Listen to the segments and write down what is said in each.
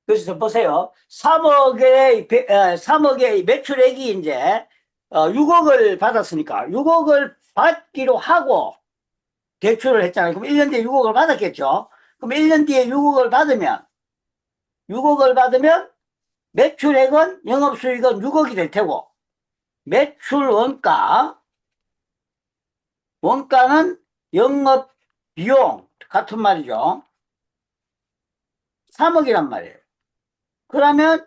그래서 보세요. 3억의 매출액이 이제 6억을 받았으니까 6억을 받기로 하고 대출을 했잖아요. 그럼 1년 뒤에 6억을 받았겠죠. 그럼 1년 뒤에 6억을 받으면 매출액은 영업수익은 6억이 될 테고 매출 원가는 영업비용 같은 말이죠. 3억이란 말이에요. 그러면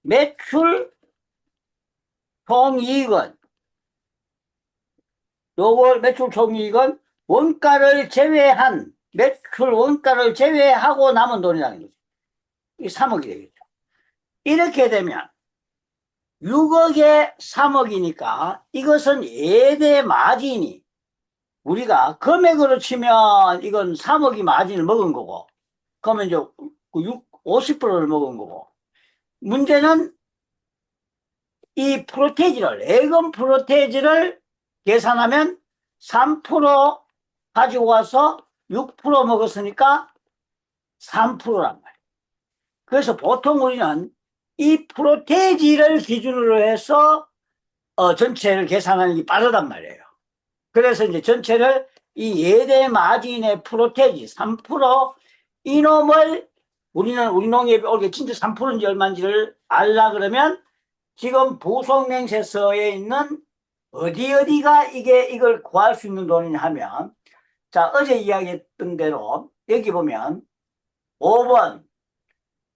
매출 총이익은 매출 총이익은 매출 원가를 제외하고 남은 돈이라는 거죠. 이 3억이 되겠죠. 이렇게 되면 6억에 3억이니까 이것은 예대 마진이 우리가 금액으로 치면 이건 3억이 마진을 먹은 거고 그러면 이제 50%를 먹은 거고 문제는 이 예금 프로테이지를 계산하면 3% 가지고 와서 6% 먹었으니까 3%란 말이에요. 그래서 보통 우리는 이 프로테이지를 기준으로 해서 전체를 계산하는 게 빠르단 말이에요. 그래서 이제 전체를 이 예대 마진의 프로테이지 3% 이놈을 우리 농협이 올해 진짜 3%인지 얼마인지를 알라 그러면 지금 부속맹세서에 있는 어디가 이걸 구할 수 있는 돈이냐 하면 자 어제 이야기했던 대로 여기 보면 5번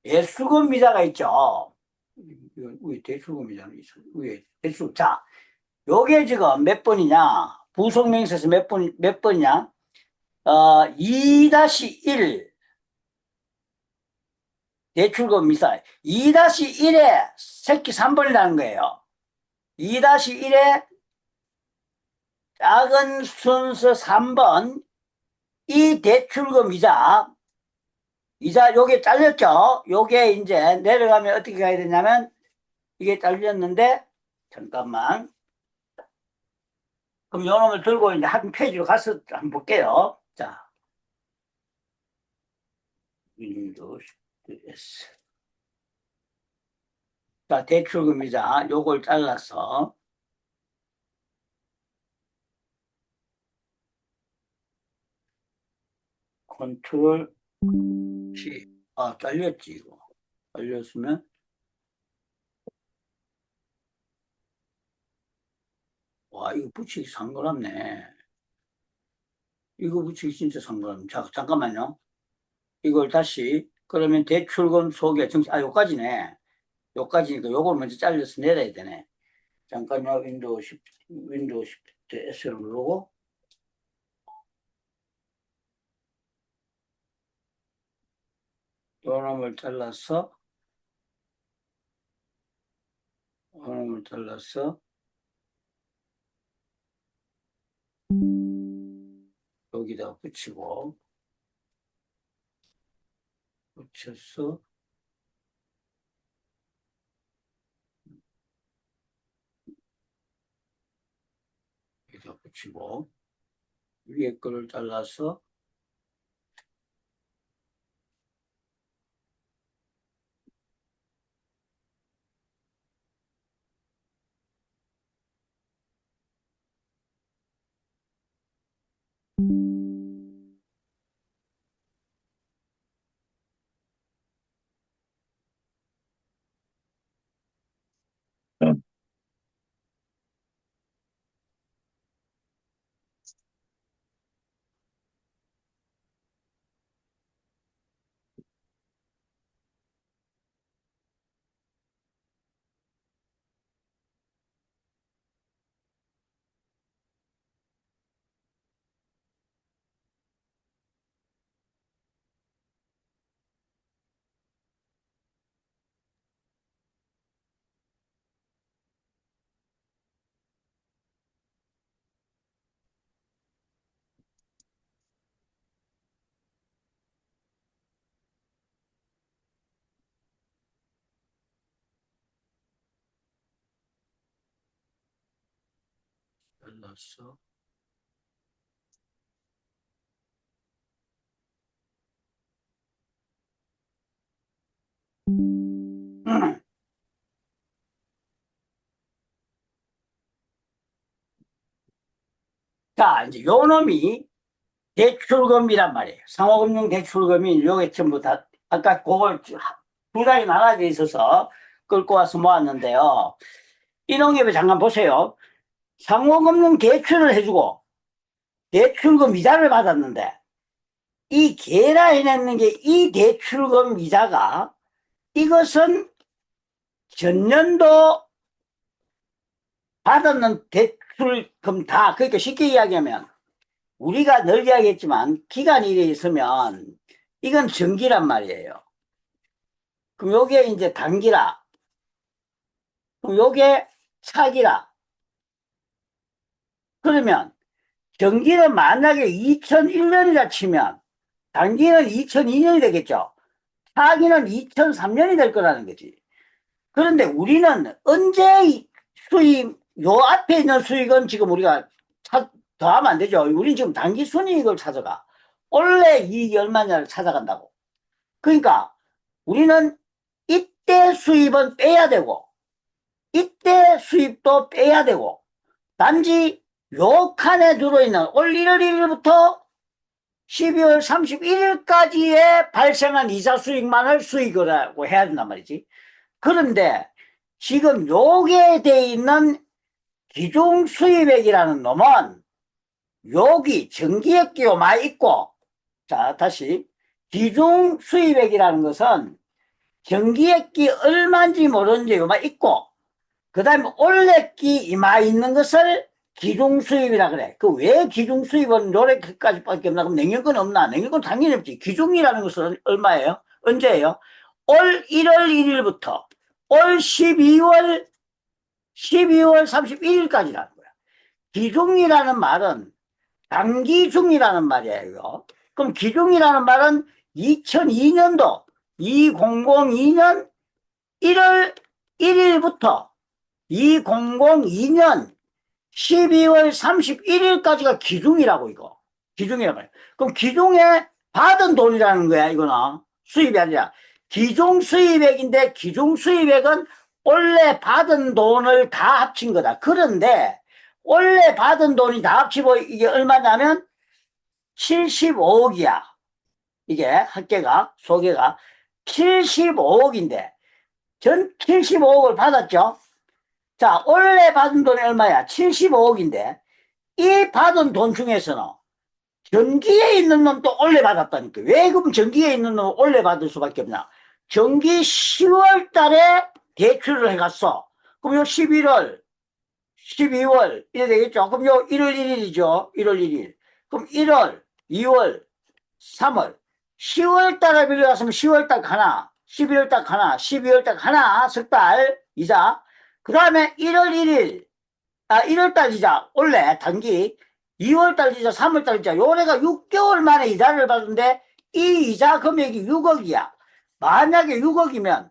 대출금이자가 있죠. 위에 대출금이자가 있어. 위에 대출. 자, 요게 지금 몇 번이냐? 부속명세서 몇 번이냐? 2-1 대출금 미사 2-1에 새끼 3번이라는 거예요. 2-1에 작은 순서 3번 이 대출금 이자 요게 잘렸죠. 요게 이제 내려가면 어떻게 가야 되냐면 이게 잘렸는데 잠깐만. 그럼 요 놈을 들고 이제 한 페이지로 가서 한번 볼게요. 자, 윈도우 S. 자, 대출금이자 요걸 잘라서 컨트롤 C. 잘렸지 이거. 잘렸으면 와 이거 붙이기 상관없네. 이거 붙이기 진짜 상관없네. 자, 잠깐만요. 이걸 다시 그러면 대출금 소개 정식 요까지네. 요까지니까 요걸 먼저 잘려서 내려야 되네. 잠깐요. 윈도우 시프트 S를 누르고 요 놈을 잘라서 여기다 붙여서 여기다 붙이고 위에 거를 잘라서 잘랐어. 자, 이제 요 놈이 대출금이란 말이에요. 상호금융 대출금이 요게 전부 다, 아까 그걸 두 장이 나눠져 있어서 끌고 와서 모았는데요. 이 농협에 잠깐 보세요. 상호금융 대출을 해주고 대출금 이자를 받았는데 이 계라 해냈는 게 이 대출금 이자가 이것은 전년도 받았는 대출금 다, 그러니까 쉽게 이야기하면 우리가 늘 이야기했지만 기간이 이래 있으면 이건 정기란 말이에요. 그럼 요게 이제 단기라. 그럼 요게 차기라. 그러면 정기는 만약에 2001년이라 치면 단기는 2002년이 되겠죠. 차기는 2003년이 될 거라는 거지. 그런데 우리는 언제 수익, 요 앞에 있는 수익은 지금 우리가 더하면 안 되죠. 우리는 지금 단기 순이익을 찾아가. 원래 이익이 얼마냐를 찾아간다고. 그러니까 우리는 이때 수입은 빼야 되고 이때 수입도 빼야 되고 단지 요 칸에 들어있는 올 1월 1일부터 12월 31일까지에 발생한 이자 수익만을 수익이라고 해야 된단 말이지. 그런데 지금 요게 돼 있는 기중 수입액이라는 놈은 여기 정기액기요만 있고, 자 다시 기중 수입액이라는 것은 정기액기 얼마인지 모르는지 요만 있고, 그 다음에 올레기 이마 있는 것을 기중수입이라 그래. 그 왜 기중수입은 요래까지 밖에 없나? 그럼 냉연권 없나? 냉연권 당연히 없지. 기중이라는 것은 얼마예요? 언제예요? 올 1월 1일부터 올 12월 31일까지라는 거야. 기중이라는 말은 단기중이라는 말이에요. 그럼 기중이라는 말은 2002년도 2002년 1월 1일부터 2002년 12월 31일까지가 기중이라고, 이거. 기중이란 말이야. 그럼 기중에 받은 돈이라는 거야, 이거는. 수입이 아니라. 기중 수입액인데, 기중 수입액은 원래 받은 돈을 다 합친 거다. 그런데, 원래 받은 돈이 다 합치고 이게 얼마냐면, 75억이야. 이게 합계가, 소개가 75억인데, 전 75억을 받았죠? 자, 원래 받은 돈이 얼마야? 75억인데, 이 받은 돈 중에서는 정기에 있는 놈도 원래 받았다니까. 왜 그럼 정기에 있는 놈 원래 받을 수밖에 없냐? 정기 10월 달에 대출을 해갔어. 그럼 요 11월, 12월, 이래 되겠죠? 그럼 요 1월 1일이죠? 1월 1일. 그럼 1월, 2월, 3월, 10월 달에 빌려갔으면 10월 달 하나, 11월 달 하나, 12월 달 하나, 석 달 이자. 그 다음에 1월 1일, 1월 달 이자, 원래 단기, 2월 달 이자, 3월 달 이자, 요래가 6개월 만에 이자를 받는데, 이 이자 금액이 6억이야. 만약에 6억이면,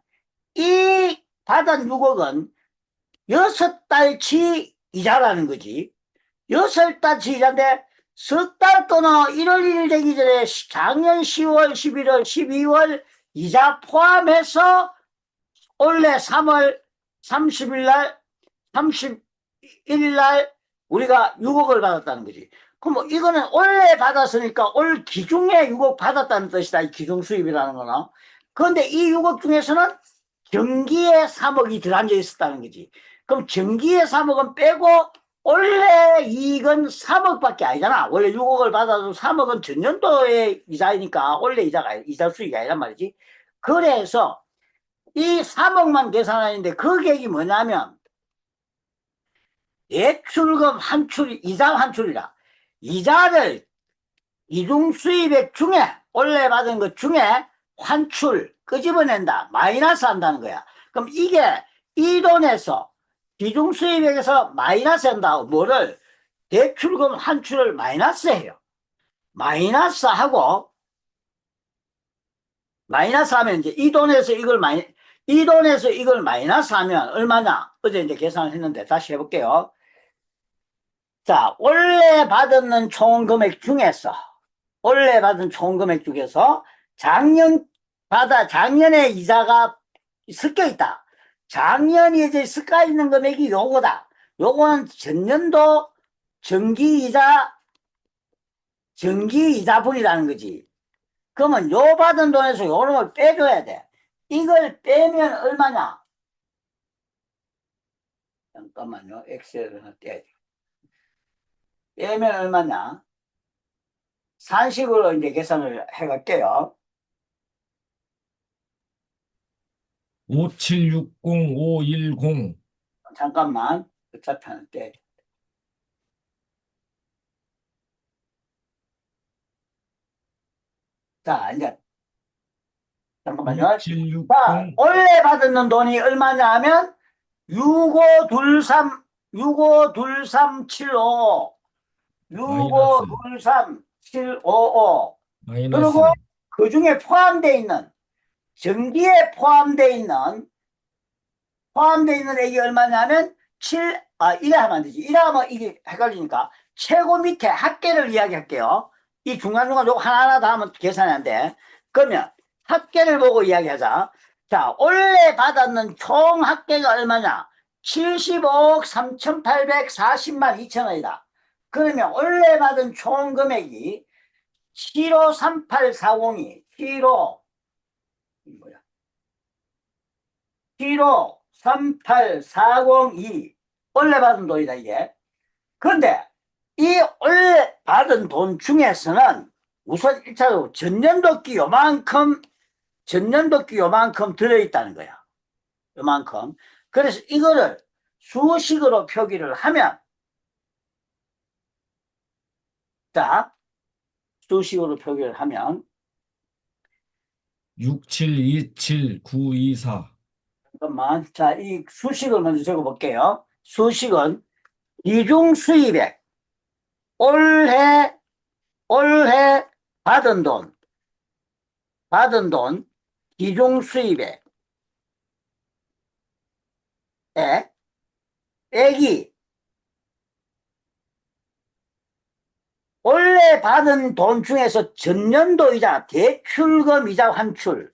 이 받은 6억은 6달치 이자라는 거지. 6달치 이자인데, 석 달 또는 1월 1일 되기 전에 작년 10월, 11월, 12월 이자 포함해서 원래 3월 30일 날, 31일 날 우리가 6억을 받았다는 거지. 그럼 뭐 이거는 원래 받았으니까 올 기중에 6억 받았다는 뜻이다. 이 기중 수입이라는 거는. 그런데 이 6억 중에서는 정기에 3억이 들어앉아 있었다는 거지. 그럼 정기에 3억은 빼고 원래 이익은 3억밖에 아니잖아. 원래 6억을 받아도 3억은 전년도의 이자이니까 원래 이자 수익이 아니란 말이지. 그래서 이 3억만 계산하는데 그 계획이 뭐냐면 대출금 환출, 이자 환출이라. 이자를 이중수입액 중에 원래 받은 것 중에 환출 끄집어낸다. 마이너스 한다는 거야. 그럼 이게 이 돈에서 비중수입액에서 마이너스 한다고 뭐를 대출금 환출을 마이너스 해요. 마이너스 하고 마이너스 하면 이제 이 돈에서 이걸 마이너스 하면 얼마냐? 어제 이제 계산을 했는데 다시 해볼게요. 자, 원래 받은 총 금액 중에서 작년에 이자가 섞여 있다. 작년에 이제 섞여 있는 금액이 요거다. 요거는 전년도 정기 이자 정기이자분이라는 거지. 그러면 요 받은 돈에서 요 놈을 빼줘야 돼. 이걸 빼면 얼마냐? 잠깐만요. 엑셀을 하나 떼야 돼. 빼면 얼마냐? 산식으로 이제 계산을 해갈게요. 5760510 잠깐만. 어차피 하나 떼. 자, 이제 잠깐만요. 6760 자, 원래 받는 돈이 얼마냐 하면 652375 마이너스 652375 마이너스 그리고 그 중에 포함되어 있는 정기에 포함되어 있는 액이 얼마냐면 이래 하면 안 되지. 이래 하면 이게 헷갈리니까 최고 밑에 합계를 이야기할게요. 이 중간중간 요거 하나하나 다 하면 계산이 안 돼. 그러면 합계를 보고 이야기하자. 자, 원래 받았는 총 합계가 얼마냐? 75억 3,840만 2천원이다. 그러면 원래 받은 총 금액이 753840이 753840이 원래 받은 돈이다 이게. 그런데 이 원래 받은 돈 중에서는 우선 1차적으로 전년도기 요만큼 들어있다는 거야. 요만큼. 그래서 이거를 수식으로 표기를 하면, 자, 수식으로 표기를 하면, 6727924 잠깐만. 자, 이 수식을 먼저 적어볼게요. 수식은 이중 수입액, 올해 받은 돈, 이중 수입액, 액이 원래 받은 돈 중에서 전년도 이자, 대출금 이자 환출.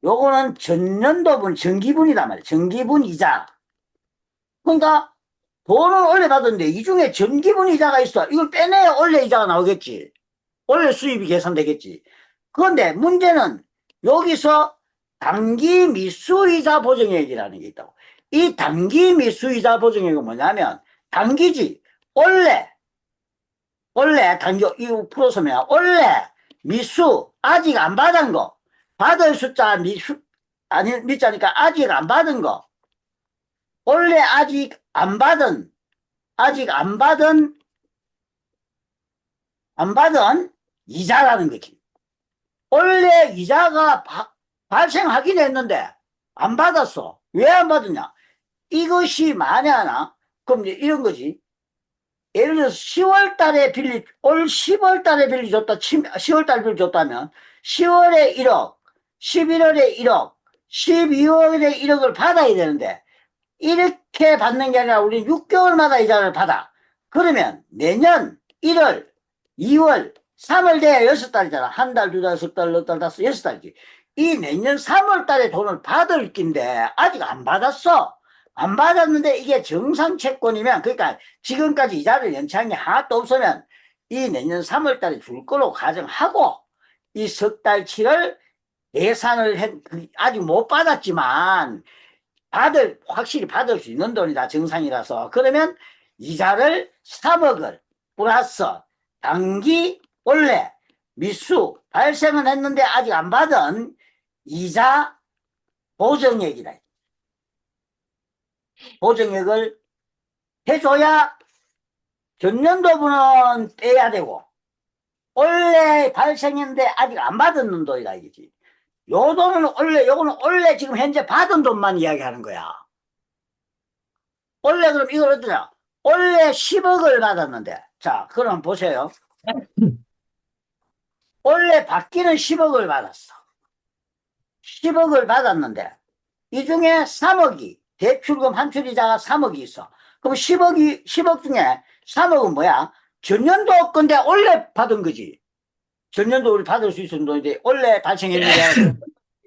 요거는 전년도분, 정기분이란 말이야. 정기분 이자. 그러니까 돈을 원래 받았는데 이 중에 정기분 이자가 있어. 이걸 빼내야 원래 이자가 나오겠지. 원래 수입이 계산되겠지. 그런데 문제는 여기서 단기 미수이자 보증액이라는 게 있다고. 이 단기 미수이자 보증액은 뭐냐면 단기지. 원래 단기 이거 풀어서면 원래 미수 아직 안 받은 거 받을 숫자 미수 아니 미자니까 아직 안 받은 거 원래 아직 안 받은 이자라는 거지. 원래 이자가 발생하긴 했는데 안 받았어. 왜 안 받았냐? 이것이 만약나 그럼 이제 이런 거지. 예를 들어서 10월 달에 올 10월 달에 빌려줬다, 10월 달에 빌려줬다면 10월에 1억, 11월에 1억, 12월에 1억을 받아야 되는데 이렇게 받는 게 아니라 우리 6개월마다 이자를 받아. 그러면 내년 1월, 2월, 3월 돼야 6달이잖아. 한 달, 두 달, 석 달, 넉 달, 다섯, 6달이지. 이 내년 3월 달에 돈을 받을 낀데 아직 안 받았어. 안 받았는데 이게 정상 채권이면 그러니까 지금까지 이자를 연체한 게 하나도 없으면 이 내년 3월 달에 줄 거로 가정하고 이 석 달치를 예산을 아직 못 받았지만 확실히 받을 수 있는 돈이다. 정상이라서. 그러면 이자를 3억을 플러스 단기 원래 미수 발생은 했는데 아직 안 받은 이자 보정액이다. 보정액을 해줘야 전년도분은 떼야 되고 원래 발생했는데 아직 안 받은 돈이다 이거지. 요 돈은 요거는 원래 지금 현재 받은 돈만 이야기하는 거야. 원래 그럼 이걸 어떠냐? 원래 10억을 받았는데, 자, 그럼 보세요. 원래 받기는 10억을 받았어. 10억을 받았는데, 이 중에 3억이, 대출금 환출이자가 3억이 있어. 그럼 10억 중에 3억은 뭐야? 전년도 건데 원래 받은 거지. 전년도 우리 받을 수 있었는 돈인데, 원래 발생했는데,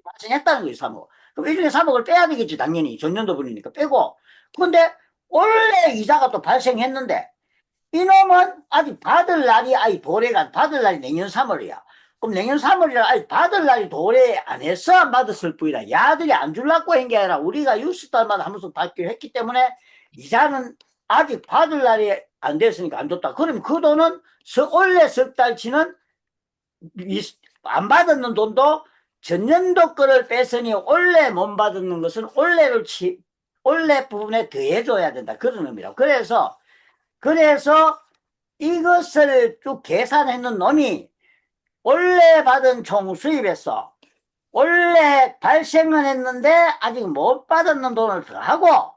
발생했다는 거지, 3억. 그럼 1년에 3억을 빼야 되겠지, 당연히. 전년도 분이니까 빼고. 근데 원래 이자가 또 발생했는데, 이놈은 아직 받을 날이 아직 도래가, 받을 날이 내년 3월이야. 그럼 내년 3월이라 아직 받을 날이 도래 안 해서 안 받았을 뿐이라. 야들이 안 줄라고 한 게 아니라 우리가 60달마다 한 번씩 받기로 했기 때문에 이자는 아직 받을 날이 안 됐으니까 안 줬다. 그러면 그 돈은 원래 석 달치는 안 받았는 돈도 전년도 거를 뺐으니 원래 못 받았는 것은 원래 부분에 더해줘야 된다. 그런 의미라고. 그래서 이것을 쭉 계산했는 놈이 원래 받은 총 수입에서 원래 발생은 했는데 아직 못 받았는 돈을 더하고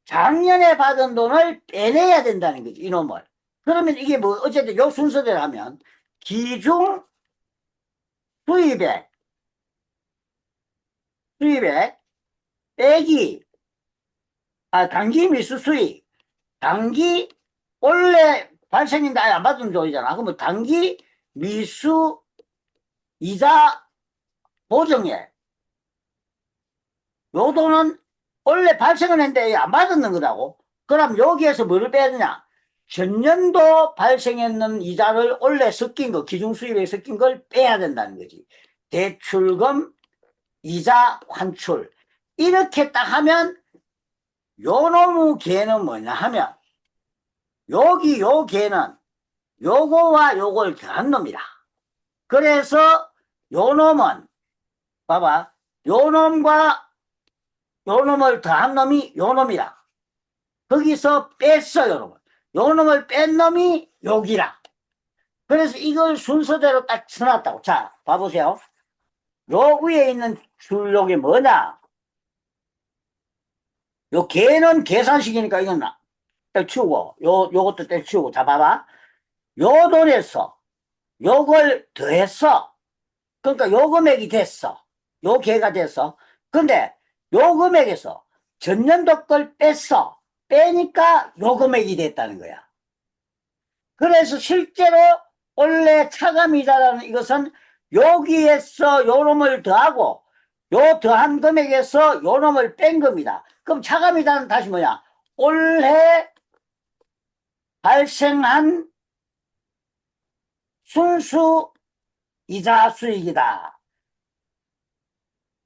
작년에 받은 돈을 빼내야 된다는 거지, 이놈을. 그러면 이게 뭐 어쨌든 요 순서대로 하면 기중 수입액 빼기 단기 미수 수익, 단기 원래 발생인데 아예 안 받은 돈이잖아. 그러면 단기 미수 이자 보정액, 요 돈은 원래 발생은 했는데 안 받았는 거라고. 그럼 여기에서 뭐를 빼야 되냐? 전년도 발생했는 이자를 원래 섞인 거, 기준수입에 섞인 걸 빼야 된다는 거지. 대출금, 이자, 환출. 이렇게 딱 하면 요 놈의 개는 뭐냐 하면 여기 요 개는 요거와 요걸 더한 놈이다. 그래서 요 놈은 봐봐, 요 놈과 요 놈을 더한 놈이 요 놈이라. 거기서 뺐어, 요 놈을. 요 놈을 뺀 놈이 여기라. 그래서 이걸 순서대로 딱 써놨다고. 자, 봐보세요. 요 위에 있는 출력이 뭐냐? 요 개는 계산식이니까 이건 떼치우고, 요것도 떼치우고. 자, 봐봐. 요 돈에서 요걸 더했어. 그러니까 요 금액이 됐어. 요 개가 됐어. 근데 요 금액에서 전년도 걸 뺐어. 빼니까 요 금액이 됐다는 거야. 그래서 실제로 원래 차감이자라는 이것은 여기에서 요 놈을 더하고 요 더한 금액에서 요 놈을 뺀 겁니다. 그럼 차감이자는 다시 뭐냐? 올해 발생한 순수 이자 수익이다.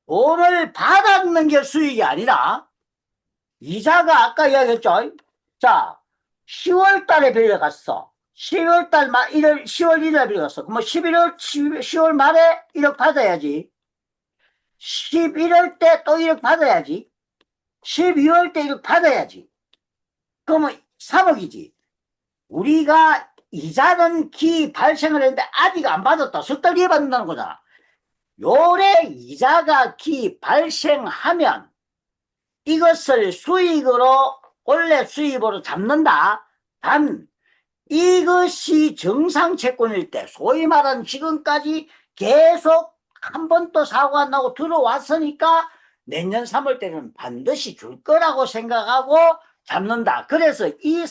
돈을 받았는 게 수익이 아니라 이자가 아까 이야기했죠. 자, 10월 달에 빌려갔어. 10월 달 10월 1일에 빌려갔어. 그럼 10월 말에 1억 받아야지. 11월 때 또 1억 받아야지. 12월 때 1억 받아야지. 그러면 3억이지. 우리가 이자는 기 발생을 했는데 아직 안 받았다. 석 달 뒤에 받는다는 거잖아. 요래 이자가 기 발생하면 이것을 수익으로 원래 수입으로 잡는다. 단 이것이 정상 채권일 때 소위 말하는 지금까지 계속 한 번도 사고 안 나고 들어왔으니까 내년 3월 때는 반드시 줄 거라고 생각하고 잡는다. 그래서 이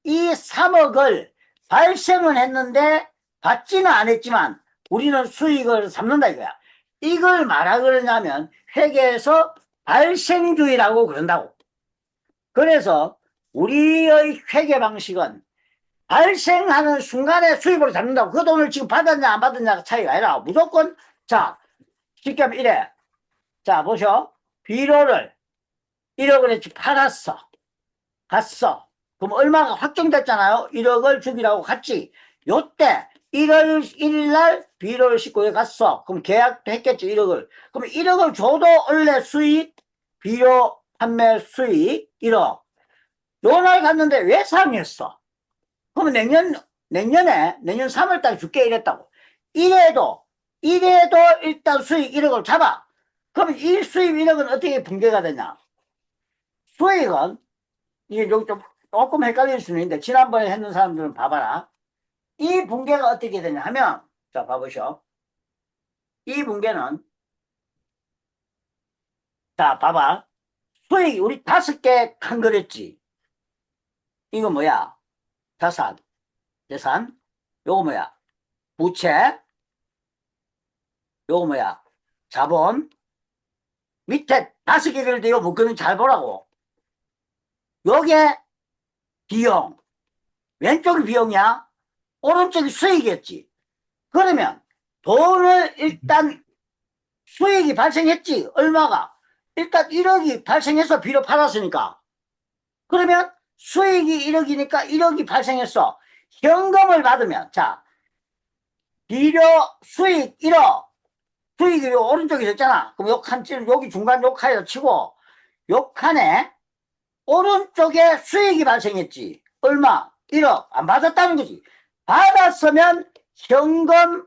3억을 발생은 했는데 받지는 않았지만 우리는 수익을 잡는다 이거야. 이걸 뭐라 그러냐면 회계에서 발생주의라고 그런다고. 그래서 우리의 회계 방식은 발생하는 순간에 수입으로 잡는다고. 그 돈을 지금 받았냐 안 받았냐가 차이가 아니라 무조건. 자, 쉽게 하면 이래. 자, 보셔. 비료를 1억을 팔았어. 갔어. 그럼 얼마가 확정됐잖아요. 1억을 주기라고 갔지. 요때 1월 1일 날 비료를 싣고 여기 갔어. 그럼 계약도 했겠지, 1억을. 그럼 1억을 줘도 원래 수익, 비료 판매 수익 1억. 요 날 갔는데 왜 상했어? 그러면 내년 3월 달에 줄게 이랬다고. 이래도 일단 수익 1억을 잡아. 그러면 이 수익 1억은 어떻게 분배가 되냐? 수익은, 이게 여기 좀 조금 헷갈릴 수는 있는데, 지난번에 했는 사람들은 봐봐라. 이 분계가 어떻게 되냐 하면, 자, 봐보시오. 이 분계는, 자, 봐봐. 수익, 우리 5개 칸 그랬지. 이거 뭐야? 자산, 재산. 요거 뭐야? 부채. 요거 뭐야? 자본. 밑에 5개를 떼요 묶으면 잘 보라고. 요게 비용. 왼쪽이 비용이야. 오른쪽이 수익이었지. 그러면 돈을 일단 수익이 발생했지. 얼마가? 일단 1억이 발생해서 비료 팔았으니까. 그러면 수익이 1억이니까 1억이 발생했어. 현금을 받으면, 자, 비료 수익 1억. 수익이 요 오른쪽에 있었잖아. 그럼 요 칸, 여기 중간 요 칸에서 치고, 요 칸에 오른쪽에 수익이 발생했지. 얼마? 1억. 안 받았다는 거지. 받았으면 현금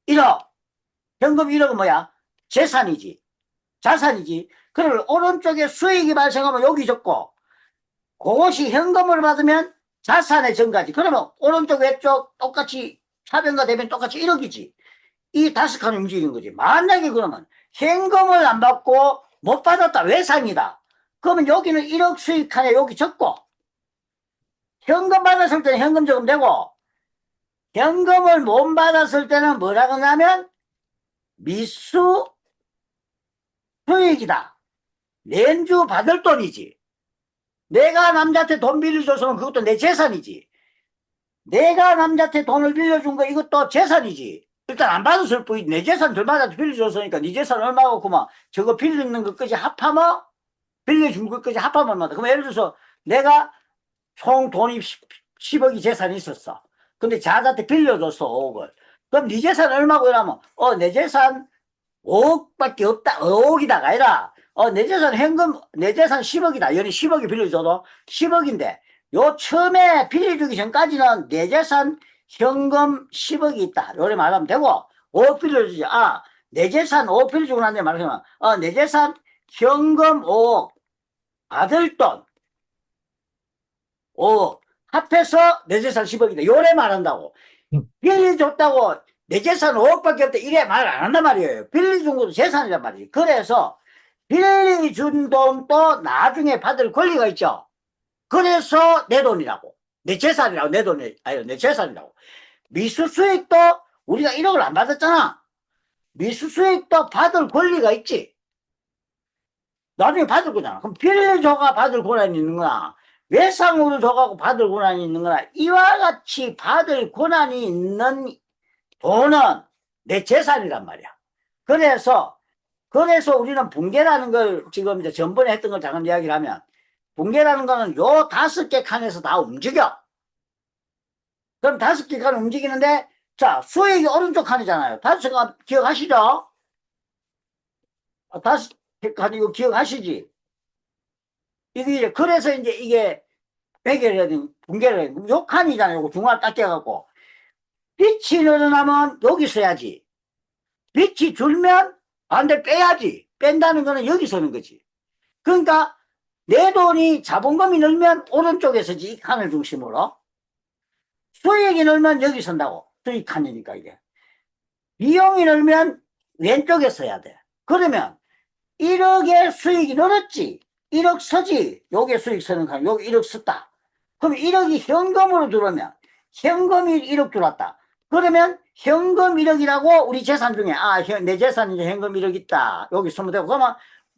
1억. 현금 1억은 뭐야? 재산이지. 자산이지. 그러면 오른쪽에 수익이 발생하면 여기 적고, 그것이 현금을 받으면 자산의 증가지. 그러면 오른쪽 왼쪽 똑같이 차변과 대변 똑같이 1억이지. 이 5칸이 움직이는 거지. 만약에 그러면 현금을 안 받고 못 받았다. 외상이다. 그러면 여기는 1억 수익 칸에 여기 적고, 현금 받았을 때는 현금 적으면 되고, 현금을 못 받았을 때는 뭐라고 하냐면 미수 수익이다. 렌주 받을 돈이지. 내가 남자한테 돈 빌려줬으면 그것도 내 재산이지. 내가 남자한테 돈을 빌려준 거 이것도 재산이지. 일단 안 받았을 뿐이지. 내 재산 들마다 빌려줬으니까 네 재산 얼마고 그만 저거 빌리는 것까지 합하면 빌려준 것까지 합하면 맞다. 그럼 예를 들어서 내가 총 돈이 10억이 재산이 있었어. 근데 자한테 빌려줬어 5억을. 그럼 네 재산 얼마고 이러면 내 재산 5억밖에 없다. 5억이다가 아니라 내 재산 현금 내 재산 10억이다. 연이 10억이 빌려줘도 10억인데 요 처음에 빌려주기 전까지는 내 재산 현금 10억이 있다. 요래 말하면 되고 5억 빌려주지. 내 재산 5억 빌려주고 난 뒤에 말하면 내 재산 현금 5억 받을 돈 5억 합해서 내 재산 10억이다. 요래 말한다고. 빌려줬다고 내 재산 5억밖에 없다. 이래 말 안 한단 말이에요. 빌려준 것도 재산이란 말이지. 그래서 빌려준 돈도 나중에 받을 권리가 있죠. 그래서 내 돈이라고. 내 재산이라고. 내 돈이 아니 내 재산이라고. 미수 수익도 우리가 1억을 안 받았잖아. 미수 수익도 받을 권리가 있지. 나중에 받을 거잖아. 그럼 빌려줘가 받을 권한이 있는 거나 외상으로 줘가고 받을 권한이 있는 거나 이와 같이 받을 권한이 있는 돈은 내 재산이란 말이야. 그래서 우리는 분계라는 걸 지금 이제 전번에 했던 걸 잠깐 이야기를 하면 분계라는 거는 요 5개 칸에서 다 움직여. 그럼 5개 칸 움직이는데 자 수익이 오른쪽 칸이잖아요. 5개 기억하시죠? 5개 칸 이거 기억하시지? 이게 그래서 이제 이게 해결해야 돼. 분계를 해야 돼. 요 칸이잖아요. 요거 중앙을 딱 떼갖고 빛이 늘어나면 여기 써야지. 빛이 줄면 반대 빼야지. 뺀다는 거는 여기 서는 거지. 그러니까 내 돈이 자본금이 늘면 오른쪽에 서지. 이 칸을 중심으로. 수익이 늘면 여기 선다고. 수익 칸이니까 이게. 비용이 늘면 왼쪽에 써야 돼. 그러면 1억의 수익이 늘었지. 1억 서지. 요게 수익 서는 칸. 여기 1억 썼다. 그럼 1억이 현금으로 들어오면 현금이 1억 들어왔다. 그러면 현금 1억이라고 우리 재산 중에 내 재산이 현금 1억 있다. 여기 쓰면 되고 그러면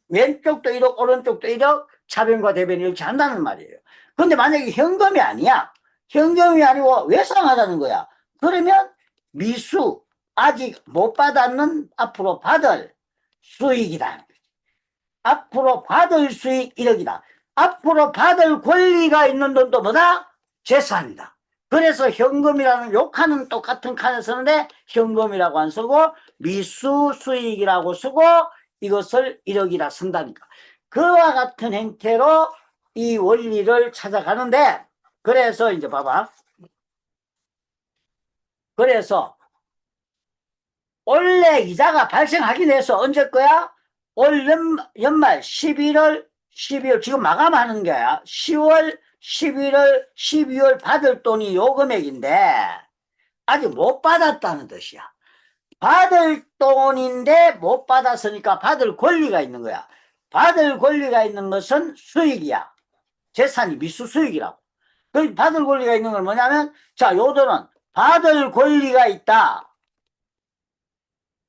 왼쪽도 1억 오른쪽도 1억 차변과 대변이 이렇게 한다는 말이에요. 근데 만약에 현금이 아니야. 현금이 아니고 외상하다는 거야. 그러면 미수 아직 못 받았는 앞으로 받을 수익이다. 앞으로 받을 수익 1억이다. 앞으로 받을 권리가 있는 돈도 뭐다? 재산이다. 그래서 현금이라는 요 칸은 똑같은 칸을 쓰는데 현금이라고 안 쓰고 미수 수익이라고 쓰고 이것을 1억이라 쓴다니까. 그와 같은 형태로 이 원리를 찾아가는데 그래서 이제 봐봐. 그래서 원래 이자가 발생하긴 해서 언제 거야? 올 연말 11월 지금 마감하는 거야. 10월 11월 12월 받을 돈이 요 금액인데 아직 못 받았다는 뜻이야. 받을 돈인데 못 받았으니까 받을 권리가 있는 거야. 받을 권리가 있는 것은 수익이야. 재산이 미수 수익이라고. 그 받을 권리가 있는 건 뭐냐면 자, 요 돈은 받을 권리가 있다.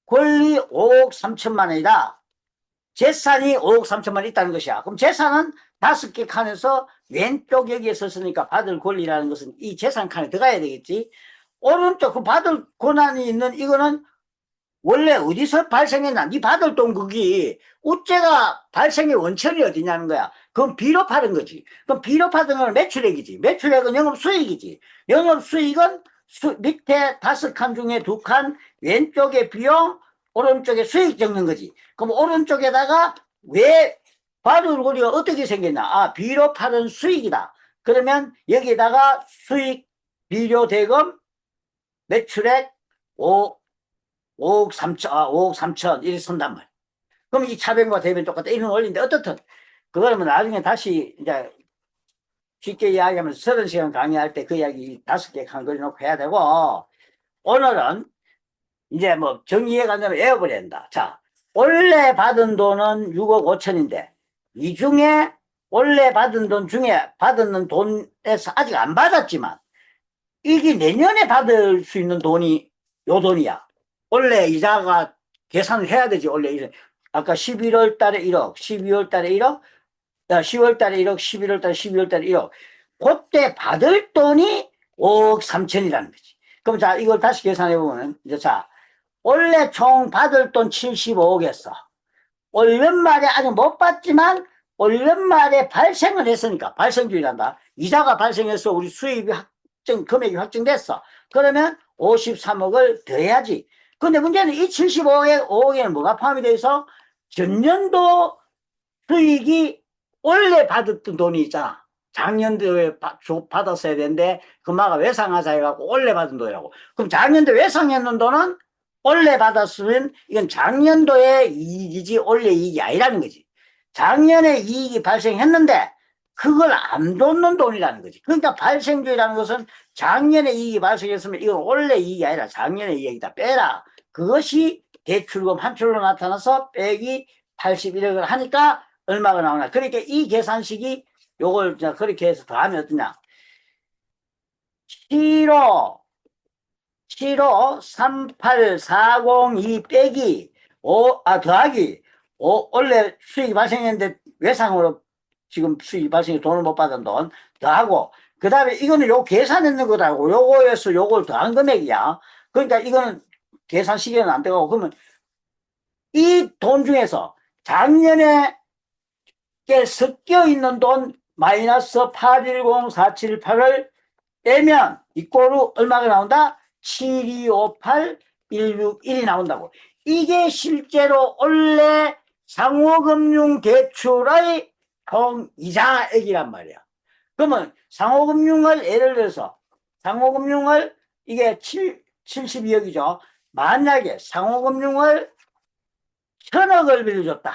권리 5억 3천만 원이다. 재산이 5억 3천만 있다는 것이야. 그럼 재산은 5개 칸에서 왼쪽 여기에 썼으니까 받을 권리라는 것은 이 재산 칸에 들어가야 되겠지. 오른쪽 그 받을 권한이 있는 이거는 원래 어디서 발생했나? 네 받을 돈 거기 우째가 발생의 원천이 어디냐는 거야. 그건 비로 받은 거지. 그럼 비로 받은 건 매출액이지. 매출액은 영업수익이지. 영업수익은 밑에 5칸 중에 2칸 왼쪽에 비용, 오른쪽에 수익 적는 거지. 그럼 오른쪽에다가 왜 받을 권리가 어떻게 생겼나? 아, 비로 받은 수익이다. 그러면 여기에다가 수익, 비료 대금, 매출액 5억 3천, 5억 3천, 이렇게 쓴단 말이야. 그럼 이 차변과 대변 똑같다. 이런 원리인데, 어떻든, 그거는 뭐 나중에 다시, 이제, 쉽게 이야기하면 30시간 강의할 때 그 이야기 5개 한걸 놓고 해야 되고, 오늘은 이제 뭐 정리해 간다면 외워버려야 한다. 자, 원래 받은 돈은 6억 5천인데, 이 중에, 원래 받은 돈 중에 받은 돈에서 아직 안 받았지만, 이게 내년에 받을 수 있는 돈이 요 돈이야. 원래 이자가 계산을 해야 되지. 원래 아까 11월 달에 1억, 12월 달에 1억, 10월 달에 1억, 11월 달에 12월 달에 1억. 그때 받을 돈이 5억 3천이라는 거지. 그럼 자, 이걸 다시 계산해 보면 이제 자, 원래 총 받을 돈 75억이었어. 올 연말에 아직 못 받지만 올 연말에 발생을 했으니까 발생주의란다. 이자가 발생해서 우리 수입이 금액이 확정됐어. 그러면 53억을 더해야지. 근데 문제는 이 75억에는 뭐가 포함이 돼 있어? 전년도 수익이 원래 받았던 돈이 있잖아. 작년도에 받았어야 되는데 그마가 외상하자 해갖고 원래 받은 돈이라고. 그럼 작년도 외상했는 돈은 원래 받았으면 이건 작년도의 이익이지 원래 이익이 아니라는 거지. 작년에 이익이 발생했는데 그걸 안 돋는 돈이라는 거지. 그러니까 발생주의라는 것은 작년에 이익이 발생했으면 이건 원래 이익이 아니라 작년의 이익이다. 빼라. 그것이 대출금 환출로 나타나서 빼기 81억을 하니까 얼마가 나오나. 그러니까 이 계산식이 요걸 그렇게 해서 더하면 어떠냐. 7호 38402 빼기 더하기 원래 수익이 발생했는데 외상으로 지금 수익이 발생해 돈을 못 받은 돈 더하고 그 다음에 이거는 요 계산했는 거라고. 요거에서 요걸 더한 금액이야. 그러니까 이거는 계산식에는 안 되고 그러면 이 돈 중에서 작년에 섞여 있는 돈 마이너스 810478을 빼면 이꼴로 얼마가 나온다? 7258161이 나온다고. 이게 실제로 원래 상호금융 대출의 총 이자액이란 말이야. 그러면 상호금융을 예를 들어서 상호금융을 이게 72억이죠. 만약에 상호금융을 1,000억을 빌려줬다.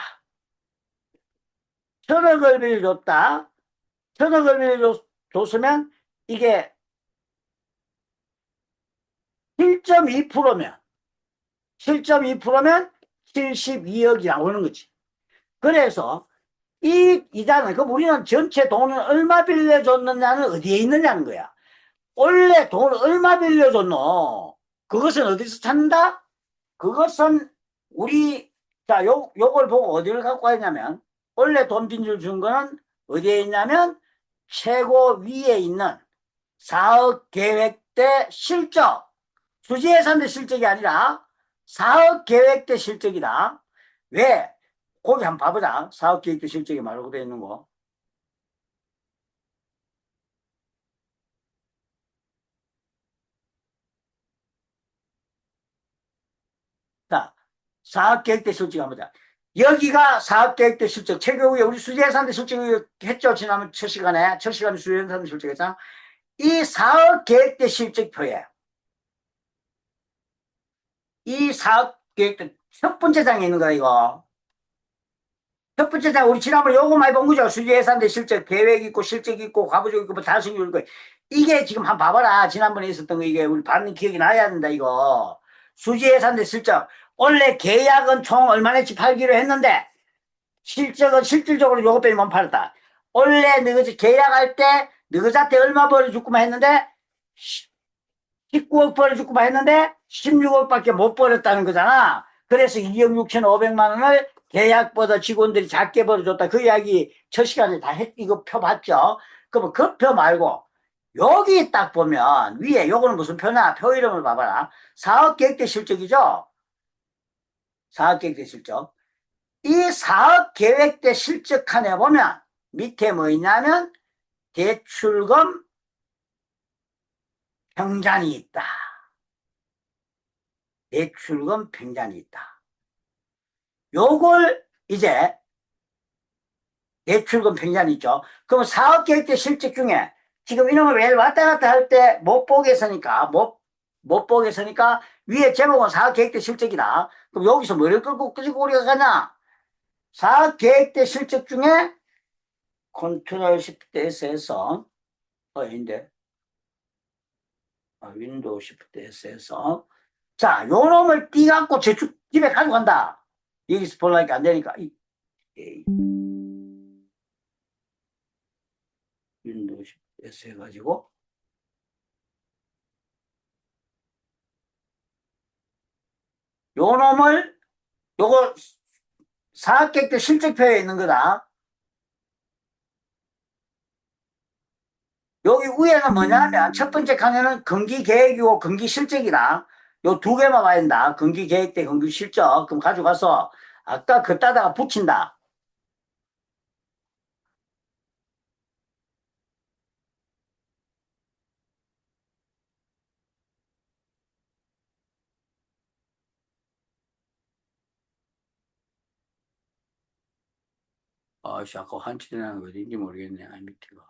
1,000억을 빌려줬다. 1,000억을 빌려줬으면 이게 7.2%면 7.2%면 72억이 나오는 거지. 그래서 이 이자는 그럼 우리는 전체 돈을 얼마 빌려줬느냐는 어디에 있느냐는 거야. 원래 돈을 얼마 빌려줬노? 그것은 어디서 찾는다? 그것은 우리 요걸 보고 어디를 갖고 왔냐면 원래 돈 빚을 준 거는 어디에 있냐면 최고 위에 있는 사업 계획대 실적, 수지예산대 실적이 아니라 사업 계획대 실적이다. 왜? 거기 한번 봐보자. 사업 계획대 실적이 말하고 되어 있는 거. 자, 사업계획대 실적 한번 보자. 여기가 사업계획대 실적, 최고 위에 우리 수지예산대 실적이 했죠. 지난번 첫 시간에 수지예산대 실적했잖아. 이 사업계획대 실적표에 이 사업계획대 첫 번째 장에 있는 거야, 이거. 첫 번째 장, 우리 지난번에 요거 많이 본 거죠. 수지예산대 실적, 계획 있고, 실적 있고, 과부적 있고, 뭐 달성률 있고. 이게 지금 한번 봐봐라. 지난번에 있었던 거, 이게 우리 받는 기억이 나야 된다, 이거. 수지예산대 실적. 원래 계약은 총 얼마나치 팔기로 했는데, 실적은 실질적으로 요거 빼면 못 팔았다. 원래 너희 계약할 때, 너희한테 얼마 벌어줬구만 했는데, 19억 벌어줬구만 했는데, 16억밖에 못 벌었다는 거잖아. 그래서 2억 6,500만 원을 계약보다 직원들이 작게 벌어줬다. 그 이야기 첫 시간에 다 이거 표 봤죠? 그러면 그 표 말고 여기 딱 보면 위에 요거는 무슨 표냐? 표 이름을 봐봐라. 사업계획대 실적이죠? 사업계획대 실적. 이 사업계획대 실적칸에 보면 밑에 뭐 있냐면 대출금 평잔이 있다. 대출금 평잔이 있다. 요걸 이제 대출금 평잔이 있죠. 그럼 사업계획대 실적 중에 지금 이놈을 매일 왔다 갔다 할 때 못 보겠으니까 못 보겠으니까 위에 제목은 사업계획대 실적이다. 그럼 여기서 뭐를 끌고 우리가 가냐? 사업계획대 실적 중에 컨트롤 시프트 S에서 인데 윈도우 시프트 S에서 자, 요 놈을 띠갖고 집에 가져간다. 여기서 보려니까 안 되니까 윈도우 시프트 S 해가지고 요 놈을 요거 사업계획대 실적표에 있는 거다. 여기 위에는 뭐냐면 첫 번째 칸에는 경기계획이고 경기실적이다. 요 두 개만 봐야 된다. 경기계획대 경기실적. 그럼 가져가서 아까 그따다가 붙인다. 아씨, 아까 한치대는 어딘지 모르겠네. 아, 밑에가.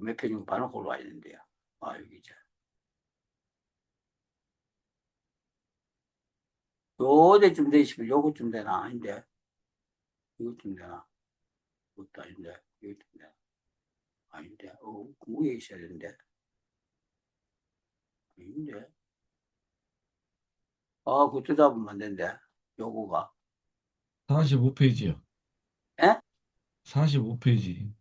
몇 페이지 봐놓고 올라와야 되는데요. 여기 이제. 요대쯤 돼 있으면 요거쯤 되나? 아닌데. 이거쯤 되나? 이것도 아닌데. 이거쯤 되나? 아닌데. 그 위에 있어야 되는데. 아닌데. 그거 뜯어보면 안 되는데. 요거가. 45페이지요. 예? 45페이지.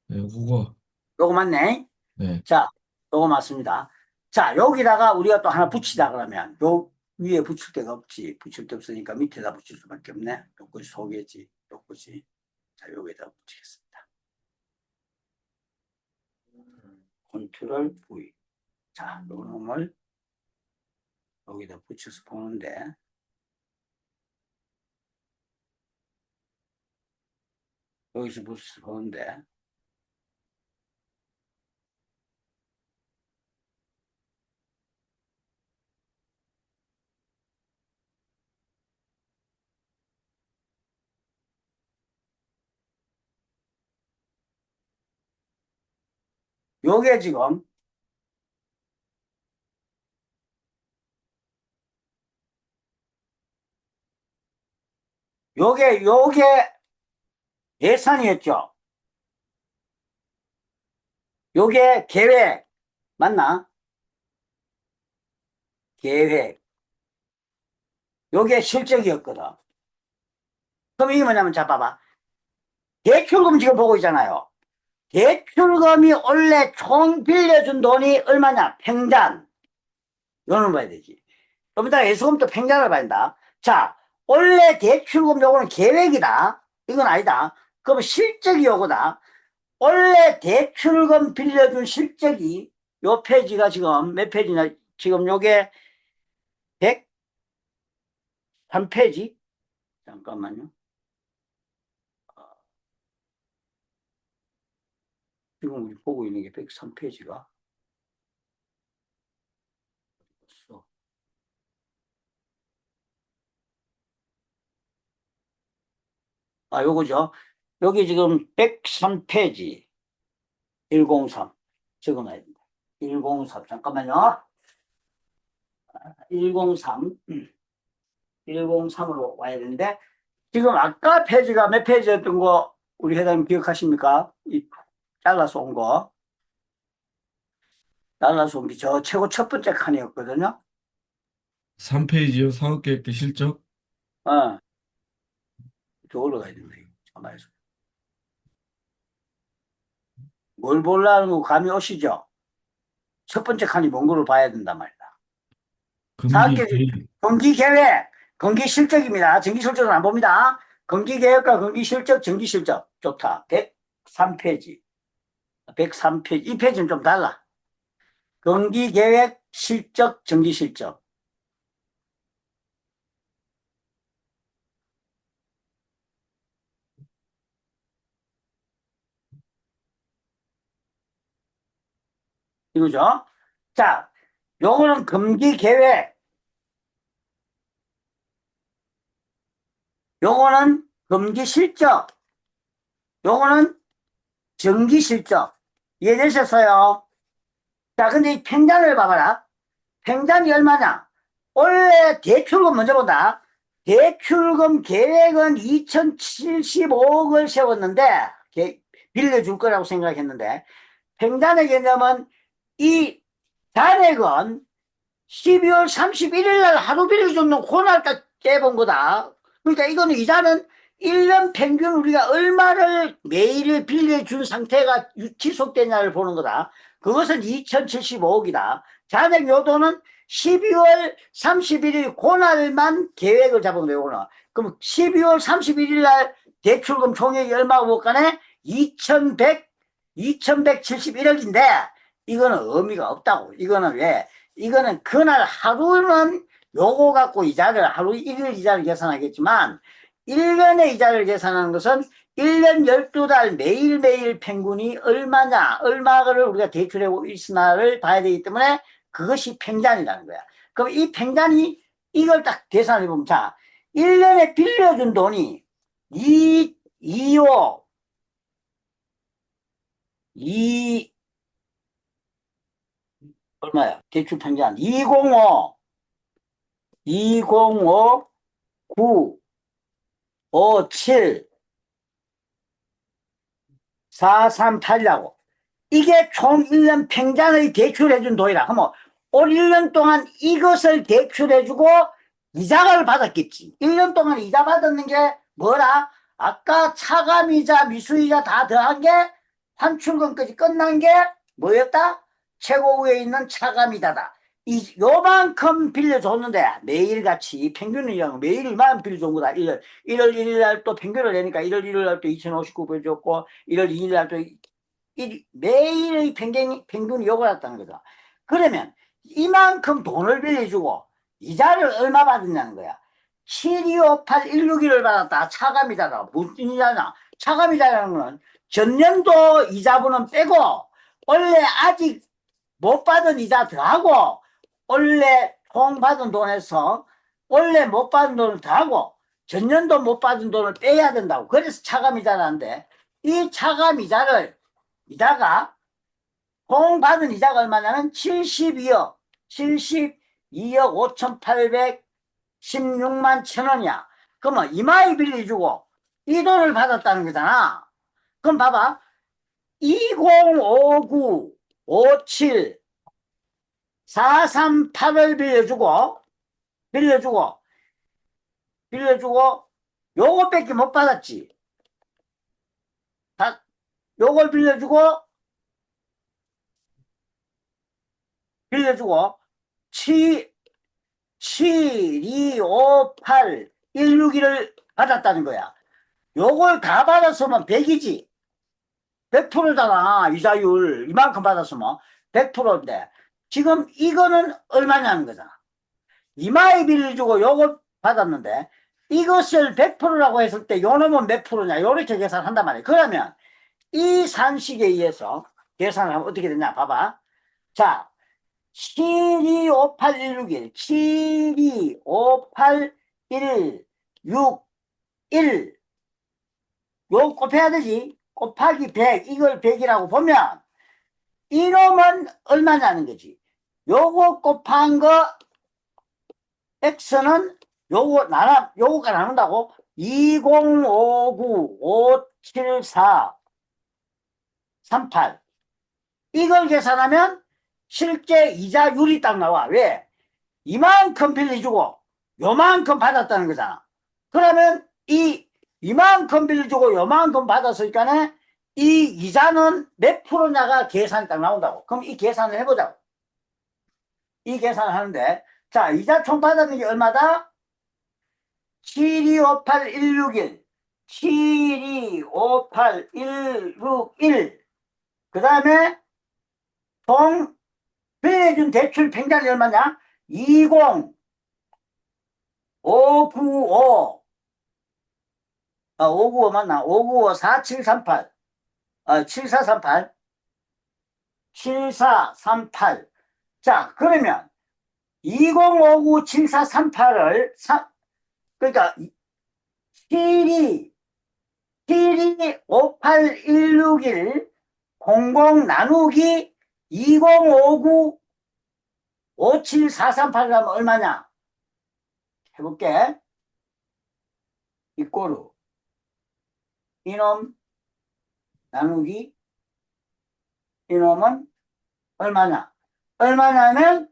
네, 국어. 요거 맞네? 네. 자, 요거 맞습니다. 자, 여기다가 우리가 또 하나 붙이자 그러면. 요 위에 붙일 데가 없지. 붙일 데 없으니까 밑에다 붙일 수밖에 없네. 요것이 소개지. 요것이. 자, 여기다 붙이겠습니다. 컨트롤 V. 자, 요 놈을 여기다 붙여서 보는데, 여기서 붙여서 보는데, 요게 지금, 요게 예산이었죠. 요게 계획. 맞나? 계획. 요게 실적이었거든. 그럼 이게 뭐냐면, 자, 봐봐. 대출금 지금 보고 있잖아요. 대출금이 원래 총 빌려준 돈이 얼마냐? 평잔. 이거는 봐야 되지. 좀 이따가 예수금도 평잔을 봐야 된다. 자, 원래 대출금 요거는 계획이다. 이건 아니다. 그럼 실적이 요거다. 원래 대출금 빌려준 실적이 요 페이지가 지금 몇 페이지냐? 지금 요게 103페이지? 잠깐만요. 지금 우리 보고 있는 게 103페이지가. 요거죠. 여기 지금 103페이지. 103. 적어놔야 된다. 103. 잠깐만요. 103. 103으로 와야 되는데, 지금 아까 페이지가 몇 페이지였던 거 우리 회장님 기억하십니까? 이 잘라서 온 거. 잘라서 온 게 저 최고 첫 번째 칸이었거든요. 3페이지요. 사업계획대 실적. 어, 저 올라가야 된다. 가만히 있어. 뭘 보려는 거 감이 오시죠? 첫 번째 칸이 뭔 거를 봐야 된단 말이다. 금기 사학기 개입. 경기계획, 경기실적입니다. 정기실적은 안 봅니다. 경기계획과 경기실적, 정기실적. 좋다. 103페이지. 103페이지. 이 페이지는 좀 달라. 경기계획, 실적, 정기실적. 이거죠? 자, 요거는 금기계획, 요거는 금기실적, 요거는 정기실적. 이해되셨어요? 자, 근데 이 팽단을 봐봐라. 팽단이 얼마냐? 원래 대출금 먼저 본다. 대출금 계획은 2075억을 세웠는데, 빌려줄 거라고 생각했는데, 팽단의 개념은 이 잔액은 12월 31일 날 하루 빌려주는 그날까지 깨본 거다. 그러니까 이거는 이자는 1년 평균 우리가 얼마를 매일 빌려준 상태가 지속되냐를 보는 거다. 그것은 2075억이다. 잔액 요도는 12월 31일 그날만 계획을 잡은 거예요. 이거는. 그럼 12월 31일 날 대출금 총액이 얼마고 볼까네? 2171억인데 이거는 의미가 없다고. 이거는 왜? 이거는 그날 하루는 요거 갖고 이자를 하루 1일 이자를 계산하겠지만 1년의 이자를 계산하는 것은 1년 12달 매일매일 평균이 얼마냐 얼마를 우리가 대출하고 있으나를 봐야 되기 때문에 그것이 팽단이라는 거야. 그럼 이 팽단이 이걸 딱 계산해 보면 자 1년에 빌려준 돈이 25 2 얼마야? 대출 팽단 205 205 9 5 7 4 3 8이라고 이게 총 1년 팽단의 대출해준 돈이라 그러면 올 1년 동안 이것을 대출해주고 이자를 받았겠지. 1년 동안 이자 받았는 게 뭐라? 아까 차감이자 미수이자 다 더한 게 환출금까지 끝난 게 뭐였다? 최고 위에 있는 차감이자다. 요만큼 빌려줬는데 매일같이 평균이랑 매일 이만 빌려준 거다. 1월 1일 날 또 평균을 내니까 1월 1일 날 또 2059 빌려줬고 1월 2일 날 또 매일의 평균이 요거 같다는 거죠. 그러면 이만큼 돈을 빌려주고 이자를 얼마 받았냐는 거야. 7258,161을 받았다. 차감이자다. 무슨 이자냐? 차감이자라는 건 전년도 이자분은 빼고 원래 아직 못 받은 이자 더하고 원래 총 받은 돈에서 원래 못 받은 돈을 더하고 전년도 못 받은 돈을 빼야 된다고. 그래서 차감이자라는데 이 차감이자를 이자가 총 받은 이자가 얼마냐면 72억 5,816만 천원이야. 그러면 이마에 빌려주고 이 돈을 받았다는 거잖아. 그럼 봐봐 2059 57 438을 빌려주고 요것밖에 못 받았지. 요걸 빌려주고 7, 2, 5, 8, 1, 6, 1을 받았다는 거야. 요걸 다 받았으면 100이지. 100%잖아. 이자율. 이만큼 받았으면 100%인데. 지금 이거는 얼마냐는 거잖아. 이마에 빌려주고 요걸 받았는데, 이것을 100%라고 했을 때, 요 놈은 몇 프로냐. 요렇게 계산한단 말이야. 그러면 이 산식에 의해서 계산을 하면 어떻게 되냐. 봐봐. 자, 7258161 7258161 요 곱해야 되지. 곱하기 100 이걸 100이라고 보면 이놈은 얼마냐는 거지. 요거 곱한 거 x는 요거가 나눈다고 2059 574 38 이걸 계산하면 실제 이자율이 딱 나와. 왜? 이만큼 빌려주고 요만큼 받았다는 거잖아. 그러면 이만큼 빌려주고 요만큼 받았으니까 이 이자는 몇 프로냐가 계산이 딱 나온다고. 그럼 이 계산을 해보자고. 이 계산을 하는데 자, 이자 총 받았는 게 얼마다? 7258161. 7258161. 그 다음에 총 빌려준 대출 팽잔이 얼마냐? 20595. 595 맞나? 595 4738. 7438. 7438. 자, 그러면 20597438을 그러니까 7258161 00 나누기 2059 57438 하면 얼마냐? 해볼게. 이꼬르 이놈 나누기 이놈은 얼마냐? 얼마냐면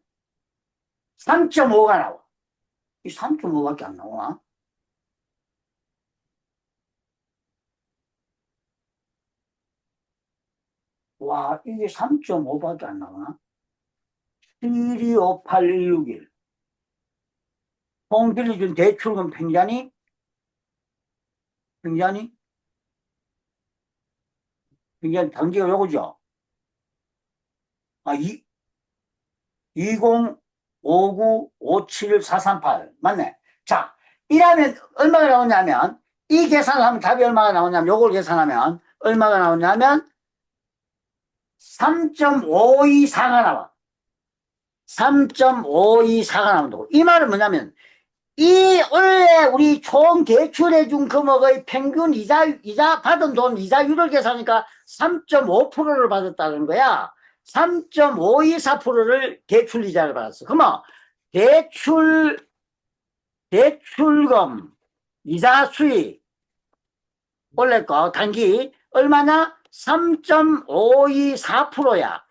3.5가 나와. 이 3.5밖에 안 나오나? 와, 이게 3.5밖에 안 나오나? 7258161. 총 빌려준 대출금 팽잔이 단계가 요거죠. 2059574438 맞네. 자, 이라면 얼마가 나오냐면 이 계산을 하면 답이 얼마가 나오냐면 요걸 계산하면 얼마가 나오냐면 3.524가 나와. 3.524가 나온다고. 이 말은 뭐냐면 이 원래 우리 총 대출해준 금액의 평균 이자 받은 돈 이자율을 계산하니까 3.5%를 받았다는 거야. 3.524%를 대출 이자를 받았어. 그러면 대출금 이자 수익 원래 거 단기 얼마나? 3.524%야.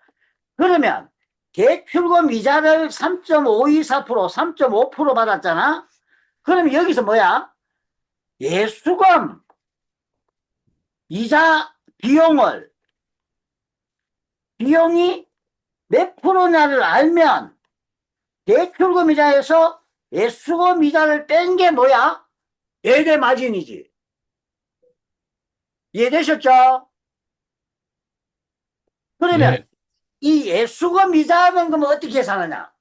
그러면 대출금 이자를 3.524%, 3.5% 받았잖아. 그럼 여기서 뭐야? 예수금 이자 비용이 몇 프로냐를 알면 대출금 이자에서 예수금 이자를 뺀 게 뭐야? 예대 마진이지. 이해되셨죠? 그러면 예. 이 예수금 이자는 그럼 어떻게 계산하냐?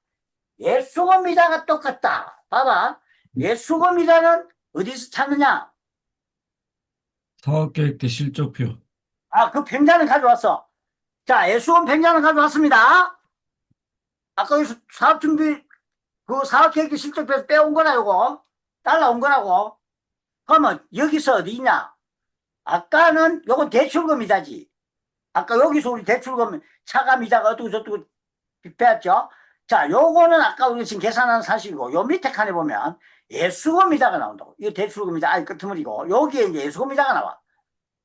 예수금 이자가 똑같다. 봐봐. 예수금 이자는 어디서 찾느냐? 사업계획 때 실적표. 그 평단을 가져왔어. 자, 예수금 평단을 가져왔습니다. 아까 여기서 사업준비, 사업계획 실적표에서 빼온 거라, 요거. 따라온 거라고. 그러면 여기서 어디 있냐? 아까는 요건 대출금 이자지. 아까 여기서 우리 대출금 차감 이자가 어떻고 저떻고 배웠죠? 자, 요거는 아까 우리 지금 계산한 사실이고, 요 밑에 칸에 보면 예수금 이자가 나온다고. 이거 대출금 이자, 끄트머리고, 여기에 이제 예수금 이자가 나와.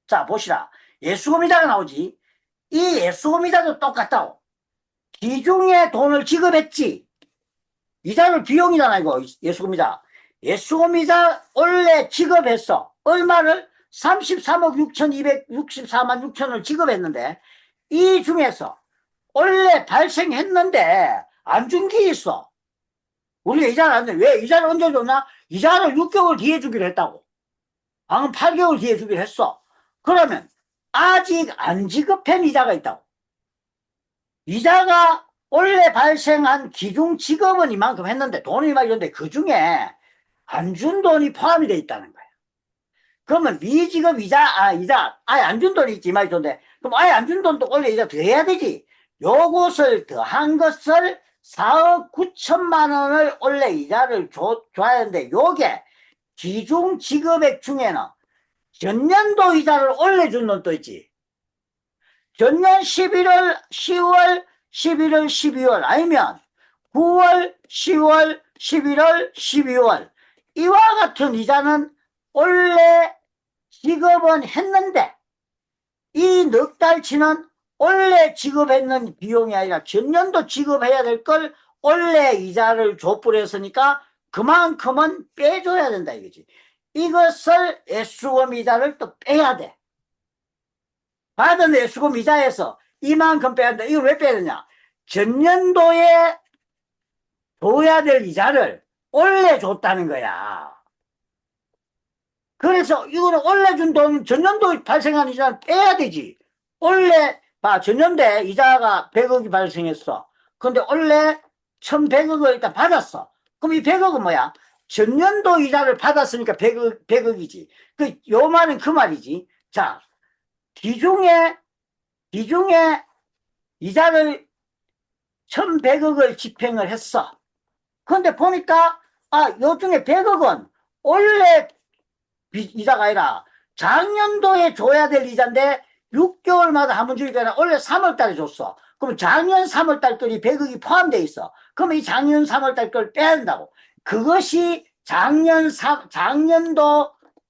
자, 보시라. 예수금 이자가 나오지. 이 예수금 이자도 똑같다고. 기중에 돈을 지급했지. 이자를 비용이잖아, 이거. 예수금 이자. 예수금 이자 원래 지급했어. 얼마를? 33억 6,264만 6천을 지급했는데, 이 중에서 원래 발생했는데 안 준 게 있어. 우리가 이자를 안 줘. 왜? 이자를 언제 줬나? 이자를 6개월 뒤에 주기로 했다고. 방금 8개월 뒤에 주기로 했어. 그러면 아직 안 지급한 이자가 있다고. 이자가 원래 발생한 기준 지급은 이만큼 했는데 돈이 이만큼 있는데 그 중에 안 준 돈이 포함이 돼 있다는 거야. 그러면 미지급 이자, 아예 안 준 돈이 있지, 이 말이던데. 그럼 아예 안 준 돈도 원래 이자 더 해야 되지. 요것을 더한 것을 4억 9천만 원을 원래 이자를 줘야 하는데, 요게 기준 지급액 중에는 전년도 이자를 올려준 놈도 있지. 전년 11월, 10월, 11월, 12월 아니면 9월, 10월, 11월, 12월 이와 같은 이자는 원래 지급은 했는데 이 넉 달치는 원래 지급했는 비용이 아니라 전년도 지급해야 될 걸 원래 이자를 줘버렸으니까 그만큼은 빼줘야 된다 이거지. 이것을 예수금 이자를 또 빼야 돼. 받은 예수금 이자에서 이만큼 빼야 된다. 이걸 왜 빼야 되냐? 전년도에 줘야 될 이자를 원래 줬다는 거야. 그래서 이거는 원래 준 돈, 전년도 발생한 이자는 빼야 되지. 원래, 봐, 전년도에 이자가 100억이 발생했어. 근데 원래 1100억을 일단 받았어. 그럼 이 100억은 뭐야? 전년도 이자를 받았으니까 100억이지. 요 말은 그 말이지. 자, 기중에 이자를 1100억을 집행을 했어. 근데 보니까, 요 중에 100억은 원래 이자가 아니라 작년도에 줘야 될 이자인데 6개월마다 한 번 주니까 원래 3월 달에 줬어. 그럼 작년 3월 달 거리 100억이 포함되어 있어. 그럼 이 작년 3월 달 걸 빼야 된다고. 그것이 작년도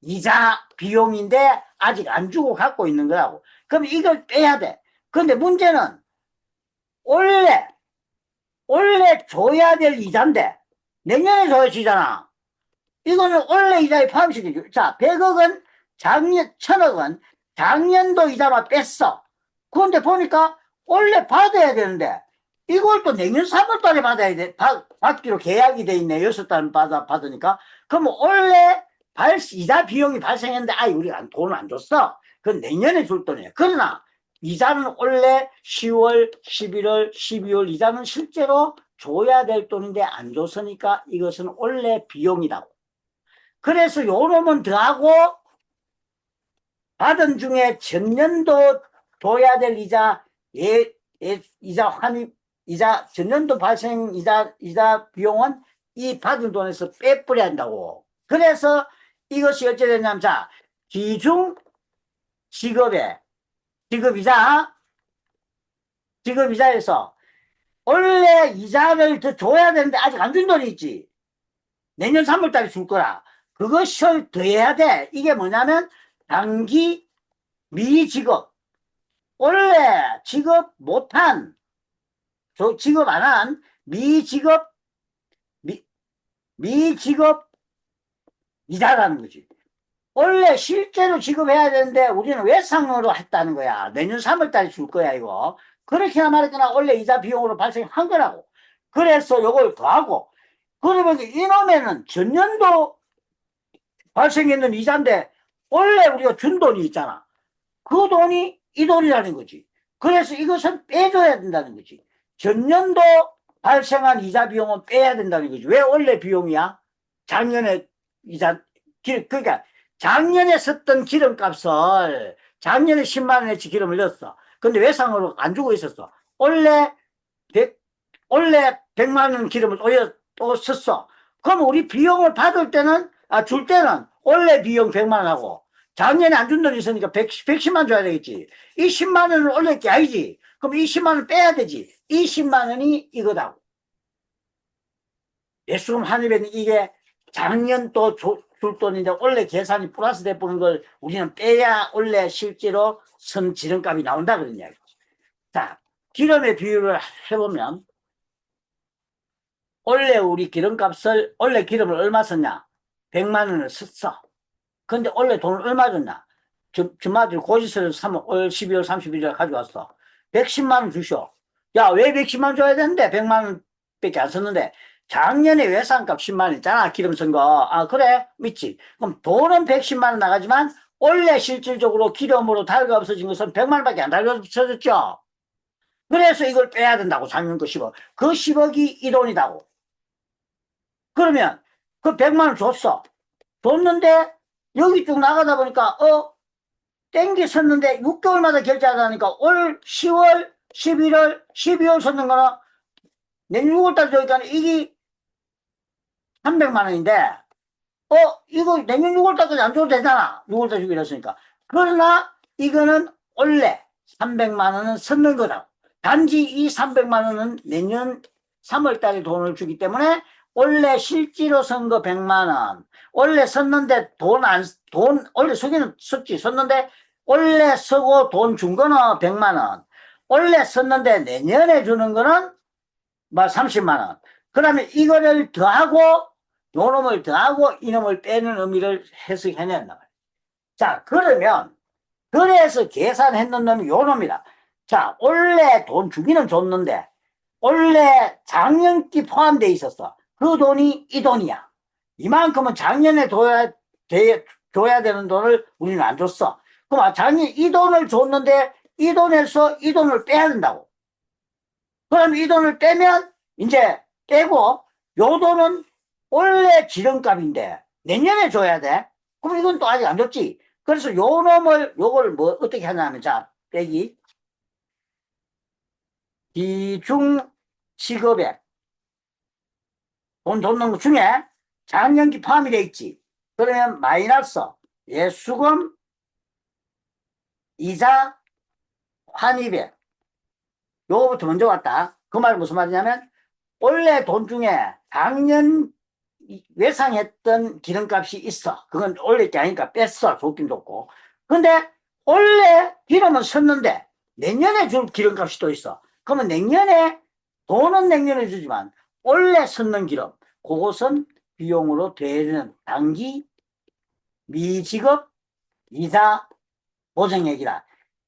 이자 비용인데 아직 안 주고 갖고 있는 거라고. 그럼 이걸 빼야 돼. 근데 문제는 원래 줘야 될 이자인데 내년에 줘야지잖아. 이거는 원래 이자에 포함시켜줘. 자, 100억은 1000억은 작년도 이자만 뺐어. 그런데 보니까 원래 받아야 되는데 이걸 또 내년 3월 달에 받아야 돼. 받기로 계약이 돼 있네. 6달 받으니까. 그러면 원래 이자 비용이 발생했는데 우리가 돈을 안 줬어. 그건 내년에 줄 돈이에요. 그러나 이자는 원래 10월, 11월, 12월 이자는 실제로 줘야 될 돈인데 안 줬으니까 이것은 원래 비용이라고. 그래서 요 놈은 더하고 받은 중에 전년도 줘야 될 이자, 이자 환입, 이자, 전년도 발생 이자 비용은 이 받은 돈에서 빼버려야 한다고. 그래서 이것이 어찌 되냐면, 자, 기중 지급이자에서 원래 이자를 더 줘야 되는데 아직 안 준 돈이 있지. 내년 3월 달에 줄 거라. 그것을 더해야 돼. 이게 뭐냐면 단기 미지급. 원래 지급 못한, 지급 안 한 미지급 이자라는 거지. 원래 실제로 지급해야 되는데 우리는 외상으로 했다는 거야. 내년 3월 달에 줄 거야, 이거. 그렇게나 말했거나 원래 이자 비용으로 발생한 거라고. 그래서 요걸 더하고, 그러면 이놈에는 전년도 발생했는 이자인데 원래 우리가 준 돈이 있잖아. 그 돈이 이 돈이라는 거지. 그래서 이것은 빼줘야 된다는 거지. 전년도 발생한 이자 비용은 빼야 된다는 거지. 왜 원래 비용이야? 작년에 그러니까 작년에 썼던 기름값을 작년에 10만 원어치 기름을 넣었어. 근데 외상으로 안 주고 있었어. 원래 100만 원 기름을 또 썼어. 그럼 우리 비용을 받을 때는, 줄 때는 원래 비용 100만 원 하고, 작년에 안 준 돈이 있으니까 110만 줘야 되겠지. 이 10만 원을 올릴 게 아니지. 그럼 이 10만 원 빼야 되지. 이 10만 원이 이거다. 예수금 한입에는 이게 작년 또 줄 돈인데 원래 계산이 플러스 돼보는 걸 우리는 빼야 원래 실제로 선 지름값이 나온다 그런 이야기지. 자, 기름의 비율을 해보면 원래 우리 원래 기름을 얼마 썼냐? 100만 원을 썼어. 근데 원래 돈을 얼마 줬냐? 주마들 고지서를 3월, 12월 31일에 가져왔어. 110만 원 주셔. 야, 왜 110만 원 줘야 되는데? 100만 원 밖에 안 썼는데. 작년에 외상값 10만 원 있잖아. 기름 쓴 거. 그래? 믿지? 그럼 돈은 110만 원 나가지만 원래 실질적으로 기름으로 달가 없어진 것은 100만 원밖에 안 달가 없어졌죠. 그래서 이걸 빼야 된다고. 작년 거 10억. 그 10억이 이 돈이다고. 그러면 그 100만 원 줬는데 여기 쭉 나가다 보니까 땡기 섰는데 6개월마다 결제하다니까 올 10월, 11월, 12월 섰는 거는 내년 6월달 저니까 이게 300만 원인데 이거 내년 6월달까지 안 줘도 되잖아. 6월달 주기로 했으니까. 그러나 이거는 원래 300만 원은 섰는 거다. 단지 이 300만 원은 내년 3월달에 돈을 주기 때문에 원래 실제로 선 거 100만 원. 원래 썼는데 원래 쓰기는 썼지. 썼는데 원래 쓰고 돈 준 거는 100만 원. 원래 썼는데 내년에 주는 거는 30만 원. 그러면 이거를 더하고 요놈을 더하고 이놈을 빼는 의미를 해석해낸단 말이야. 자, 그러면 그래서 계산했는 놈이 요놈이다. 자, 원래 돈 주기는 줬는데 원래 작년기 포함되어 있었어. 그 돈이 이 돈이야. 이만큼은 작년에 줘야 되는 돈을 우리는 안 줬어. 그럼 작년 이 돈을 줬는데 이 돈에서 이 돈을 빼야 된다고. 그럼 이 돈을 빼면 이제 빼고 요 돈은 원래 기름값인데 내년에 줘야 돼. 그럼 이건 또 아직 안 줬지. 그래서 요 놈을 요걸 뭐 어떻게 하냐면 자 빼기 기중 지급액 돈 줬는 것 중에 작년기 포함이 돼 있지. 그러면 마이너스 예수금 이자 환입액 요거부터 먼저 왔다. 그 말은 무슨 말이냐면 원래 돈 중에 작년 예상했던 기름값이 있어. 그건 원래 게 아니니까 뺐어. 좋긴 좋고. 근데 원래 기름은 썼는데 내년에 줄 기름값이 또 있어. 그러면 내년에 돈은 내년에 주지만 원래 썼는 기름 그것은 비용으로 되는 단기 미지급 이자 보증액이라.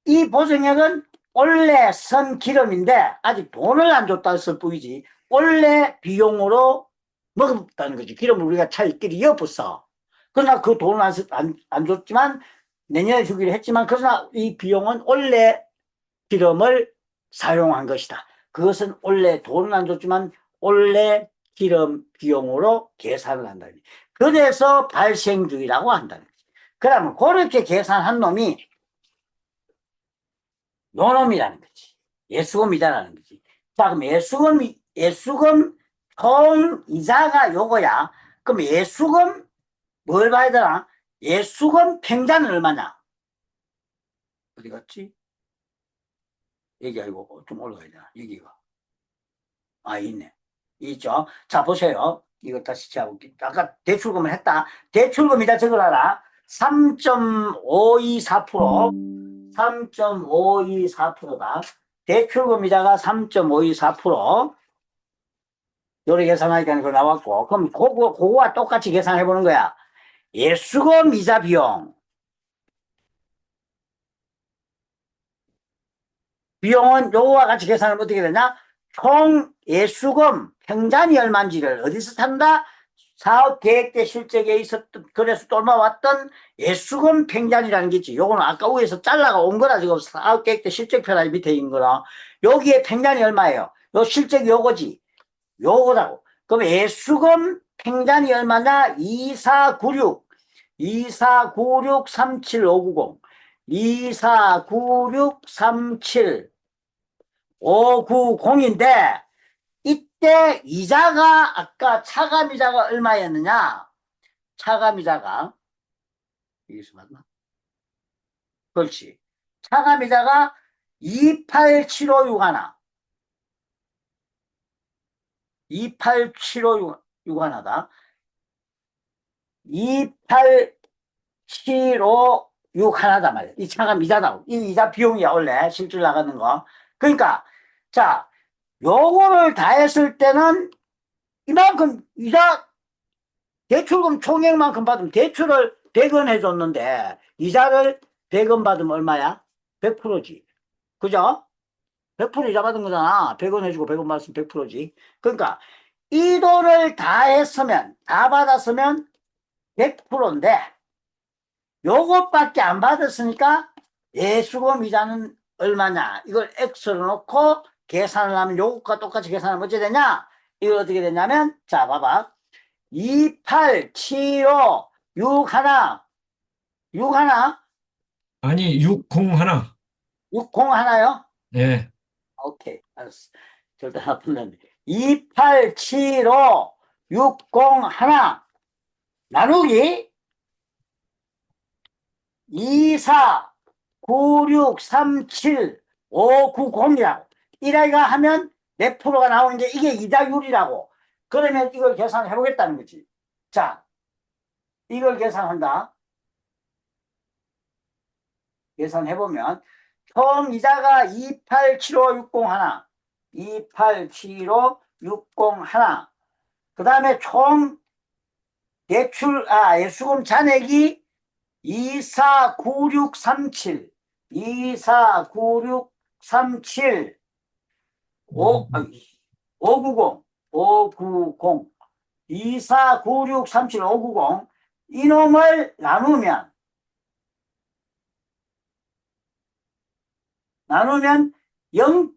이 보증액은 원래 쓴 기름인데 아직 돈을 안 줬다 했을 뿐이지 원래 비용으로 먹었다는 거지. 기름을 우리가 찰 길이 없었어. 그러나 그 돈을 안 줬지만 내년에 주기로 했지만 그러나 이 비용은 원래 기름을 사용한 것이다. 그것은 원래 돈은 안 줬지만 원래 기름 비용으로 계산을 한다. 그래서 발생주의라고 한다는 거지. 그러면 그렇게 계산한 놈이 요 놈이라는 거지. 예수금이다라는 거지. 자, 그럼 예수금 총 이자가 요거야. 그럼 예수금 뭘 봐야 되나? 예수금 평단은 얼마냐? 어디 갔지? 여기 아니고 좀 올라가야 되나? 여기가. 아, 있네. 있죠? 자, 보세요. 이거 다시 제가볼게요. 아까 대출금을 했다. 대출금이다 적어놔라. 3.524%. 3.524%다. 대출금 이자가 3.524%. 요리 계산하니까 그거 나왔고. 그럼 그거와 똑같이 계산해 보는 거야. 예수금 이자 비용. 비용은 요거와 같이 계산하면 어떻게 되냐? 총 예수금 평단이 얼마인지를 어디서 탄다? 사업 계획 때 실적에 있었던, 그래서 또 얼마왔던 예수금 평단이라는 게 있지. 요거는 아까 위에서 잘라가 온 거라, 지금 사업 계획 때 실적표라는 밑에 있는 거라. 여기에 평단이 얼마예요? 요 실적이 요거지. 요거라고. 그럼 예수금 평단이 얼마냐? 2496, 2496, 37590, 2496, 37, 590인데, 이때 이자가 아까 차감이자가 얼마였느냐? 차감이자가, 여기서 맞나? 그렇지. 차감이자가 28756 하나. 28756 하나다. 28756 하나다 말이야. 이 차감 이자다. 이 이자 비용이야, 원래. 실질 나가는 거. 그러니까, 자, 요거를 다 했을 때는 이만큼 이자, 대출금 총액만큼 받으면 대출을 100원 해줬는데, 이자를 100원 받으면 얼마야? 100%지. 그죠? 100% 이자 받은 거잖아. 100원 해주고 100원 받았으면 100%지. 그러니까, 이 돈을 다 했으면, 다 받았으면 100%인데, 요것밖에 안 받았으니까, 예수금 이자는 얼마냐? 이걸 X로 놓고 계산을 하면 요것과 똑같이 계산하면 어찌 되냐? 이걸 어떻게 되냐면, 자, 봐봐. 2875 6 하나 6 하나 아니, 601. 60 하나요? 네. 오케이, 알았어. 절대 안 풀렸네. 2875 60 하나 나누기 24 96 37 590이라고. 이라이가 하면 몇 프로가 나오는 게 이게 이자율이라고. 그러면 이걸 계산해 보겠다는 거지. 자, 이걸 계산한다. 계산해보면 총 이자가 287560 하나, 287560 하나. 그 다음에 총 예수금 잔액이 249637, 249637, 5, 590 249637590 이놈을 나누면 0.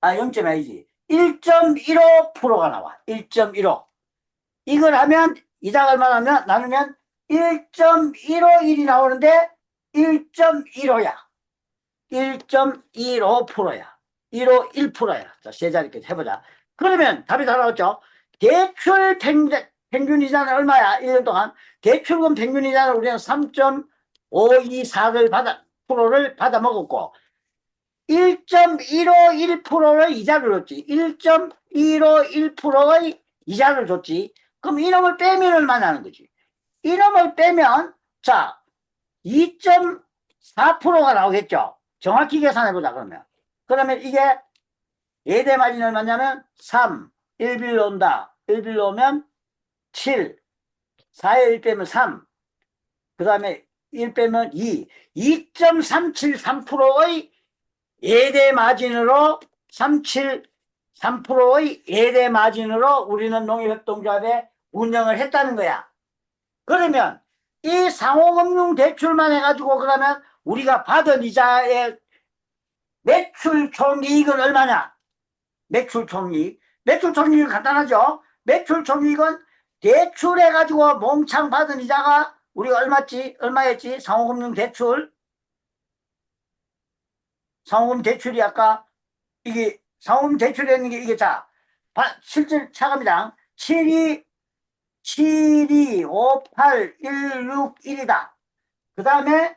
0점 아니지. 1.15%가 나와. 1.15. 이걸 하면 이자가 얼마 나누면 1.151이 나오는데 1.15야. 1.15%야. 151%야. 자, 세 자리 끝 해보자. 그러면 답이 다 나왔죠? 대출 평균 이자는 얼마야? 1년 동안. 대출금 평균 이자는 우리는 3.524를 프로를 받아 먹었고 1.151%의 이자를 줬지. 1.151%의 이자를 줬지. 그럼 이놈을 빼면 얼마 나는 거지? 이놈을 빼면 자 2.4%가 나오겠죠. 정확히 계산해보자 그러면. 그러면 이게 예대 마진이 얼마냐면 3, 1빌 온다. 1빌 오면 7, 4에 1 빼면 3, 그 다음에 1 빼면 2, 2.373%의 예대 마진으로 373%의 예대 마진으로 우리는 농협협동조합에 운영을 했다는 거야. 그러면 이 상호금융 대출만 해가지고 그러면 우리가 받은 이자의 매출 총이익은 얼마냐? 매출 총이익. 매출 총이익은 간단하죠? 매출 총이익은 대출해가지고 몽창 받은 이자가 우리가 얼마였지? 상호금융 대출. 상호금 대출이 아까 이게 상호금 대출이라는 게 이게 자 실질 차감이랑 7258161이다. 그 다음에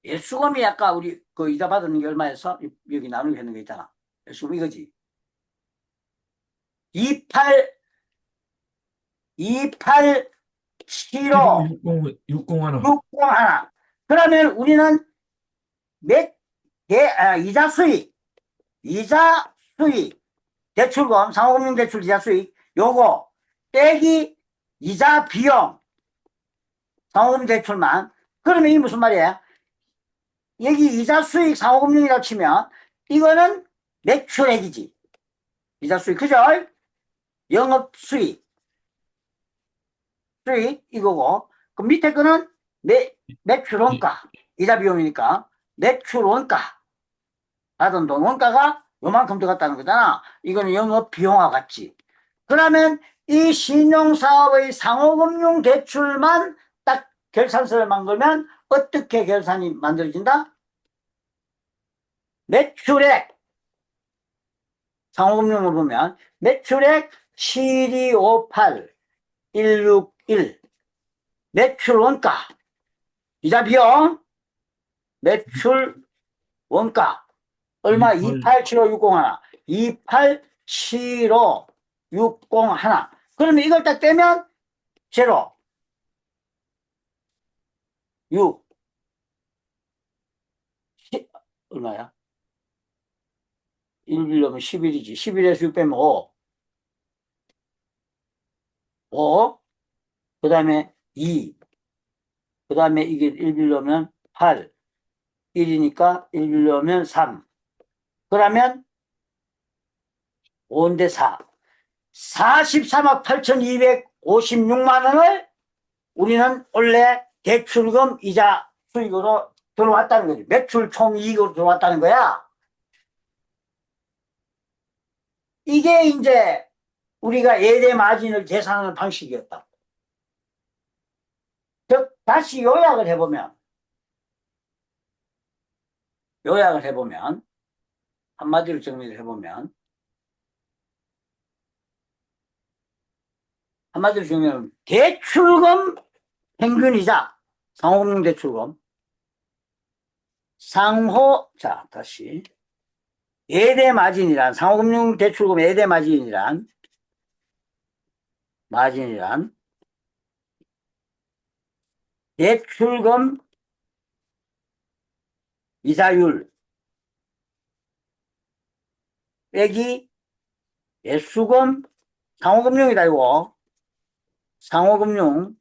예수금이 아까 우리 그 이자 받은 게 얼마였어? 여기 나누기 했는 거 있잖아. 예수금 이거지. 2875 60 하나. 60 하나. 그러면 우리는 이자 수익, 대출금, 상호금융 대출 이자 수익, 요거 빼기 이자 비용, 상호금융 대출만. 그러면 이게 무슨 말이야? 여기 이자 수익 상호금융이라고 치면 이거는 매출액이지. 이자 수익, 그죠? 영업 수익 이거고, 그 밑에 거는 매출 원가, 이자 비용이니까 매출 원가 받은 돈 원가가 요만큼 들어갔다는 거잖아. 이거는 영업 비용과 같지. 그러면 이 신용사업의 상호금융 대출만 딱 결산서를 만들면 어떻게 결산이 만들어진다? 매출액, 상호금융을 보면 매출액 7258 161 매출 원가 이자 비용 매출 원가 얼마? 287560 287560 그러면 이걸 딱 빼면 제로 6 얼마야? 1빌려면 11이지. 11에서 6 빼면 5 그 다음에 2 그 다음에 이게 1빌려면 8 1이니까 1빌려면 3 그러면 5인데 4 43억 8,256만 원을 우리는 원래 대출금 이자 수익으로 들어왔다는 거지. 매출 총이익으로 들어왔다는 거야. 이게 이제 우리가 예대 마진을 계산하는 방식이었다. 즉 다시 요약을 해보면 한마디로 정리를 해보면 대출금 평균이자 상호금융 대출금 자 다시 예대 마진이란 상호금융 대출금 예대 마진이란 대출금 이자율 빼기 예수금 상호금융이다 이거 상호금융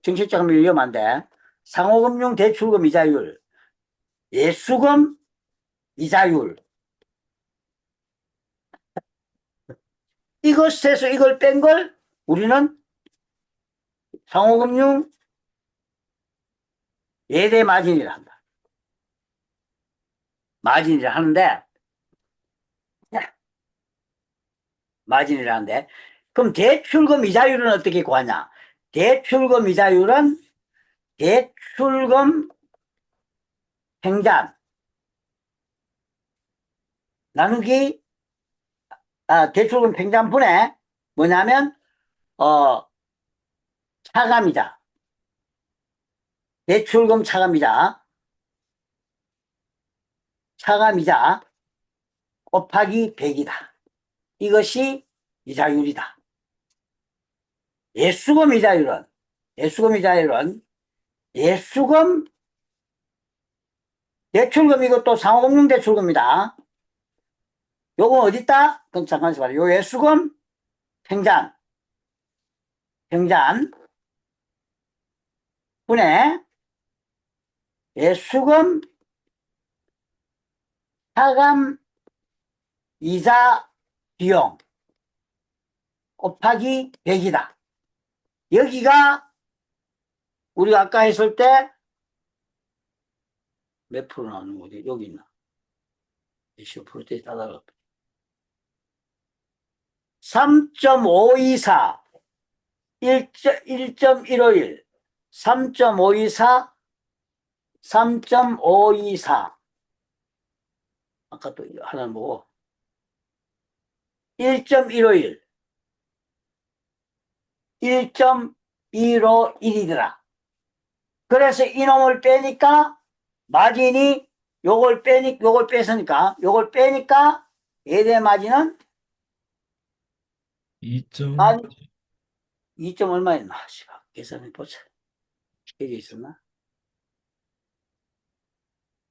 정책자금이 위험한데 상호금융 대출금 이자율 예수금 이자율 이것에서 이걸 뺀 걸 우리는 상호금융 예대 마진이라 한다. 마진이라 하는데, 마진이라 하는데, 그럼 대출금 이자율은 어떻게 구하냐? 대출금 이자율은 대출금 횡단 나누기, 대출금 횡단분에 뭐냐면, 차감이자, 대출금 차감이자 곱하기 100이다. 이것이 이자율이다. 예수금 이자율은 예수금 대출금, 이것도 상호금융 대출금이다. 요거 어딨다? 그럼 잠깐 있어봐. 요 예수금 횡단 분의 예수금 차감 이자 비용 곱하기 100이다. 여기가 우리가 아까 했을 때 몇 프로 나오는 거지? 여기 있나? 20%대 따다가 3.524 1.151 3.524 3.524 아까 또 하나 보고 1.151 1.151이더라. 그래서 이놈을 빼니까 마진이 요걸 뺐으니까 요걸 빼니까 예대 마진은 2점. 2점 얼마였나? 계산해 보자. 여기 있었나?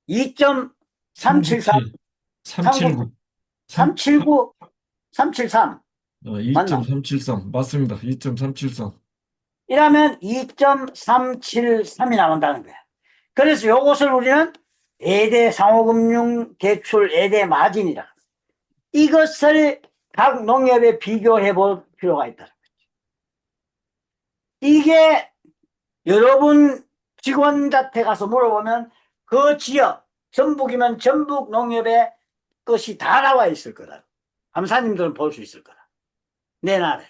2.373 379. 379 373 맞나? 2.373. 맞습니다. 2.373. 이러면 2.373이 나온다는 거야. 그래서 요것을 우리는 예대 상호금융 대출 예대 마진이라. 이것을 각 농협에 비교해 볼 필요가 있다. 이게 여러분 직원한테 가서 물어보면 그 지역, 전북이면 전북 농협의 것이 다 나와 있을 거다. 감사님들은 볼 수 있을 거다. 내 나라에.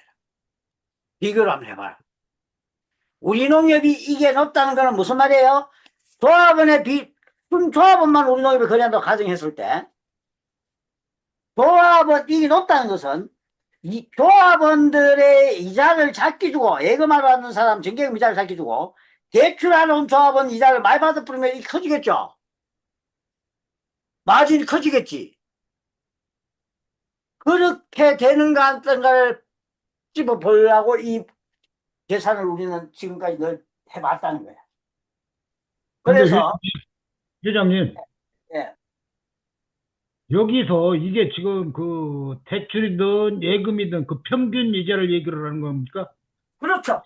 비교를 한번 해봐라. 우리 농협이 이게 높다는 거는 무슨 말이에요? 조합원만 우리 농협에 거래한다고 가정했을 때, 조합원, 이게 높다는 것은, 이 조합원들의 이자를 작게 주고, 예금하러 왔는 사람 정기예금 이자를 작게 주고, 대출하러 온 조합원 이자를 많이 받아버리면 이게 커지겠죠? 마진이 커지겠지? 그렇게 되는가 어떤가를 찝어보려고 이 계산을 우리는 지금까지 늘 해봤다는 거야. 근데 그래서, 회장님, 예, 여기서 이게 지금 그 대출이든 예금이든 그 평균 이자를 얘기를 하는 겁니까? 그렇죠.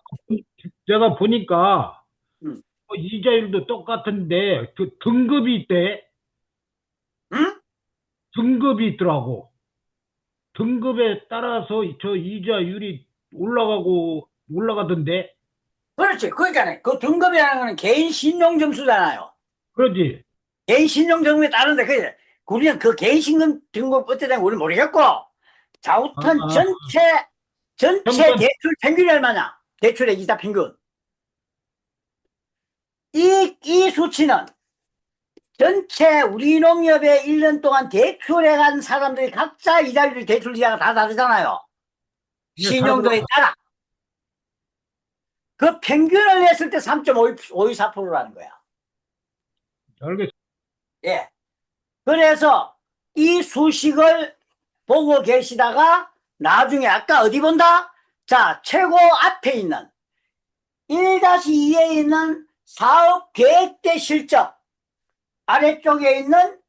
제가 보니까 음. 이자율도 똑같은데 그 등급이 있대. 응? 등급이 있더라고. 등급에 따라서 저 이자율이 올라가던데. 그렇지. 그러니까 그 등급이라는 거는 개인 신용 점수잖아요. 그러지. 개인 신용 등급에 따른데 우리는 그 개인 신용 등급 어떻게 되는 우리는 모르겠고 자우턴 아, 전체 평균. 대출 평균이 얼마냐? 대출의 이자 평균. 이 수치는 전체 우리 농협에 1년 동안 대출해 간 사람들이 각자 이자율 대출 이자가 다 다르잖아요. 신용도에 따라. 그 평균을 냈을 때 3.524%라는 거야. 알겠어. 예. 그래서 이 수식을 보고 계시다가 나중에 아까 어디 본다? 자, 최고 앞에 있는 1-2에 있는 사업 계획대 실적 아래쪽에 있는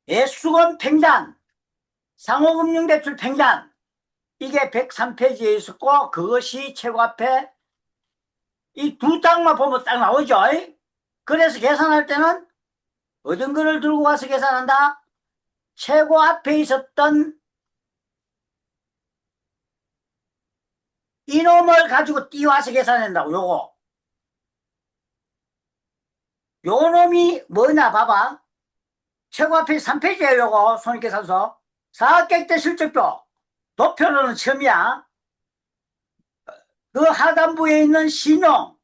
예수금 팽단 상호금융대출 팽단 이게 103페이지에 있었고 그것이 최고 앞에 이 두 장만 보면 딱 나오죠. 그래서 계산할 때는 어떤 거를 들고 와서 계산한다? 최고 앞에 있었던 이놈을 가지고 띄워서 계산한다고, 요거. 요 놈이 뭐냐, 봐봐. 최고화폐 3페이지에요, 요거. 손익계산서. 사각객대 실적표. 도표로는 처음이야. 그 하단부에 있는 신용.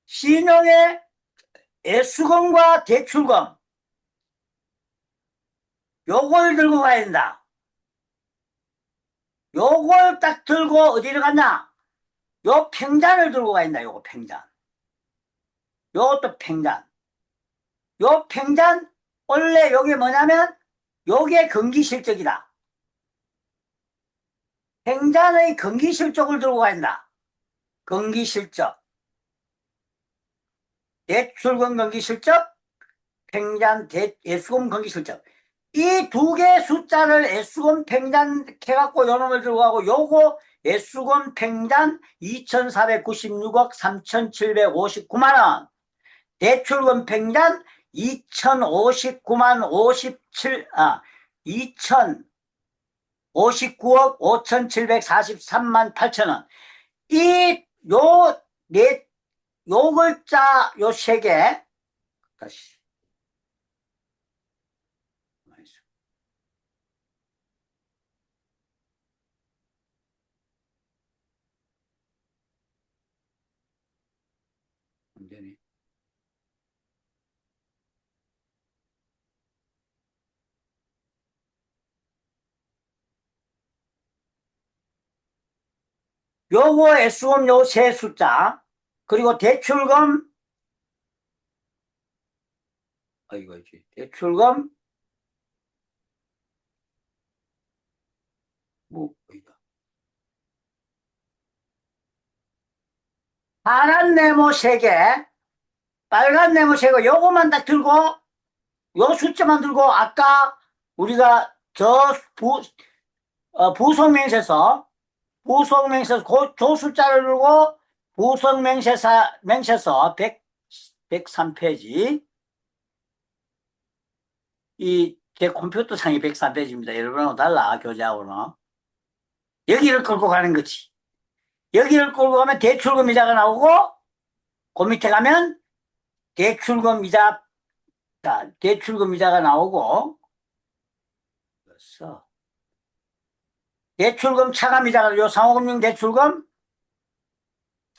신용의 애수금과 대출금. 요걸 들고 가야 된다. 요걸 딱 들고 어디를 갔냐? 요 팽잔을 들고 가야 된다. 요거 팽잔. 요것도 팽잔. 요 팽잔, 원래 요게 뭐냐면, 요게 경기실적이다. 팽잔의 경기실적을 들고 가야 된다. 경기실적. 대출금 경기실적, 팽잔 애수금 경기실적. 이 두 개의 숫자를 애수금 팽잔 해갖고 요놈을 들고 가고, 요거 애수금 팽잔 2,496억 3,759만원. 대출금 팽잔 2,059만 2,059억 5,743만 8천원. 요 글자, 요 세 개. 다시. 안 되네. 요거 애수금 요 세 숫자, 그리고 대출금, 이거지. 대출금, 이거. 파란 네모 세 개, 빨간 네모 세 개, 요거만 딱 들고, 요 숫자만 들고, 아까 우리가 부속명세서, 저 숫자를 들고, 맹세서 103페이지. 제 컴퓨터상이 103페이지입니다. 여러분하고 달라, 교재하고는. 여기를 끌고 가는 거지. 여기를 끌고 가면 대출금 이자가 나오고, 그 밑에 가면 대출금 이자가 나오고, 그래서 대출금 차감이자가, 요 상호금융 대출금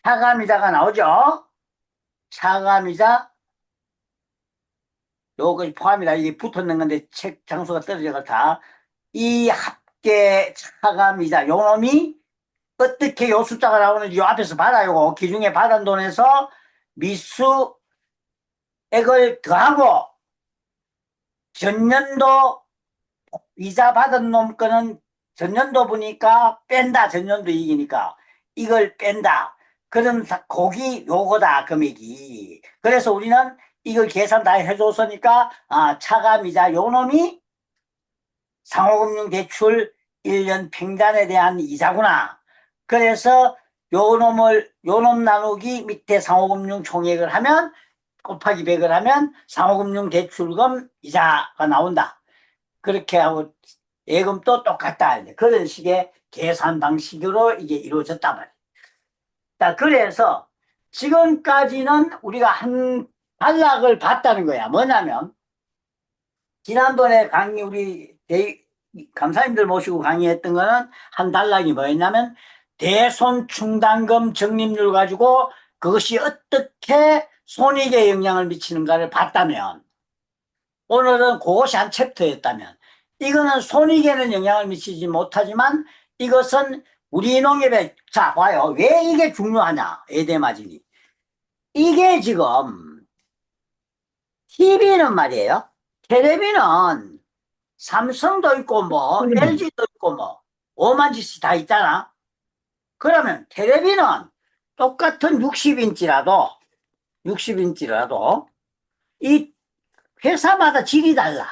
차감이자가 나오죠. 차감이자, 요것이 포함이다. 이게 붙었는 건데 책 장소가 떨어져서 다. 이 합계 차감이자 요 놈이 어떻게 요 숫자가 나오는지 요 앞에서 받아요. 기중에 받은 돈에서 미수액을 더하고 전년도 이자 받은 놈 거는 전년도 보니까 뺀다. 전년도 이익이니까 이걸 뺀다. 그럼 고기 요거다, 금액이. 그래서 우리는 이걸 계산 다 해줬으니까, 차감이자 요 놈이 상호금융 대출 1년 팽잔에 대한 이자구나. 그래서 요 놈 나누기 밑에 상호금융 총액을 하면, 곱하기 100을 하면 상호금융 대출금 이자가 나온다. 그렇게 하고 예금도 똑같다. 그런 식의 계산 방식으로 이게 이루어졌단 말이에요. 자, 그래서 지금까지는 우리가 한 단락을 봤다는 거야. 뭐냐면, 지난번에 우리 강사님들 모시고 강의했던 거는 한 단락이 뭐였냐면, 대손 충당금 적립률 가지고 그것이 어떻게 손익에 영향을 미치는가를 봤다면, 오늘은 그것이 한 챕터였다면, 이거는 손익에는 영향을 미치지 못하지만 이것은 우리 농협에, 자, 봐요. 왜 이게 중요하냐, 에데마진이. 이게 지금, TV는 말이에요. 텔레비는 삼성도 있고, LG도 있고, 오만지씩 다 있잖아. 그러면 텔레비는 똑같은 60인치라도, 이 회사마다 질이 달라.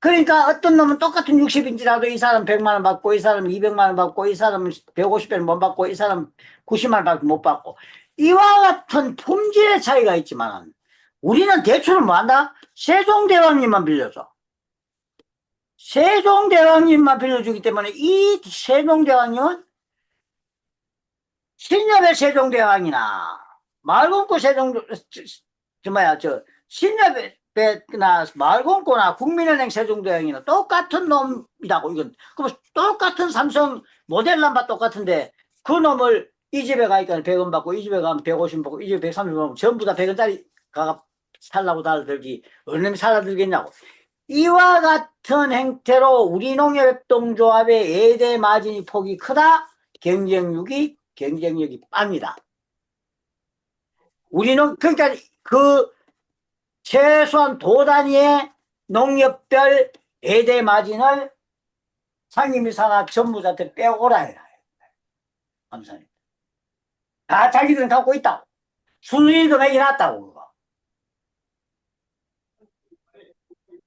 그러니까 어떤 놈은 똑같은 60인치라도 이 사람 100만원 받고, 이 사람 200만원 받고, 이 사람은 150배는 못 받고, 이 사람 90만원 받고 못 받고, 이와 같은 품질의 차이가 있지만 우리는 대출을 뭐 한다? 세종대왕님만 빌려줘. 세종대왕님만 빌려주기 때문에 이 세종대왕님은 신협의 세종대왕이나 마을공고 세종 신협이나 마을공고나 국민은행 세종대왕이나 똑같은 놈이라고. 이건 그럼 똑같은 삼성 모델 넘버 똑같은데 그 놈을 이 집에 가니까 100원 받고 이 집에 가면 150원 받고 이 집에 130원 받고 전부 다 100원짜리 가 살라고 달라들지 어느 놈이 살아들겠냐고. 이와 같은 행태로 우리 농협협동조합의 예대 마진이 폭이 크다. 경쟁력이 빵이다. 우리는 그러니까 그 최소한 도 단위의 농협별 예대 마진을 상임이사나 전무자한테 빼오라 해라. 감사합니다. 다 자기들은 갖고 있다고. 순위 금액이 낮다고 그거.